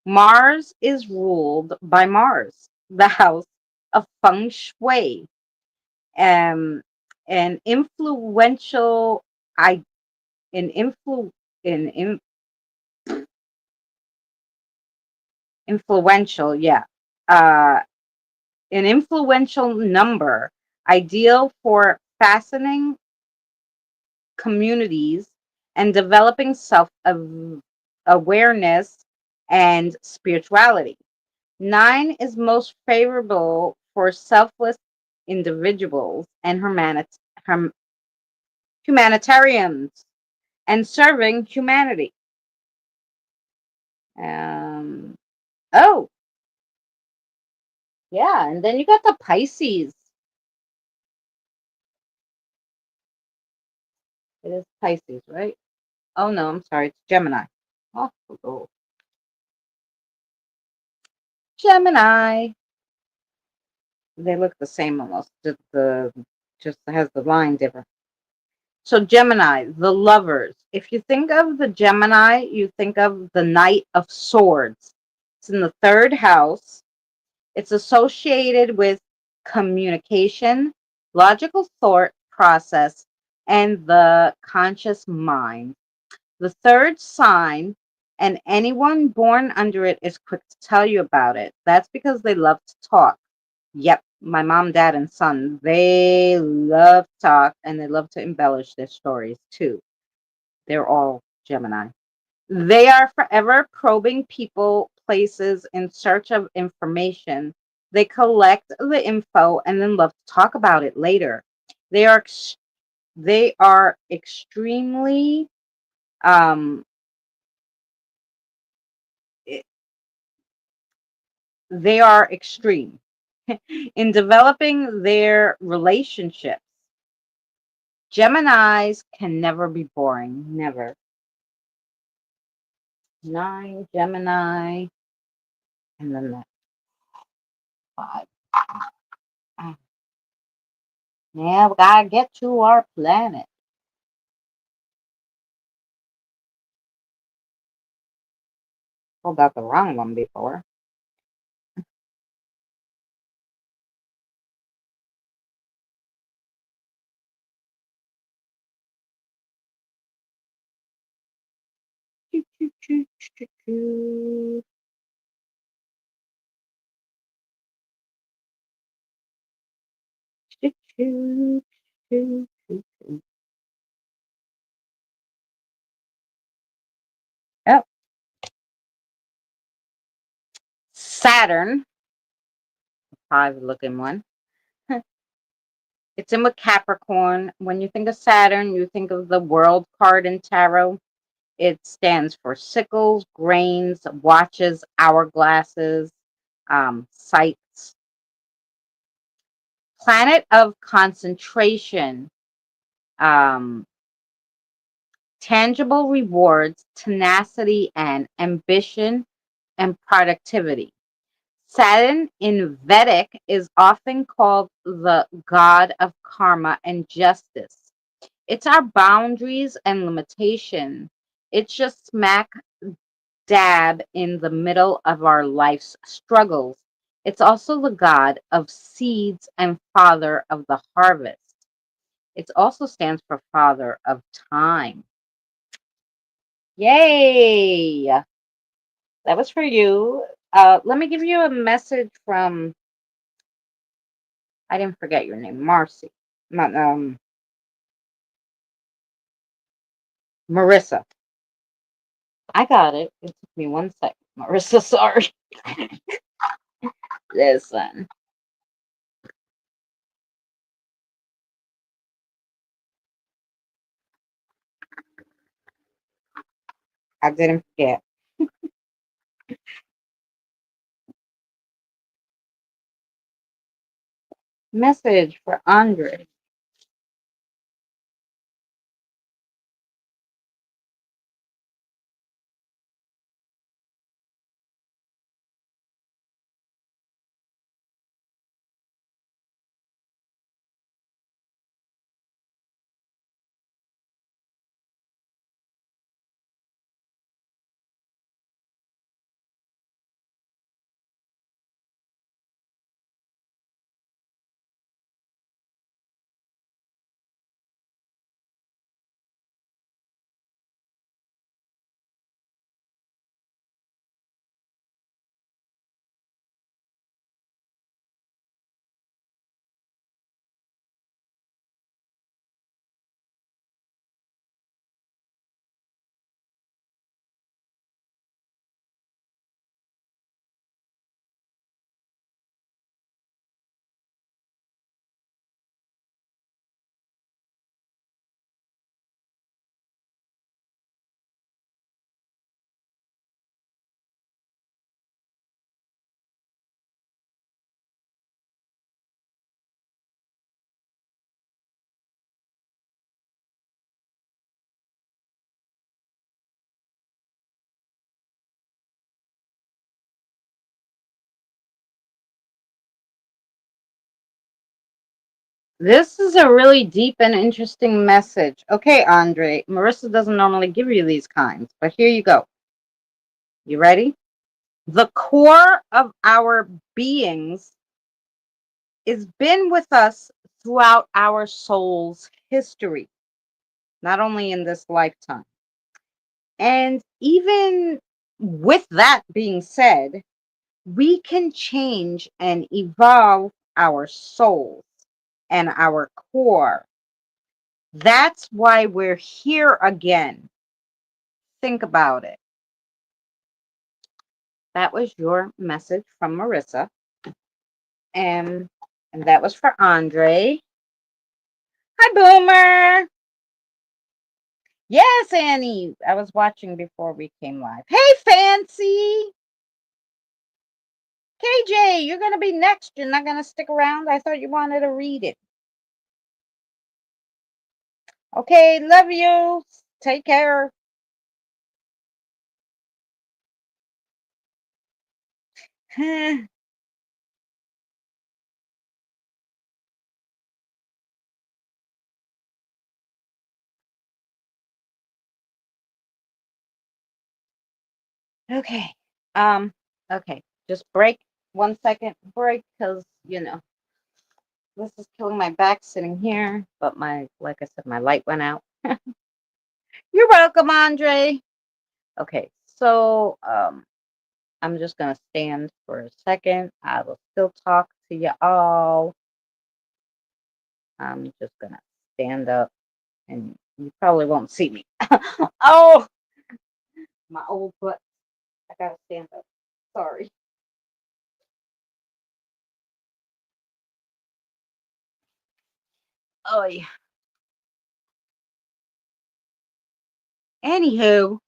Mars is ruled by Mars, the house of feng shui, um, an influential, I, an influ, an in, influential, yeah, an influential number, ideal for fascinating communities and developing self awareness and spirituality. Nine is most favorable for selfless individuals and humanitarians and serving humanity. Um, oh, yeah, and then you got the Pisces. It is Pisces, right? Oh no, I'm sorry, it's Gemini. Oh, Gemini. They look the same almost. Just has the line different. So Gemini, the lovers. If you think of the Gemini, you think of the Knight of Swords. It's in the third house. It's associated with communication, logical thought process, and the conscious mind. The third sign, and anyone born under it is quick to tell you about it. That's because they love to talk. Yep, my mom, dad, and son, they love to talk and they love to embellish their stories too. They're all Gemini. They are forever probing people, places in search of information. They collect the info and then love to talk about it later. They are they are extremely um i- they are extreme in developing their relationships. Geminis can never be boring, never. Nine, Gemini, and then the five. Ah, yeah, we gotta get to our planet. Pulled out the wrong one before. Choo, choo, choo, choo, choo, choo, choo, choo, choo, choo. Oh, Saturn, five looking one. It's in with Capricorn. When you think of Saturn, you think of the World card in tarot. It stands for sickles, grains, watches, hourglasses, sights. Planet of concentration, um, tangible rewards, tenacity, and ambition and productivity. Saturn in Vedic is often called the god of karma and justice. It's our boundaries and limitation. It's just smack dab in the middle of our life's struggles. It's also the god of seeds and father of the harvest. It also stands for father of time. Yay! That was for you. Let me give you a message from, I didn't forget your name, Marcy. Marissa. I got it. It took me 1 second. Marissa, sorry. Listen, I didn't forget. Message for Andre. This is a really deep and interesting message. Okay, Andre, Marissa doesn't normally give you these kinds, but here you go. You ready? The core of our beings is been with us throughout our soul's history, not only in this lifetime. And even with that being said, we can change and evolve our souls and our core. That's why we're here again. Think about it. That was your message from Marissa. And that was for Andre. Hi, Boomer. Yes, Annie. I was watching before we came live. Hey, Fancy. KJ, you're going to be next. You're not going to stick around. I thought you wanted to read it. Okay, love you. Take care. Okay. Um, okay. Just break 1 second break because this is killing my back sitting here. But like I said, my light went out. You're welcome, Andre. Okay, so I'm just gonna stand for a second. I will still talk to you all. I'm just gonna stand up and you probably won't see me. Oh, my old butt. I gotta stand up. Sorry. Oh yeah. Anywho,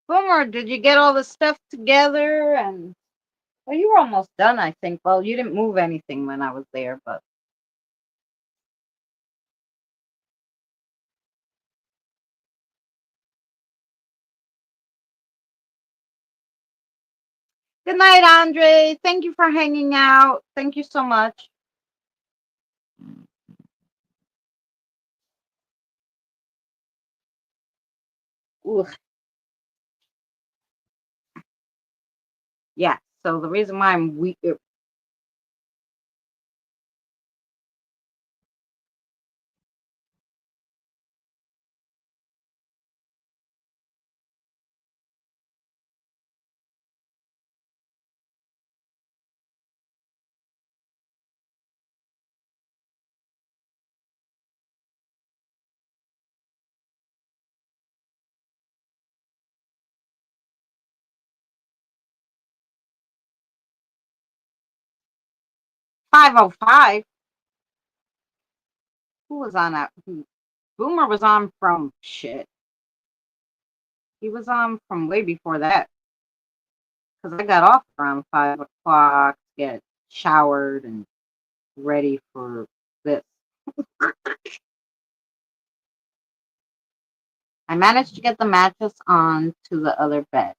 Boomer, did you get all the stuff together? And well, you were almost done, I think. Well, you didn't move anything when I was there, but good night, Andre. Thank you for hanging out. Thank you so much. Ooh, yeah. So the reason why I'm weak, 5:05. Who was on that? Boomer was on from shit. He was on from way before that because I got off around 5 o'clock, get showered and ready for this. I managed to get the mattress on to the other bed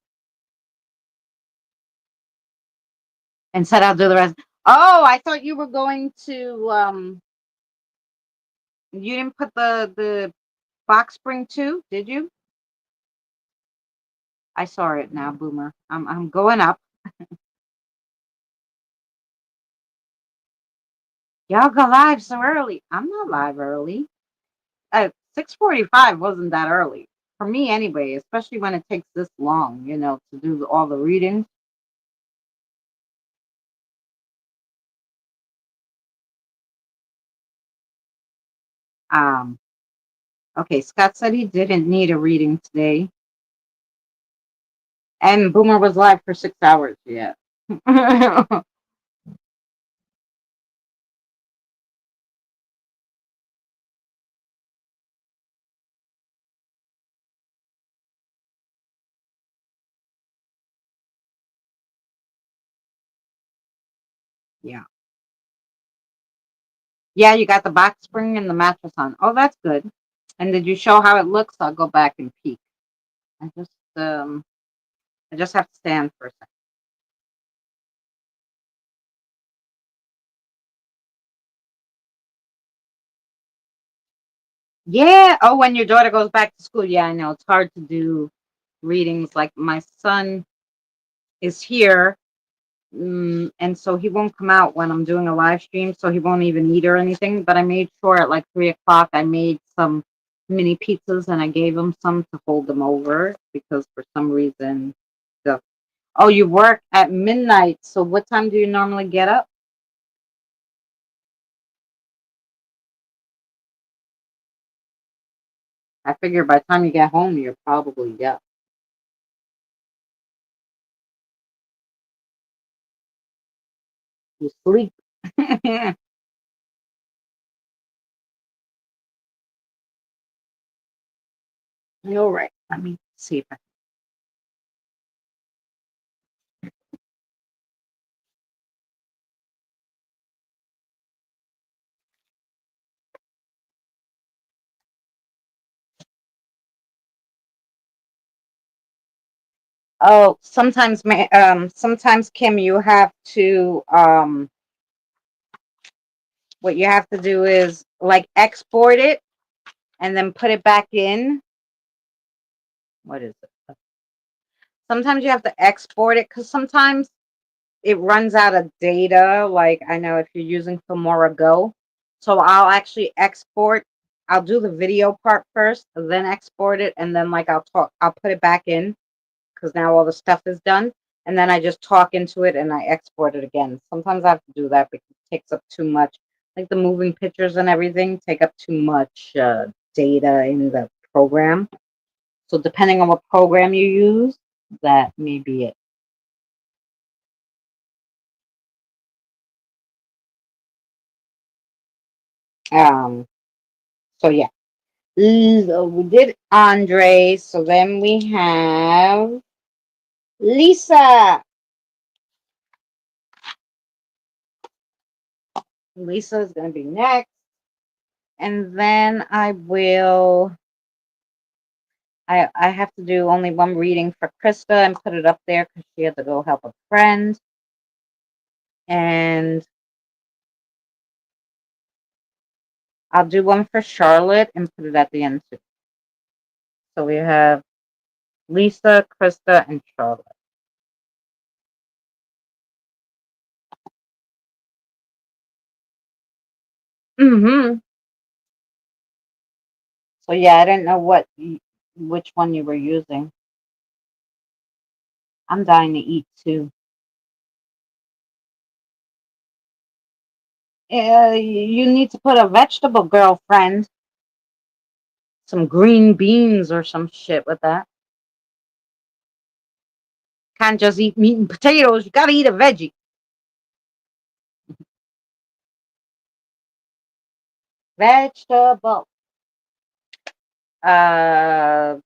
and said I'll do the rest. Oh, I thought you were going to. You didn't put the box spring too, did you? I saw it now, Boomer. I'm going up. Y'all go live so early. I'm not live early. 6:45 wasn't that early for me anyway, especially when it takes this long, to do all the readings. Um, okay, Scott said he didn't need a reading today, and Boomer was live for 6 hours. Yeah. Yeah. Yeah, you got the box spring and the mattress on. Oh, that's good. And did you show how it looks? I'll go back and peek. I just um I just have to stand for a second. Yeah. Oh, when your daughter goes back to school. Yeah, I know. It's hard to do readings. Like my son is here, and so he won't come out when I'm doing a live stream, so he won't even eat or anything. But I made sure at like 3 o'clock, I made some mini pizzas and I gave him some to hold them over because for some reason, the oh, you work at midnight. So what time do you normally get up? I figure by the time you get home, you're probably up. You sleep. All right. Let me see if I. Oh, sometimes, sometimes Kim, you have to what you have to do is like export it and then put it back in. What is it? Sometimes you have to export it because sometimes it runs out of data. Like I know if you're using Filmora Go, so I'll actually export. I'll do the video part first, then export it, and then like I'll put it back in because now all the stuff is done, and then I just talk into it and I export it again. Sometimes I have to do that because it takes up too much, like the moving pictures and everything take up too much data in the program. So depending on what program you use, that may be it. Um, so yeah. So we did Andre, so then we have Lisa. Lisa is going to be next. And then I have to do only one reading for Krista and put it up there because she had to go help a friend. And I'll do one for Charlotte and put it at the end too. So we have Lisa, Krista, and Charlotte. Mm-hmm. So yeah, I didn't know which one you were using. I'm dying to eat too. You need to put a vegetable, girlfriend. Some green beans or some shit with that. Can't just eat meat and potatoes. You gotta eat a veggie. Vegetable. Uh,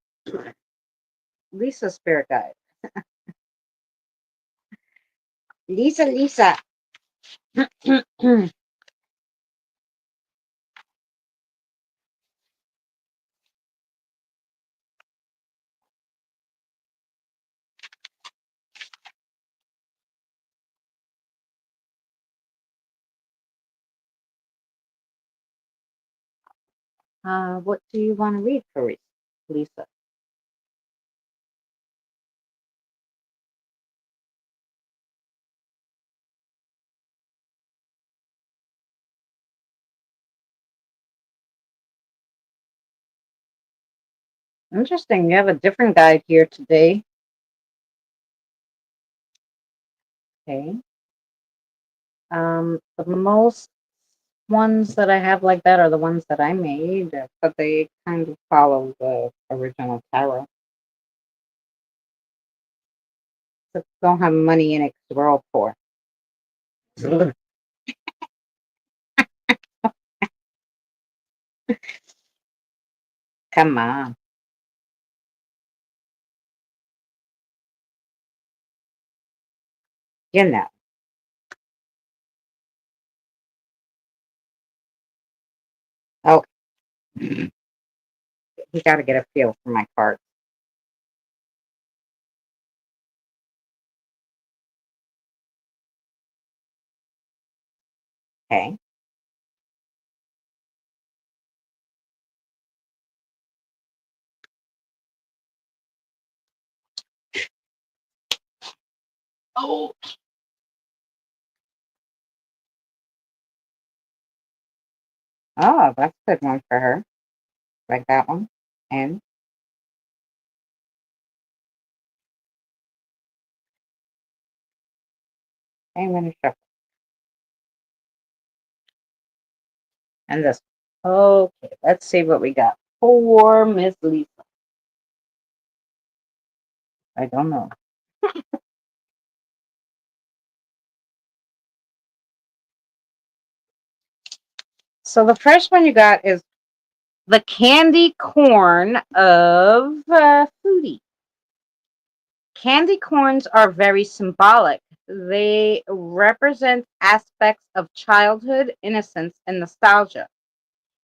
Lisa spirit guide. Lisa, Lisa. What do you want to read for Lisa? Interesting. You have a different guide here today. Okay. The most ones that I have like that are the ones that I made, but they kind of follow the original tarot. Just don't have money in it because we're all poor. Come on. You know. Oh, you got to get a feel for my card. Okay. Oh, oh, that's a good one for her. Like that one. And I'm gonna shuffle. And this one. Okay, let's see what we got for Miss Lisa. I don't know. So the first one you got is the candy corn of foodie. Candy corns are very symbolic. They represent aspects of childhood, innocence, and nostalgia.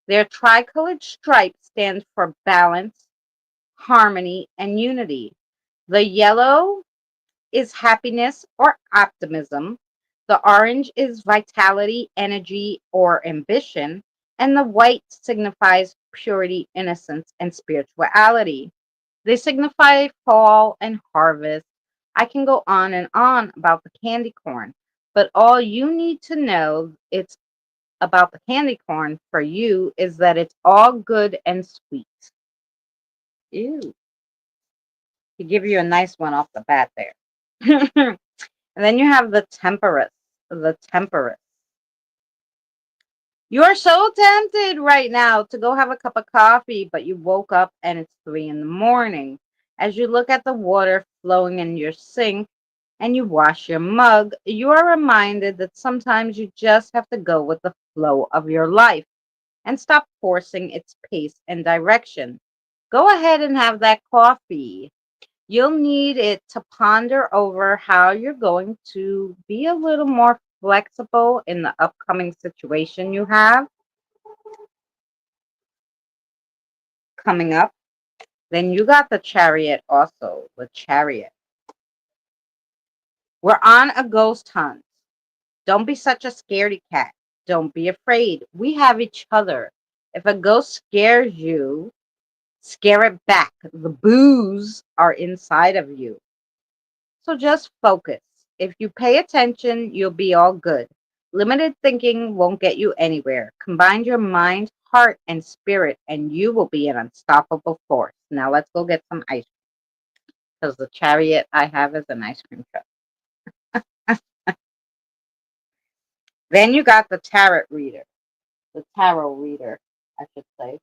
Their tricolored stripe stands for balance, harmony, and unity. The yellow is happiness or optimism. The orange is vitality, energy, or ambition. And the white signifies purity, innocence, and spirituality. They signify fall and harvest. I can go on and on about the candy corn, but all you need to know it's about the candy corn for you is that it's all good and sweet. Ew. To give you a nice one off the bat there. And then you have the temperate. The temperate. You are so tempted right now to go have a cup of coffee, but you woke up and it's 3 in the morning. As you look at the water flowing in your sink and you wash your mug, you are reminded that sometimes you just have to go with the flow of your life and stop forcing its pace and direction. Go ahead and have that coffee. You'll need it to ponder over how you're going to be a little more flexible in the upcoming situation you have coming up. Then you got the chariot also, the chariot. We're on a ghost hunt. Don't be such a scaredy cat. Don't be afraid. We have each other. If a ghost scares you, scare it back. The boos are inside of you. So just focus. If you pay attention, you'll be all good. Limited thinking won't get you anywhere. Combine your mind, heart, and spirit, and you will be an unstoppable force. Now let's go get some ice cream because the chariot I have is an ice cream truck. Then you got the tarot reader, I should say.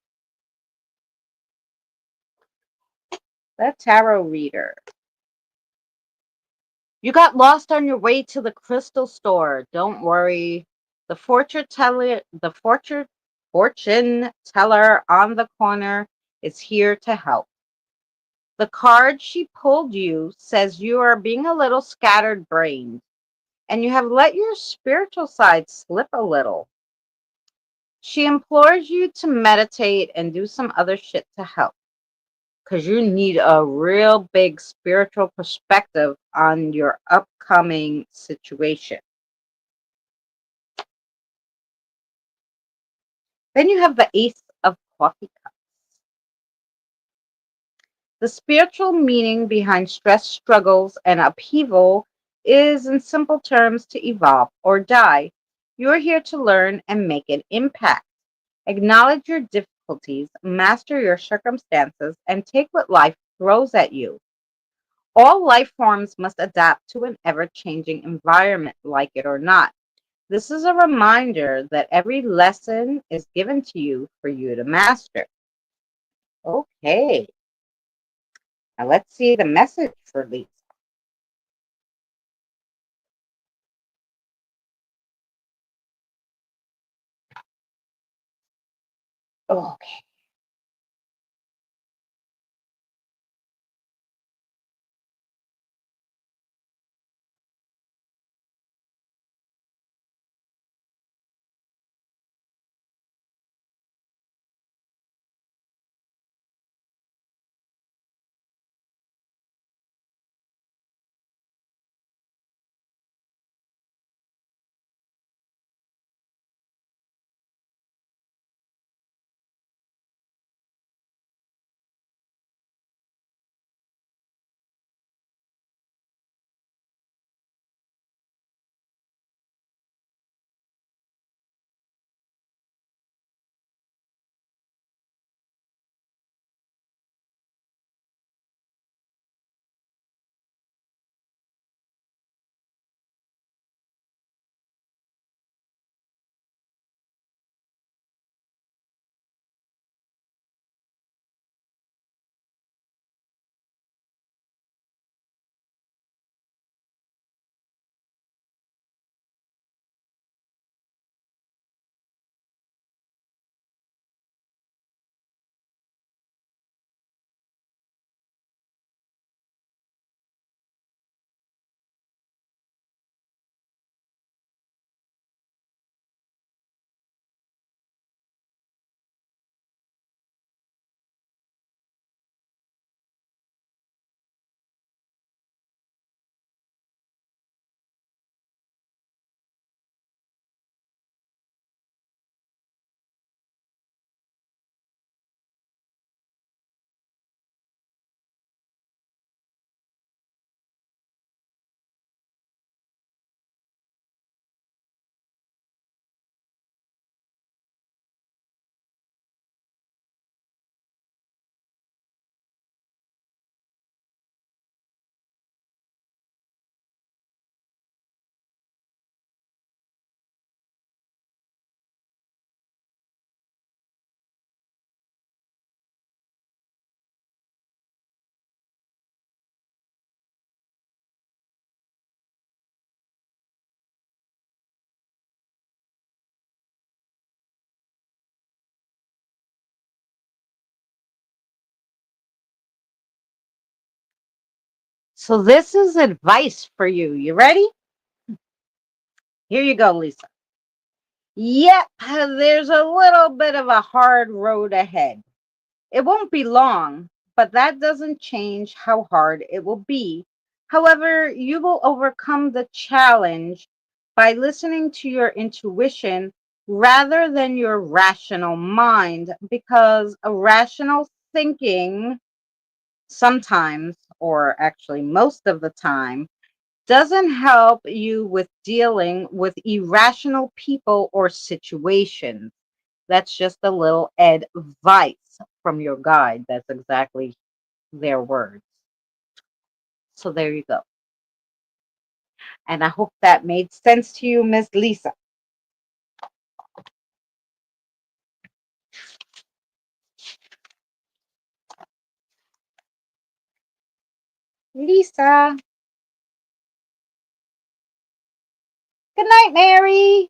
The tarot reader. You got lost on your way to the crystal store. Don't worry. The fortune teller on the corner is here to help. The card she pulled you says you are being a little scattered brained and you have let your spiritual side slip a little. She implores you to meditate and do some other shit to help because you need a real big spiritual perspective on your upcoming situation. Then you have the Ace of Coffee Cups. The spiritual meaning behind stress, struggles, and upheaval is, in simple terms, to evolve or die. You are here to learn and make an impact. Acknowledge your difficulties, master your circumstances, and take what life throws at you. All life forms must adapt to an ever changing environment, like it or not. This is a reminder that every lesson is given to you for you to master. Okay, now let's see the message for Lisa. Okay. So this is advice for you. You ready? Here you go, Lisa. Yep, there's a little bit of a hard road ahead. It won't be long, but that doesn't change how hard it will be. However, you will overcome the challenge by listening to your intuition rather than your rational mind, because a rational thinking sometimes, or actually most of the time, doesn't help you with dealing with irrational people or situations. That's just a little advice from your guide. That's exactly their words. So there you go. And I hope that made sense to you, Miss Lisa. Lisa. Good night, Mary.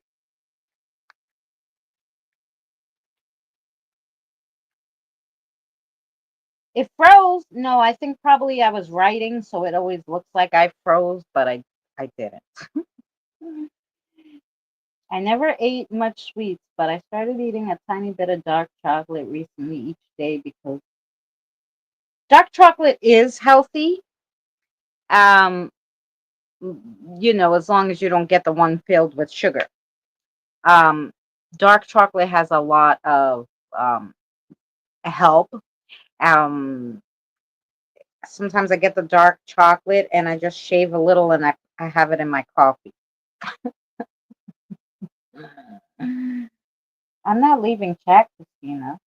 It froze. No, I think probably I was writing, so it always looks like I froze, but I didn't. I never ate much sweets, but I started eating a tiny bit of dark chocolate recently each day because dark chocolate is healthy. Um, as long as you don't get the one filled with sugar. Um, Dark chocolate has a lot of help. Um, Sometimes I get the dark chocolate and I just shave a little and I have it in my coffee. I'm not leaving chat, Christina.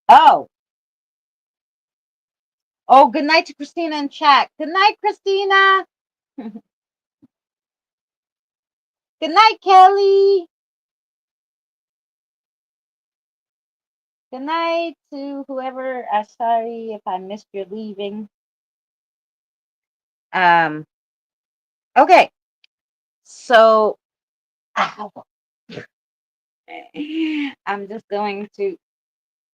Oh, oh, good night to Christina in chat. Good night, Christina. Good night, Kelly. Good night to whoever. Sorry if I missed your leaving. Um, okay. So ow. I'm just going to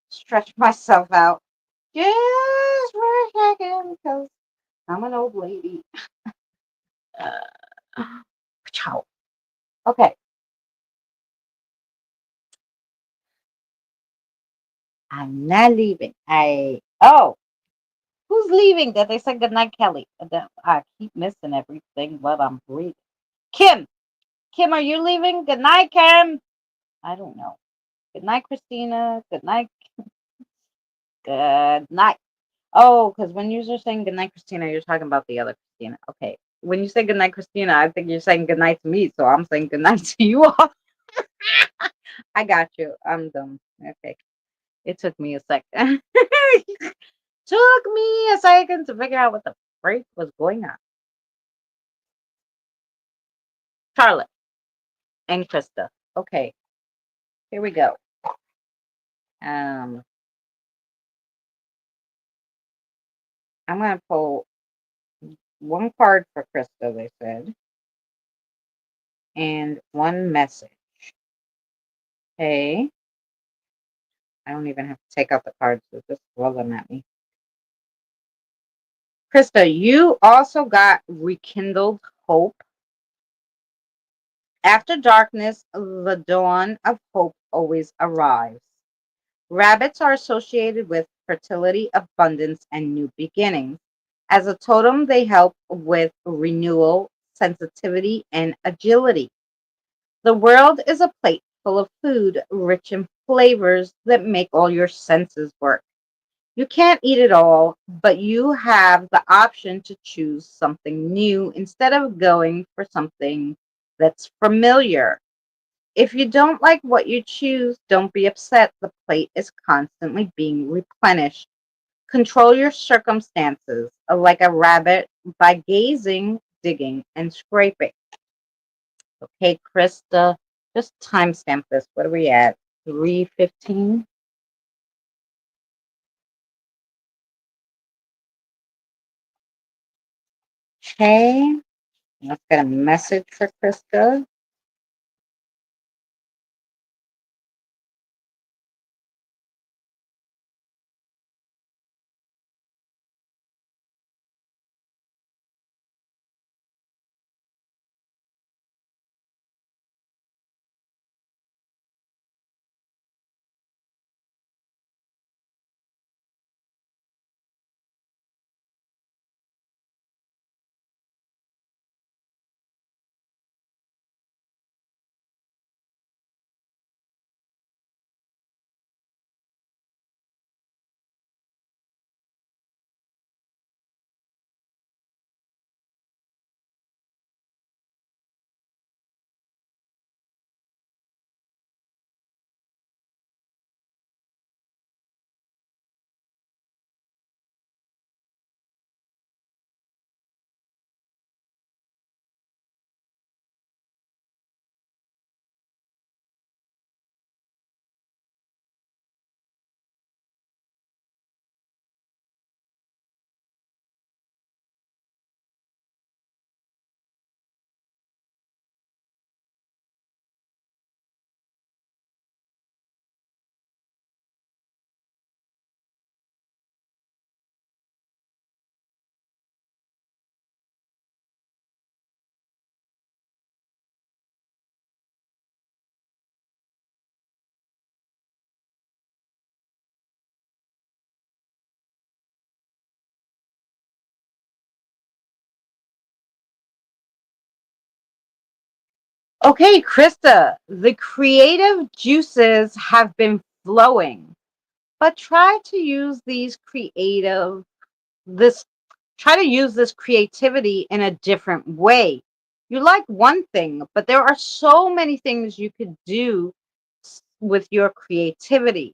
stretch myself out just for a second because I'm an old lady. Ciao. Okay, I'm not leaving. Who's leaving? Did they say goodnight, Kelly? I keep missing everything, but I'm breathing. Kim, Kim, are you leaving? Good night, Kim. I don't know. Good night, Christina. Good night. Good night. Oh, because when you're saying good night, Christina, you're talking about the other Christina. Okay. When you say good night, Christina, I think you're saying good night to me, so I'm saying good night to you all. I got you. I'm dumb. Okay. It took me a second. Took me a second to figure out what the freak was going on. Charlotte and Krista. Okay, here we go. Um, I'm gonna pull one card for Krista, they said, and one message. Okay. I don't even have to take out the cards, so just throw them at me. Krista, you also got rekindled hope. After darkness, the dawn of hope always arrives. Rabbits are associated with fertility, abundance, and new beginnings. As a totem, they help with renewal, sensitivity, and agility. The world is a plate full of food rich in flavors that make all your senses work. You can't eat it all, but you have the option to choose something new instead of going for something that's familiar. If you don't like what you choose, don't be upset. The plate is constantly being replenished. Control your circumstances like a rabbit by gazing, digging, and scraping. Okay, Krista, just timestamp this. What are we at? 3:15. Okay, let's get a message for Krista. Okay, Krista, the creative juices have been flowing, but this try to use this creativity in a different way. You like one thing, but there are so many things you could do with your creativity.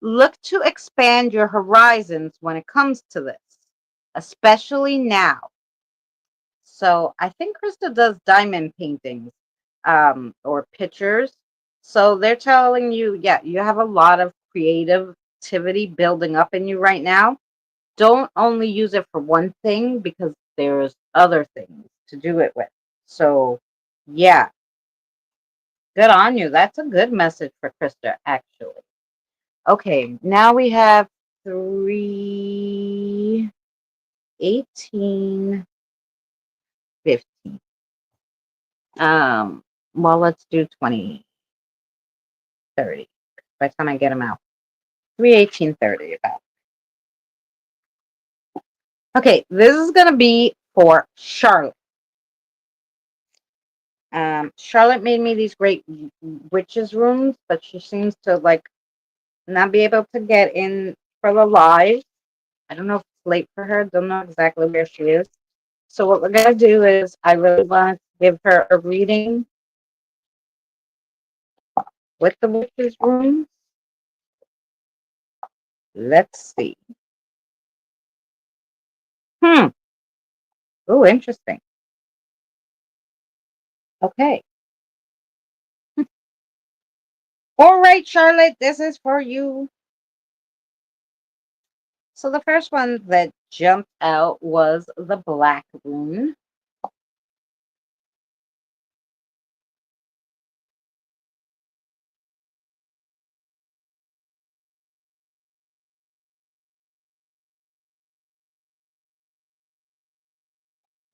Look to expand your horizons when it comes to this, especially now. So I think Krista does diamond paintings, or pictures. So they're telling you, yeah, you have a lot of creativity building up in you right now. Don't only use it for one thing because there's other things to do it with. So yeah, good on you. That's a good message for Krista, actually. Okay, now we have 3, 18, 15. Well, let's do 20, 30. By the time I get them out. 3, 18, 30 about. Okay, this is gonna be for Charlotte. Charlotte made me these great witches rooms, but she seems to like not be able to get in for the live. I don't know if it's late for her. Don't know exactly where she is. So what we're gonna do is I really want to give her a reading with the witches rooms. Let's see. Hmm. Oh, interesting. Okay. All right, Charlotte, this is for you. So the first one that jumped out was the Black Rune.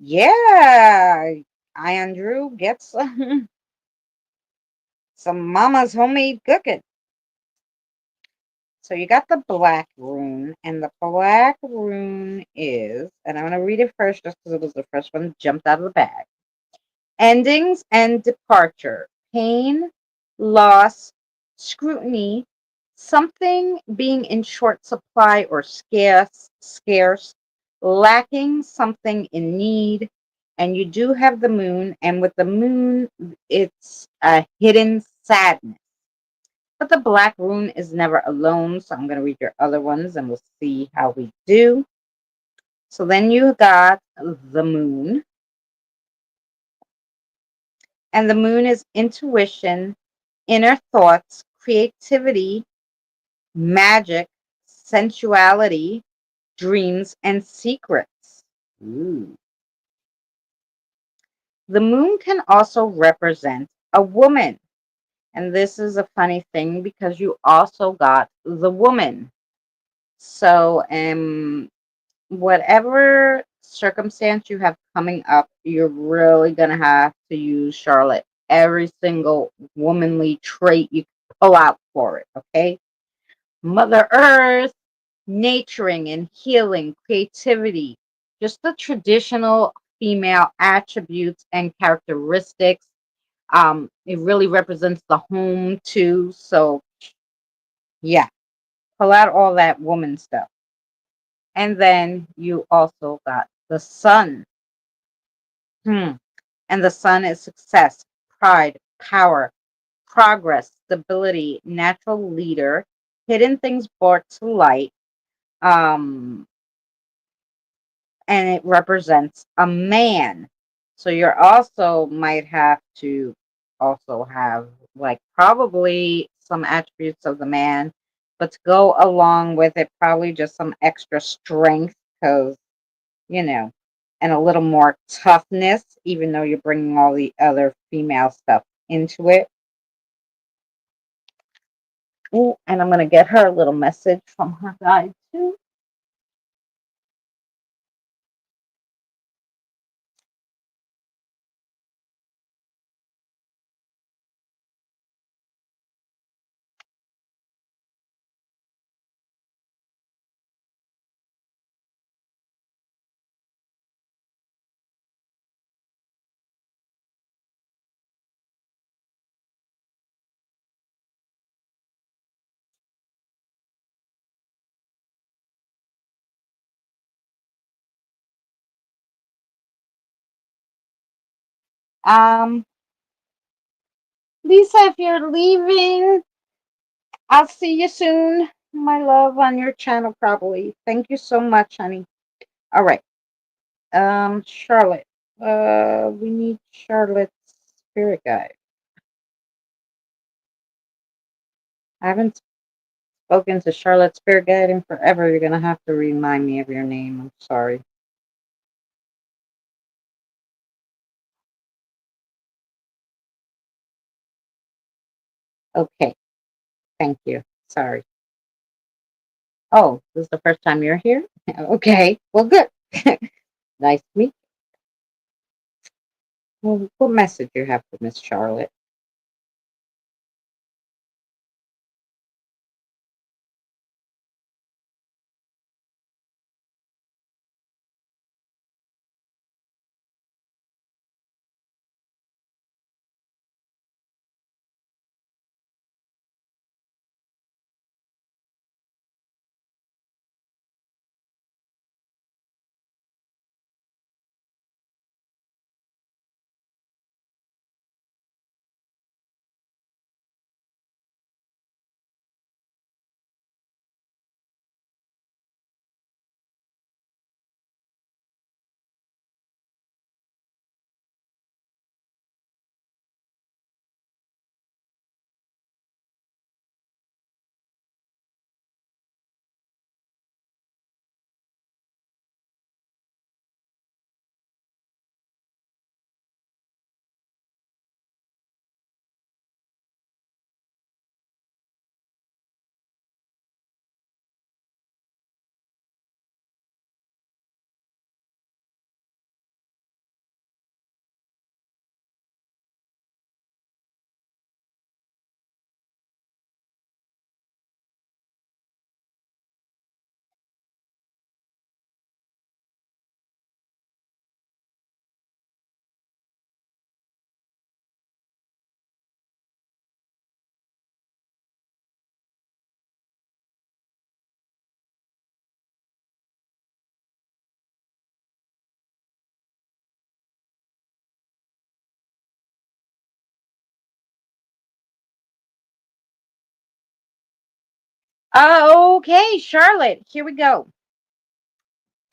Yeah, Andrew gets some mama's homemade cooking. So you got the Black Rune, and the Black Rune is, and I'm going to read it first just because it was the first one that jumped out of the bag. Endings and departure, pain, loss, scrutiny, something being in short supply or scarce, lacking something in need. And you do have the moon, and with the moon, it's a hidden sadness. But the Black Rune is never alone, so I'm going to read your other ones and we'll see how we do. So then you got the moon, and the moon is intuition, inner thoughts, creativity, magic, sensuality, dreams, and secrets. Ooh. The moon can also represent a woman. And this is a funny thing because you also got the woman. So, whatever circumstance you have coming up, you're really going to have to use Charlotte. Every single womanly trait you can pull out for it, okay? Mother Earth, naturing and healing, creativity, just the traditional female attributes and characteristics. It really represents the home too. So, yeah, pull out all that woman stuff. And then you also got the sun. Hmm. And the sun is success, pride, power, progress, stability, natural leader, hidden things brought to light. Um, and it represents a man. So you're also might have to also have like probably some attributes of the man, but to go along with it, probably just some extra strength because, you know, and a little more toughness, even though you're bringing all the other female stuff into it. Ooh, and I'm going to get her a little message from her guide too. Um, Lisa, if you're leaving, I'll see you soon, my love, on your channel probably. Thank you so much, honey. All right. Charlotte. We need Charlotte's spirit guide. I haven't spoken to Charlotte's spirit guide in forever. You're gonna have to remind me of your name. I'm sorry. Okay. Thank you. Sorry. Oh, this is the first time you're here? Okay. Well, good. Nice to meet you. Well, what message you have for Miss Charlotte? Okay, Charlotte, here we go.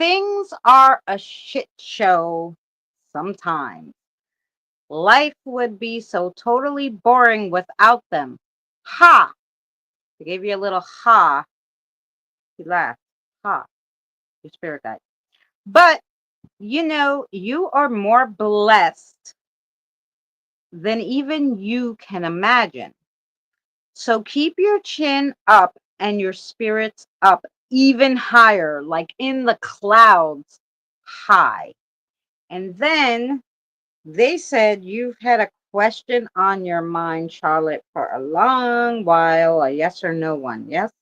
Things are a shit show sometimes. Life would be so totally boring without them. Ha! I gave you a little ha. You laughed. Ha. Your spirit guide. But, you are more blessed than even you can imagine. So keep your chin up and your spirits up even higher, like in the clouds high. And then they said you've had a question on your mind, Charlotte, for a long while, a yes or no one. Yes?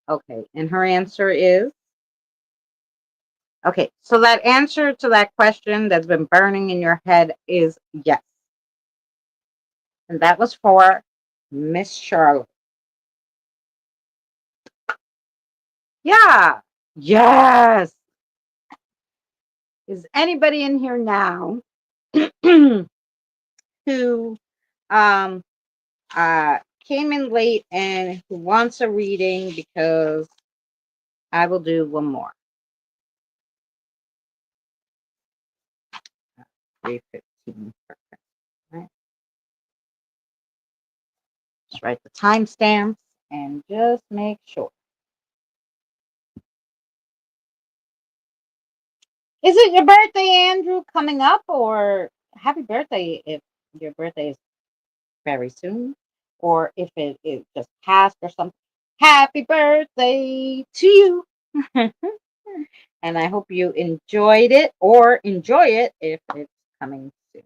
Okay. And her answer is okay. So that answer to that question that's been burning in your head is yes. And that was for Miss Charlotte. Yeah. Yes. Is anybody in here now who um came in late and who wants a reading? Because I will do one more. 3:15. Perfect. Right. Just write the timestamps and just make sure. Is it your birthday, Andrew, coming up, or happy birthday if your birthday is very soon, or if it is just passed or something? Happy birthday to you. And I hope you enjoyed it or enjoy it if it's coming soon.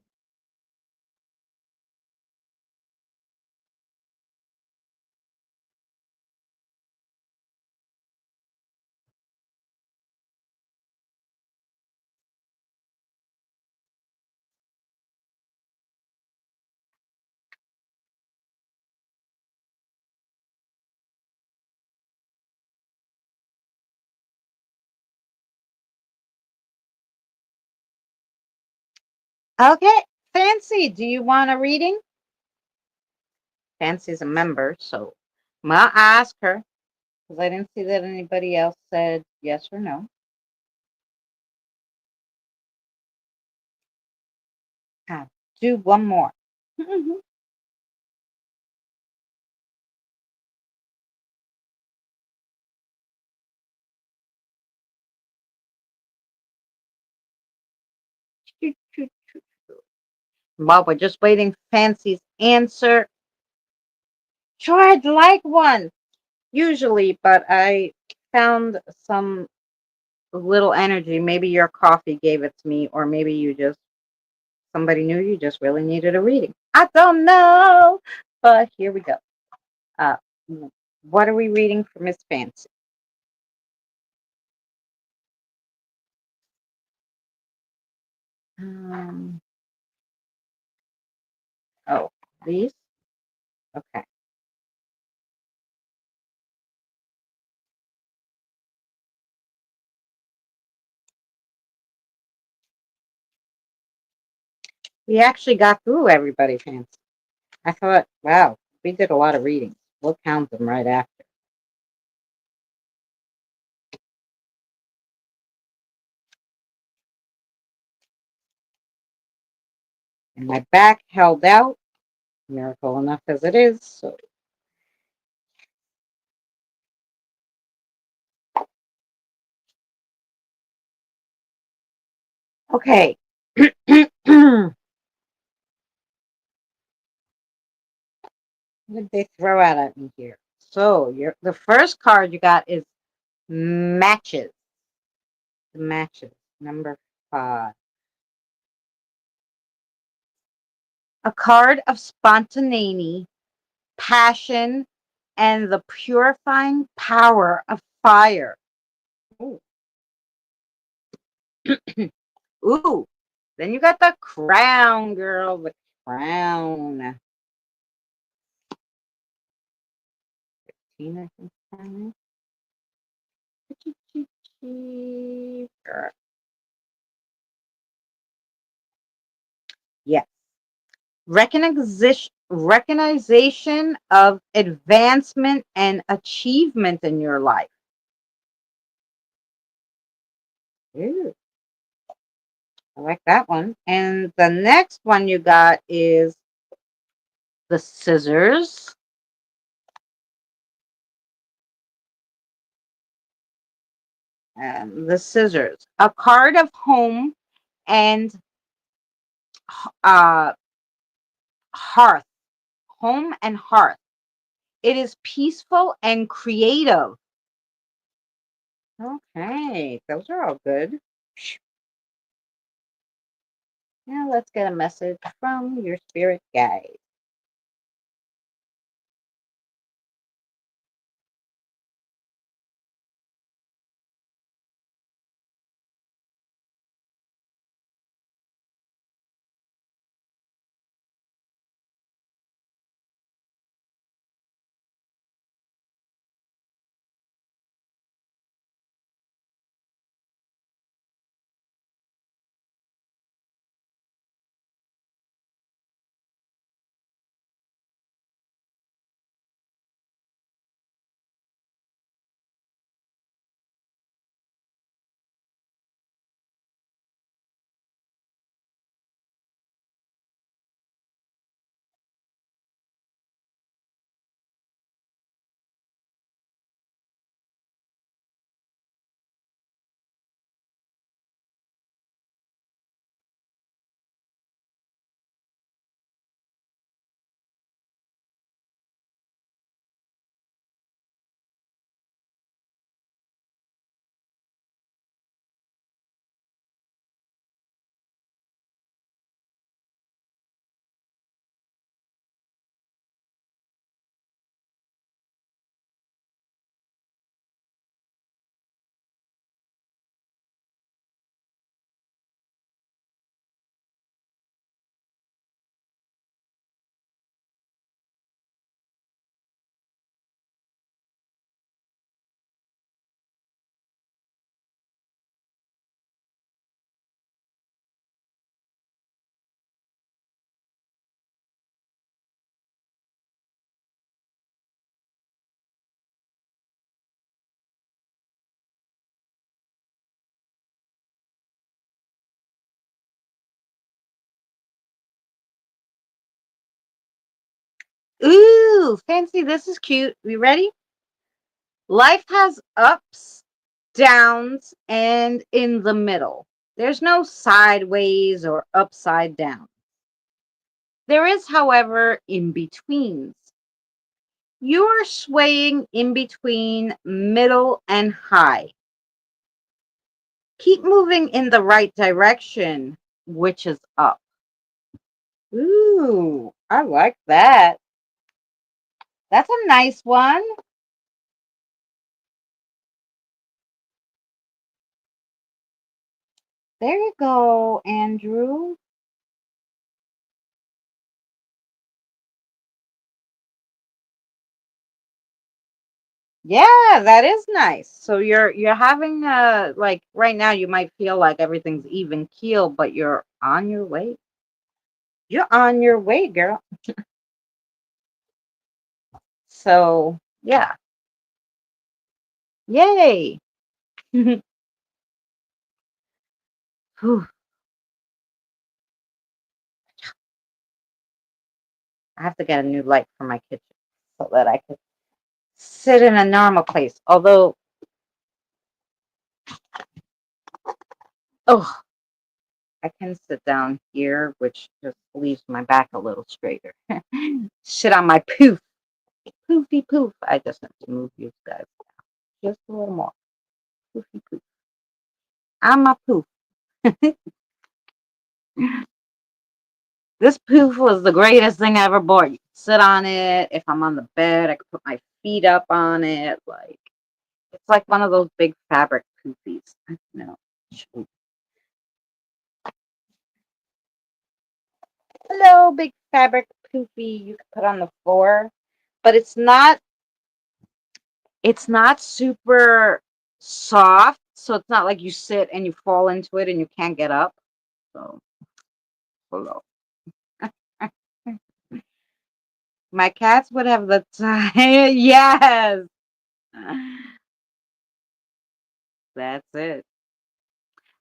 Okay. Fancy, do you want a reading? Fancy's a member, so I'm gonna ask her because I didn't see that anybody else said yes or no. I'll do one more. While we're just waiting Fancy's answer, sure, I'd like one usually, but I found some little energy. Maybe your coffee gave it to me, or maybe somebody knew you just really needed a reading. I don't know, but here we go. Uh, what are we reading for Miss Fancy? Um, oh, these? Okay. We actually got through everybody, Fancy. I thought, wow, we did a lot of readings. We'll count them right after. And my back held out, miracle enough as it is. So, okay. What did they throw out at me here? So, the first card you got is matches. The matches, number 5. A card of spontaneity, passion, and the purifying power of fire. Ooh. Ooh. Then you got the crown, girl. The crown. Tina. Yes. Recognition of advancement and achievement in your life. Ooh, I like that one. And the next one you got is the scissors. The scissors. A card of home and uh, hearth. Home and hearth. It is peaceful and creative. Okay, those are all good. Now let's get a message from your spirit guide. Ooh, fancy. This is cute. We ready? Life has ups, downs, and in the middle. There's no sideways or upside down. There is, however, in betweens. You are swaying in between middle and high. Keep moving in the right direction, which is up. Ooh, I like that. That's a nice one. There you go, Andrew. Yeah, that is nice. So you're having like right now you might feel like everything's even keel, but you're on your way. You're on your way, girl. So yeah. Yay. Whew. I have to get a new light for my kitchen so that I can sit in a normal place. Although, oh, I can sit down here, which just leaves my back a little straighter. Sit on my poof, poofy poof. I just have to move you guys just a little more. Poofy poof. On my poof. This poof was the greatest thing I ever bought. You can sit on it. If I'm on the bed, I can put my feet up on it. Like it's like one of those big fabric poofies. I don't know. Hello, big fabric poofy you can put on the floor, but it's not super soft, so it's not like you sit and you fall into it and you can't get up. So hello. My cats would have the time. Yes. That's it.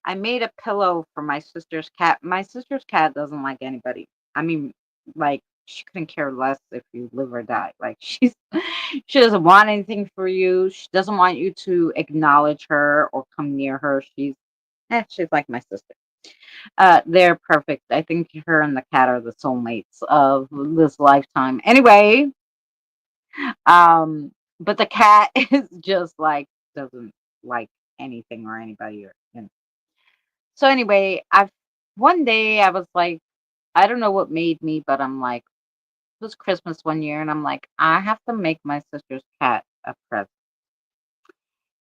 I made a pillow for my sister's cat. My sister's cat doesn't like anybody. I mean, like she couldn't care less if you live or die. Like she doesn't want anything for you. She doesn't want you to acknowledge her or come near her. She's like my sister. They're perfect. I think her and the cat are the soulmates of this lifetime. Anyway, but the cat is just like doesn't like anything or anybody or so anyway, I one day I was like, I don't know what made me, but I'm like, it was Christmas one year, and I'm like, I have to make my sister's cat a present.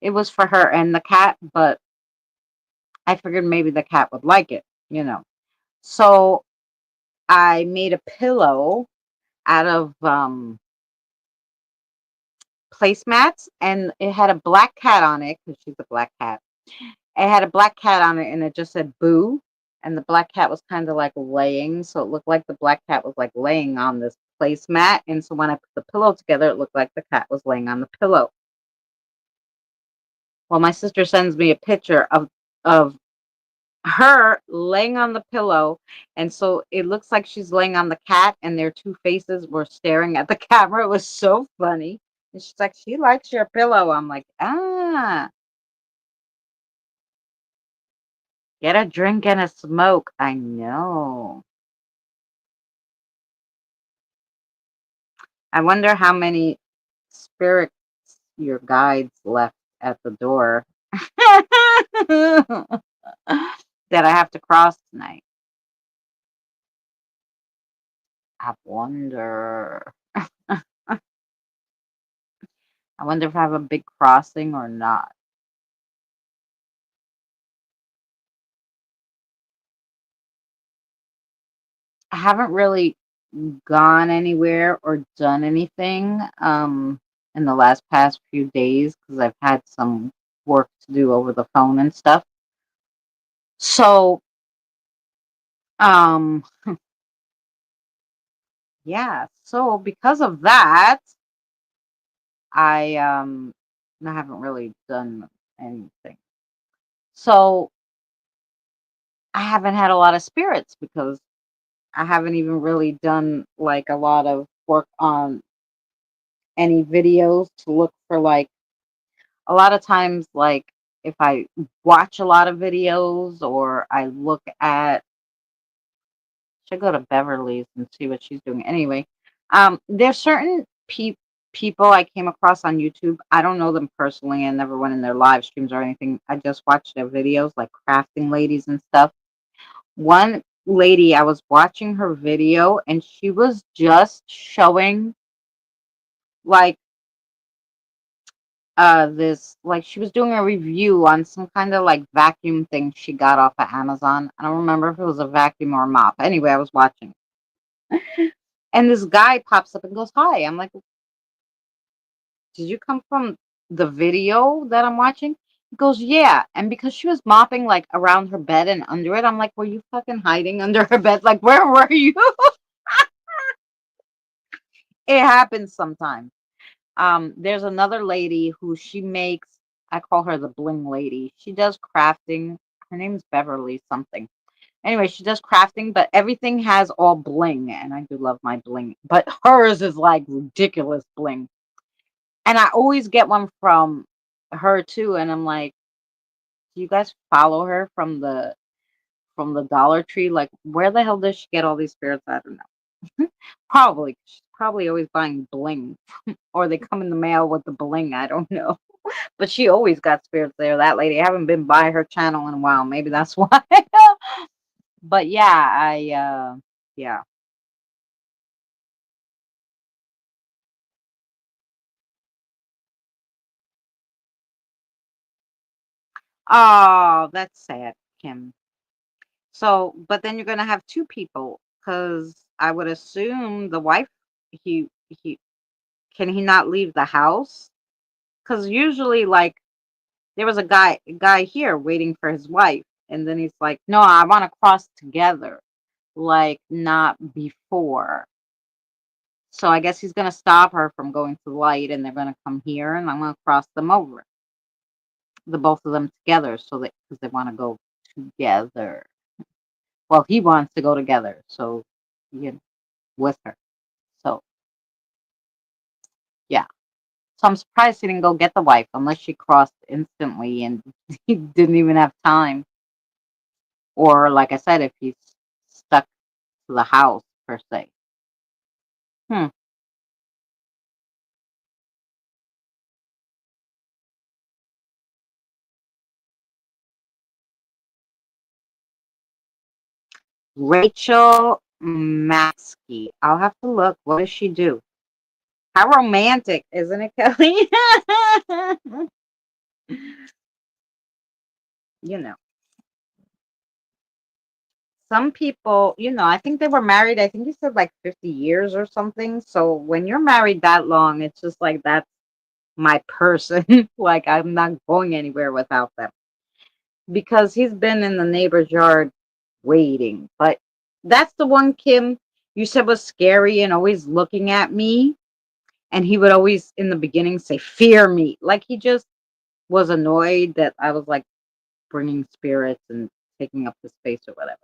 It was for her and the cat, but I figured maybe the cat would like it. So I made a pillow out of placemats, and it had a black cat on it because she's a black cat. It had a black cat on it, and it just said "boo," and the black cat was kind of like laying, so it looked like the black cat was like laying on this placemat. And so when I put the pillow together, it looked like the cat was laying on the pillow. Well, my sister sends me a picture of her laying on the pillow, and so it looks like she's laying on the cat, and their two faces were staring at the camera. It was so funny. And she's like, "She likes your pillow." I'm like, "Ah, get a drink and a smoke." I know. I wonder how many spirits your guides left at the door that I have to cross tonight. I wonder. I wonder if I have a big crossing or not. I haven't really gone anywhere or done anything in the last past few days because I've had some work to do over the phone and stuff. So, um, yeah. So because of that, I haven't really done anything. So I haven't had a lot of spirits because I haven't even really done like a lot of work on any videos to look for like a lot of times like if I watch a lot of videos or I look at should go to Beverly's and see what she's doing. Anyway, there's certain people I came across on YouTube. I don't know them personally. I never went in their live streams or anything. I just watched their videos, like crafting ladies and stuff. One lady, I was watching her video, and she was just showing like this like she was doing a review on some kind of like vacuum thing she got off of Amazon. I don't remember if it was a vacuum or a mop. Anyway, I was watching. And this guy pops up and goes, "Hi." I'm like, "Did you come from the video that I'm watching?" He goes, "Yeah." And because she was mopping like around her bed and under it, I'm like, "Were you fucking hiding under her bed? Like, where were you?" It happens sometimes. There's another lady who she makes, I call her the bling lady. She does crafting. Her name's Beverly something. Anyway, she does crafting, but everything has all bling, and I do love my bling. But hers is like ridiculous bling. And I always get one from her too, and I'm like, do you guys follow her from the Dollar Tree? Like, where the hell does she get all these spirits? I don't know. Probably she's probably always buying bling, or they come in the mail with the bling. I don't know, but she always got spirits there. That lady, I haven't been by her channel in a while. Maybe that's why. But yeah, yeah. Oh, that's sad, Kim. So, but then you're gonna have two people, because I would assume the wife, he can he not leave the house? Because usually, like, there was a guy here waiting for his wife, and then he's like, "No, I want to cross together, like not before." So I guess he's gonna stop her from going to the light, and they're gonna come here, and I'm gonna cross them over, the both of them together, so that because they want to go together. Well, he wants to go together, so you know, with her. So yeah. So I'm surprised he didn't go get the wife unless she crossed instantly and he didn't even have time. Or like I said, if he's stuck to the house per se. Hmm. Rachel Matsky. I'll have to look. What does she do? How romantic, isn't it, Kelly? you know, some people, I think they were married. I think he said like 50 years or something. So when you're married that long, it's just like that's my person. Like I'm not going anywhere without them because he's been in the neighbor's yard waiting. But that's the one, Kim, you said was scary and always looking at me. And he would always, in the beginning, say, "Fear me." Like he just was annoyed that I was like bringing spirits and taking up the space or whatever.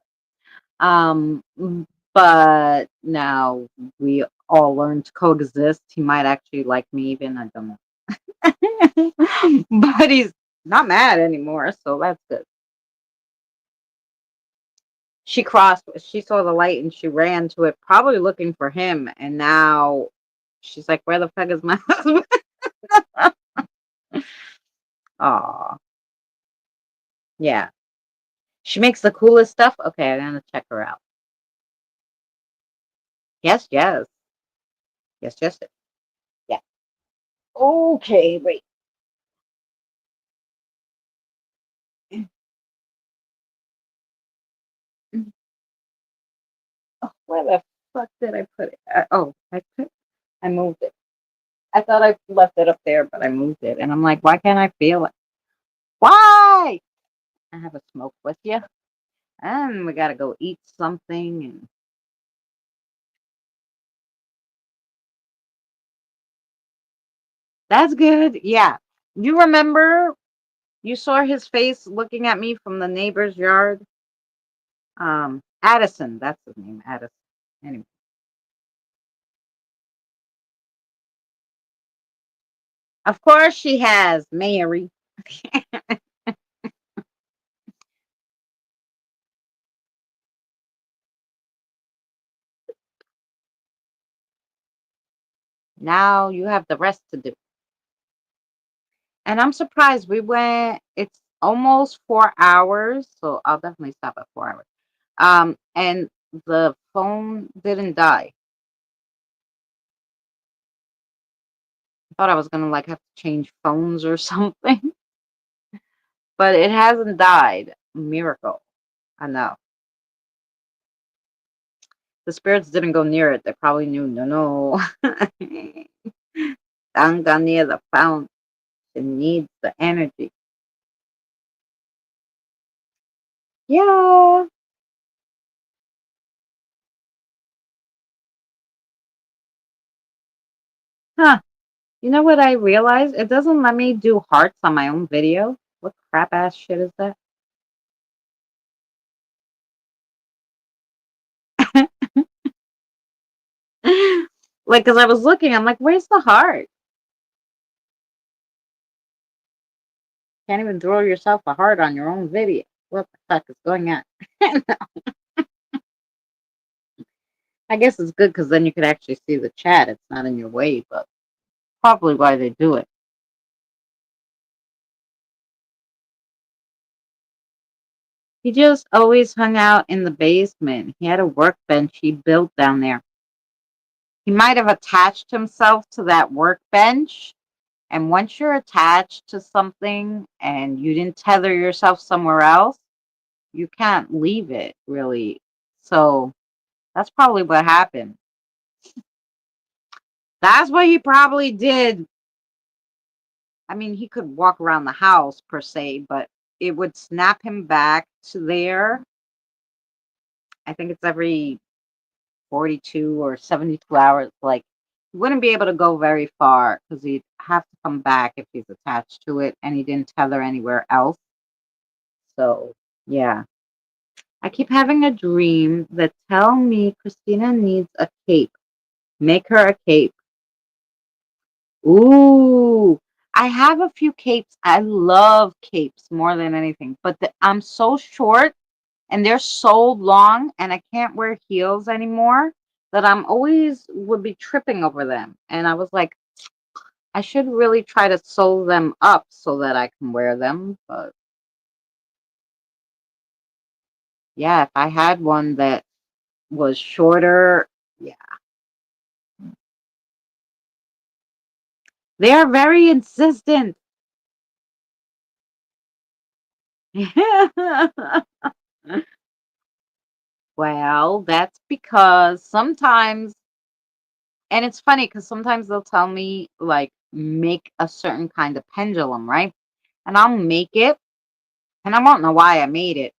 Um, but now we all learn to coexist. He might actually like me even. I don't know. But he's not mad anymore, so that's good. She saw the light and she ran to it, probably looking for him. And now she's like, "Where the fuck is my husband?" Aw, yeah. She makes the coolest stuff. Okay, I'm gonna check her out. Yes, yes. Yes, yes. Yeah. Okay, wait. Oh, where the fuck did I put it? I moved it. I thought I left it up there, but I moved it. And I'm like, why can't I feel it? Why? I have a smoke with you. And we gotta go eat something. And that's good. Yeah. You remember you saw his face looking at me from the neighbor's yard? Addison, that's his name, Addison. Anyway. Of course she has, Mary. Now you have the rest to do. And I'm surprised we went, it's almost 4 hours, so I'll definitely stop at 4 hours. And the phone didn't die. I thought I was gonna like have to change phones or something, but it hasn't died. Miracle. I know. The spirits didn't go near it. They probably knew, no, no. Don't go near the phone. It needs the energy. Yeah. Huh. You know what I realized? It doesn't let me do hearts on my own video. What crap ass shit is that? Like, because I was looking, I'm like, where's the heart? Can't even throw yourself a heart on your own video. What the fuck is going on? I guess it's good because then you could actually see the chat. It's not in your way, but probably why they do it. He just always hung out in the basement. He had a workbench he built down there. He might have attached himself to that workbench. And once you're attached to something and you didn't tether yourself somewhere else, you can't leave it really. So that's probably what happened. That's what he probably did. I mean, he could walk around the house per se, but it would snap him back to there. I think it's every 42 or 72 hours. Like, he wouldn't be able to go very far because he'd have to come back if he's attached to it and he didn't tether anywhere else. So, yeah. I keep having a dream that tell me Christina needs a cape. Make her a cape. Ooh, I have a few capes. I love capes more than anything, but I'm so short and they're so long and I can't wear heels anymore that I'm always would be tripping over them. And I was like, I should really try to sew them up so that I can wear them. But yeah, if I had one that was shorter, yeah. They are very insistent. Well, that's because sometimes, and it's funny because sometimes they'll tell me, like, make a certain kind of pendulum, right? And I'll make it, and I won't know why I made it.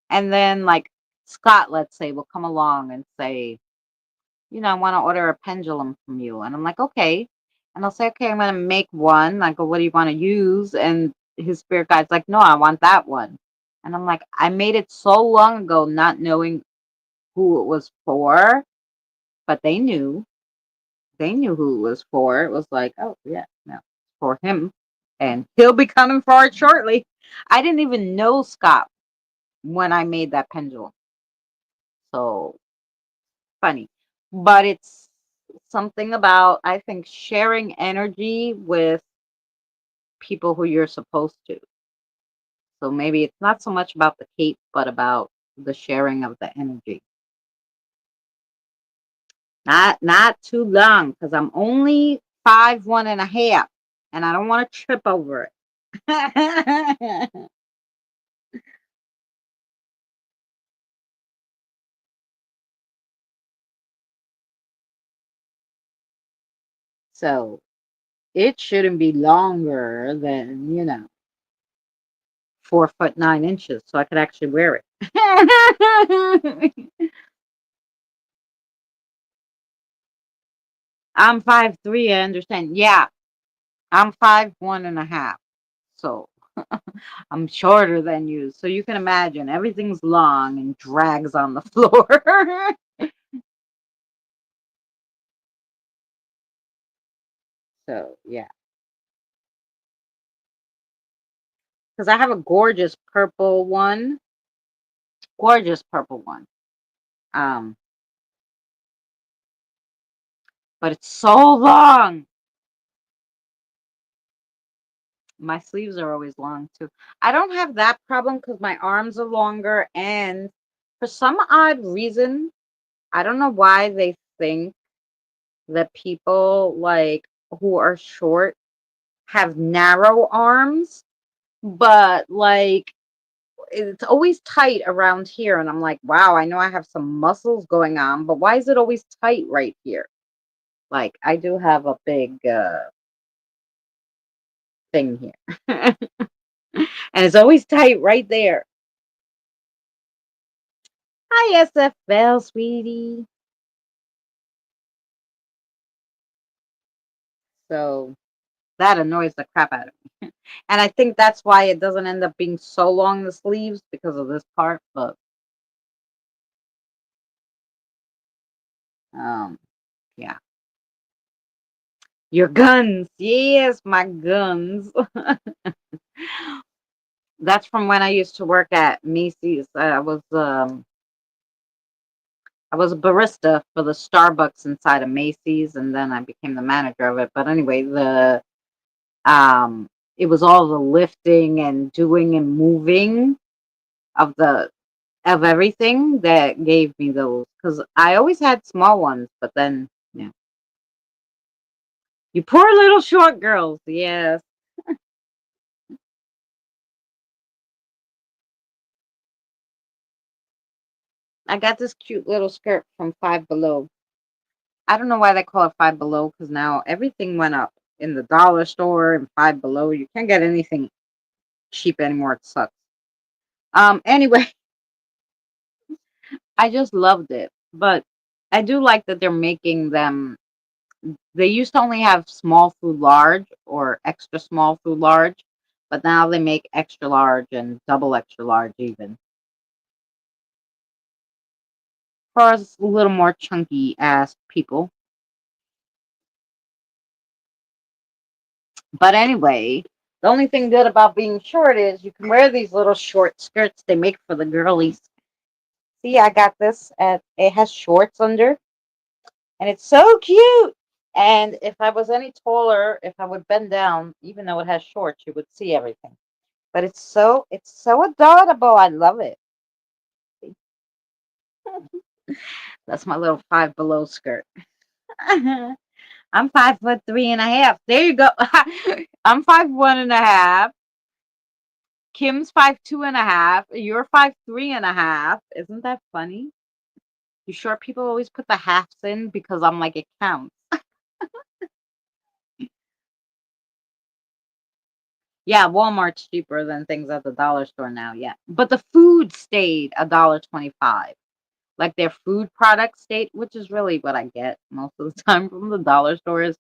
And then, like, Scott, let's say, will come along and say, I want to order a pendulum from you. And I'm like, okay. And I'll say, okay, I'm going to make one. I go, what do you want to use? And his spirit guide's like, no, I want that one. And I'm like, I made it so long ago, not knowing who it was for, but they knew. They knew who it was for. It was like, oh, yeah, no, it's for him. And he'll be coming for it shortly. I didn't even know Scott when I made that pendulum. So funny. But it's something about, I think, sharing energy with people who you're supposed to. So maybe it's not so much about the cape, but about the sharing of the energy. Not too long, because I'm only 5'1.5", and I don't want to trip over it. So it shouldn't be longer than 4 foot 9 inches, so I could actually wear it. I'm 5'3", I understand. Yeah, I'm 5'1.5", so I'm shorter than you. So you can imagine everything's long and drags on the floor. So yeah. because I have a gorgeous purple one. Gorgeous purple one. Um, but it's so long. My sleeves are always long too. I don't have that problem because my arms are longer, and for some odd reason, I don't know why they think that people like who are short have narrow arms, but like it's always tight around here, and I'm like, wow, I know I have some muscles going on, but why is it always tight right here? Like I do have a big thing here. And it's always tight right there. Hi, SFL, sweetie. So that annoys the crap out of me. And I think that's why it doesn't end up being so long, the sleeves, because of this part. But um, yeah. Your guns. Yes, my guns. That's from when I used to work at Macy's. I was a barista for the Starbucks inside of Macy's, and then I became the manager of it. But anyway, the it was all the lifting and doing and moving of the of everything that gave me those, because I always had small ones, but then yeah, you poor little short girls. Yes, I got this cute little skirt from Five Below. I don't know why they call it Five Below because now everything went up in the dollar store and Five Below. You can't get anything cheap anymore. It sucks. Anyway, I just loved it, but I do like that they're making them. They used to only have small through large or extra small through large, but now they make extra large and double extra large even for us a little more chunky ass people. But anyway, the only thing good about being short is you can wear these little short skirts they make for the girlies. See, I got this at it has shorts under and it's so cute. And if I was any taller, if I would bend down, even though it has shorts, you would see everything. But it's so adorable. I love it. That's my little Five Below skirt. I'm 5'3" and a half. There you go. I'm 5'1" and a half. Kim's 5'2" and a half. You're 5'3" and a half. Isn't that funny? You sure people always put the halves in because I'm like it counts. Yeah, Walmart's cheaper than things at the dollar store now. Yeah, but the food stayed $1.25. Like their food products stayed, which is really what I get most of the time from the dollar stores.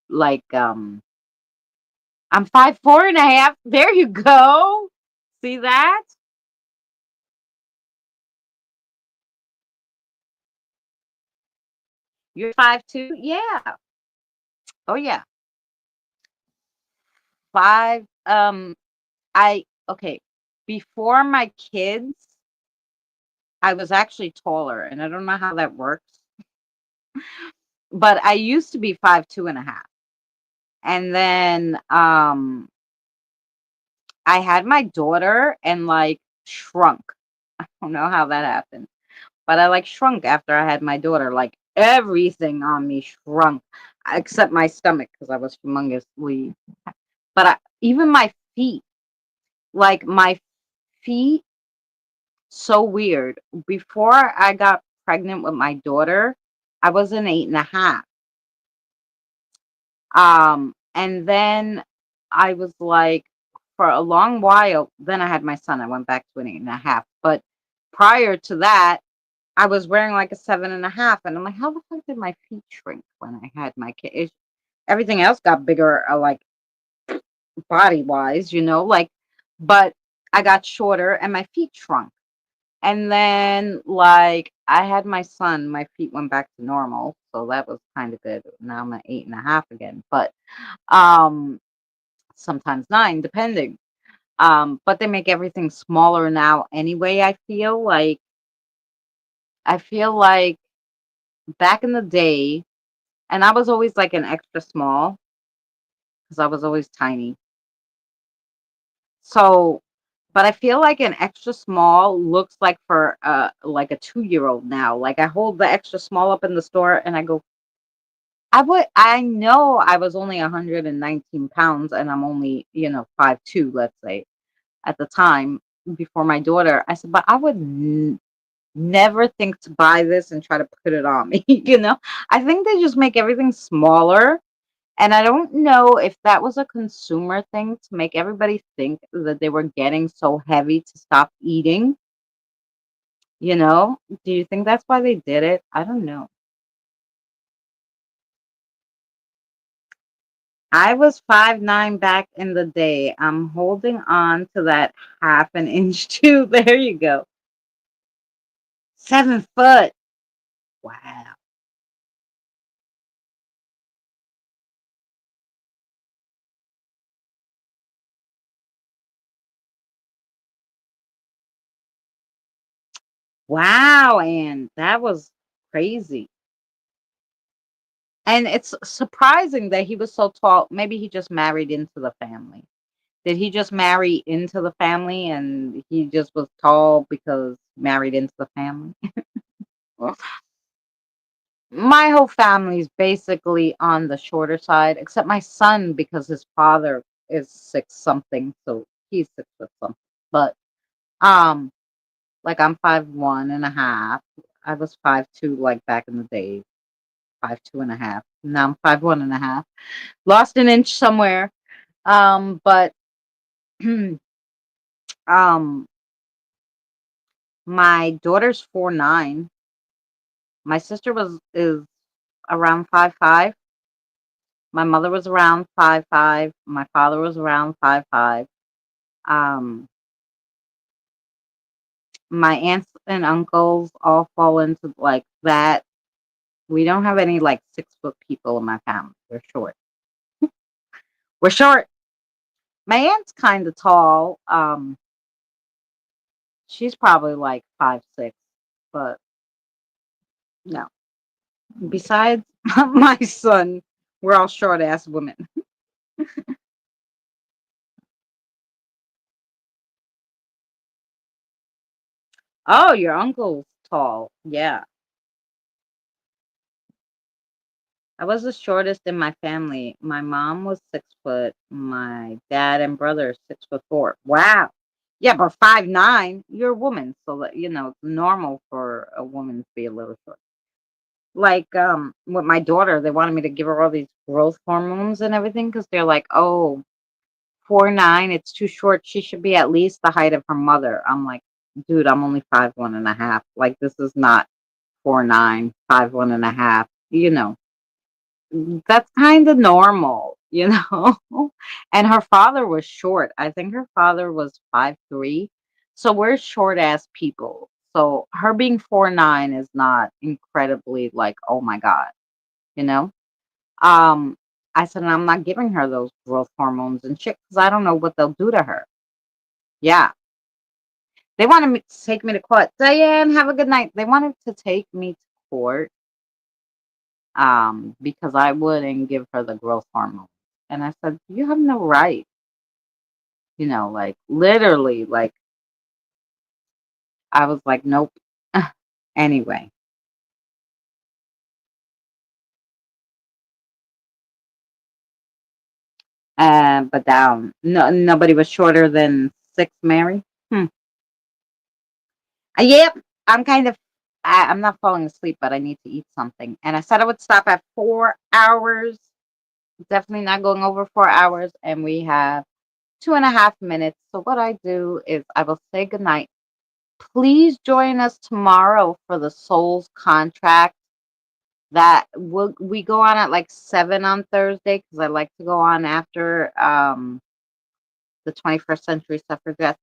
Like I'm 5'4" and a half. There you go. See that? You're 5'2". Yeah. Oh yeah. Five. I okay. Before my kids, I was actually taller, and I don't know how that works, but I used to be 5'2" and a half, and then I had my daughter and like shrunk. I don't know how that happened, but I like shrunk after I had my daughter. Like everything on me shrunk, except my stomach because I was humongously. But even my feet, like my feet, so weird. Before I got pregnant with my daughter, I was an 8.5. And then I was like, for a long while, then I had my son. I went back to an 8.5. But prior to that, I was wearing like a 7.5. And I'm like, how the fuck did my feet shrink when I had my kid? Everything else got bigger, like body wise, like, but I got shorter and my feet shrunk. And then, like, I had my son, my feet went back to normal. So that was kind of good. Now I'm at 8.5 again. But, sometimes 9, depending. But they make everything smaller now anyway. I feel like back in the day, and I was always like an extra small because I was always tiny. So, but I feel like an extra small looks like for like a 2-year-old now. Like I hold the extra small up in the store and I go, I know I was only 119 pounds and I'm only, 5'2", let's say, at the time before my daughter. I said, but I would never think to buy this and try to put it on me, you know? I think they just make everything smaller. And I don't know if that was a consumer thing to make everybody think that they were getting so heavy to stop eating, you know? Do you think that's why they did it? I don't know. I was 5'9" back in the day. I'm holding on to that half an inch too. There you go. 7 foot. Wow. Wow, and that was crazy. And it's surprising that he was so tall. Maybe he just married into the family. Did he just marry into the family and he just was tall because married into the family? Well, my whole family's basically on the shorter side, except my son because his father is 6 something, so he's 6 foot something. But um, like I'm 5'1.5". I was 5'2" like back in the day, 5'2.5". Now I'm 5'1.5". Lost an inch somewhere. But um, my daughter's 4'9". My sister was is around 5'5". My mother was around 5'5". My father was around 5'5". Um, my aunts and uncles all fall into like that. We don't have any like 6 foot people in my family. We're short. We're short. My aunt's kind of tall. She's probably like 5'6", but no. Besides my son, we're all short ass women. Oh, your uncle's tall. Yeah. I was the shortest in my family. My mom was 6 foot. My dad and brother are 6'4". Wow. Yeah, but 5'9". You're a woman, so that it's normal for a woman to be a little short. Like with my daughter, they wanted me to give her all these growth hormones and everything because they're like, oh, 4'9", it's too short. She should be at least the height of her mother. I'm like, dude, I'm only 5'1.5". Like this is not 4'9", 5'1.5". That's kind of normal, you know? And her father was short. I think her father was 5'3". So we're short ass people. So her being 4'9" is not incredibly like, oh my God, you know? Um, I said, I'm not giving her those growth hormones and shit because I don't know what they'll do to her. Yeah. They wanted me to take me to court. Diane, have a good night. They wanted to take me to court because I wouldn't give her the growth hormone. And I said, you have no right, like literally, like I was like, nope. Anyway, but no, nobody was shorter than 6, Mary. Hmm. Yep, I'm kind of, I'm not falling asleep, but I need to eat something. And I said I would stop at 4 hours. Definitely not going over 4 hours. And we have 2.5 minutes. So what I do is I will say goodnight. Please join us tomorrow for the Souls contract. That we go on at like 7 on Thursday because I like to go on after the 21st century suffragettes.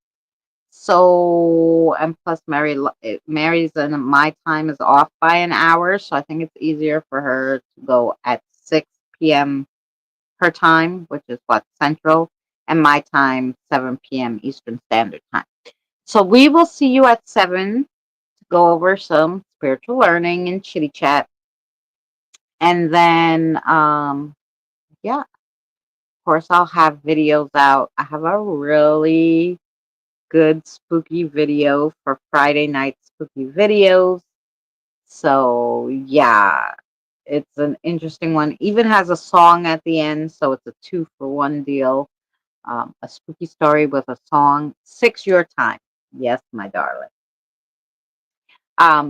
So and plus Mary's and my time is off by an hour, so I think it's easier for her to go at 6 p.m. her time, which is what Central, and my time, 7 p.m. Eastern Standard Time. So we will see you at 7 to go over some spiritual learning and chitty chat. And then, yeah, of course, I'll have videos out. I have a really good spooky video for Friday night spooky videos. So, yeah, it's an interesting one. Even has a song at the end, so it's a 2-for-1 deal. A spooky story with a song. 6 your time. Yes, my darling.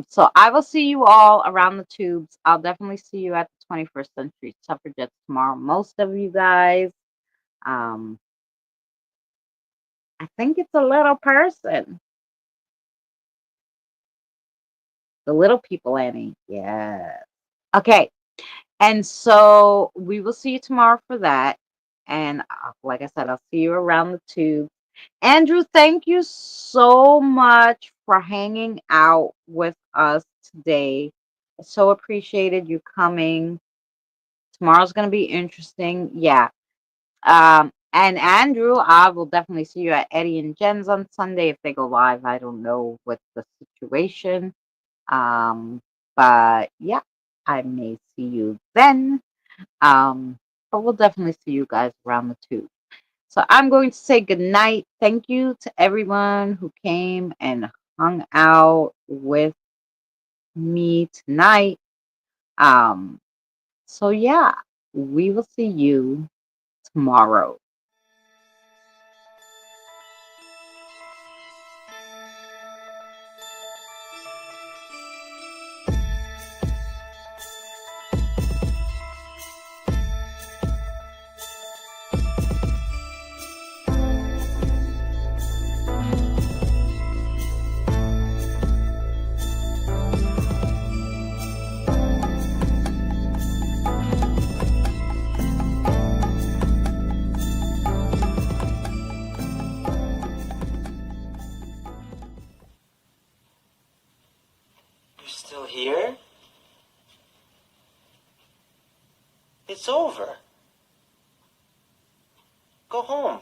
So I will see you all around the tubes. I'll definitely see you at the 21st Century Suffragettes tomorrow. Most of you guys. Um, I think it's a little person. The little people, Annie. Yes. Okay. And so we will see you tomorrow for that. And like I said, I'll see you around the tube. Andrew, thank you so much for hanging out with us today. I so appreciated you coming. Tomorrow's going to be interesting. Yeah. And Andrew, I will definitely see you at Eddie and Jen's on Sunday if they go live. I don't know what's the situation. But yeah, I may see you then. But we'll definitely see you guys around the tube. So I'm going to say good night. Thank you to everyone who came and hung out with me tonight. So yeah, we will see you tomorrow. You're still here? It's over. Go home.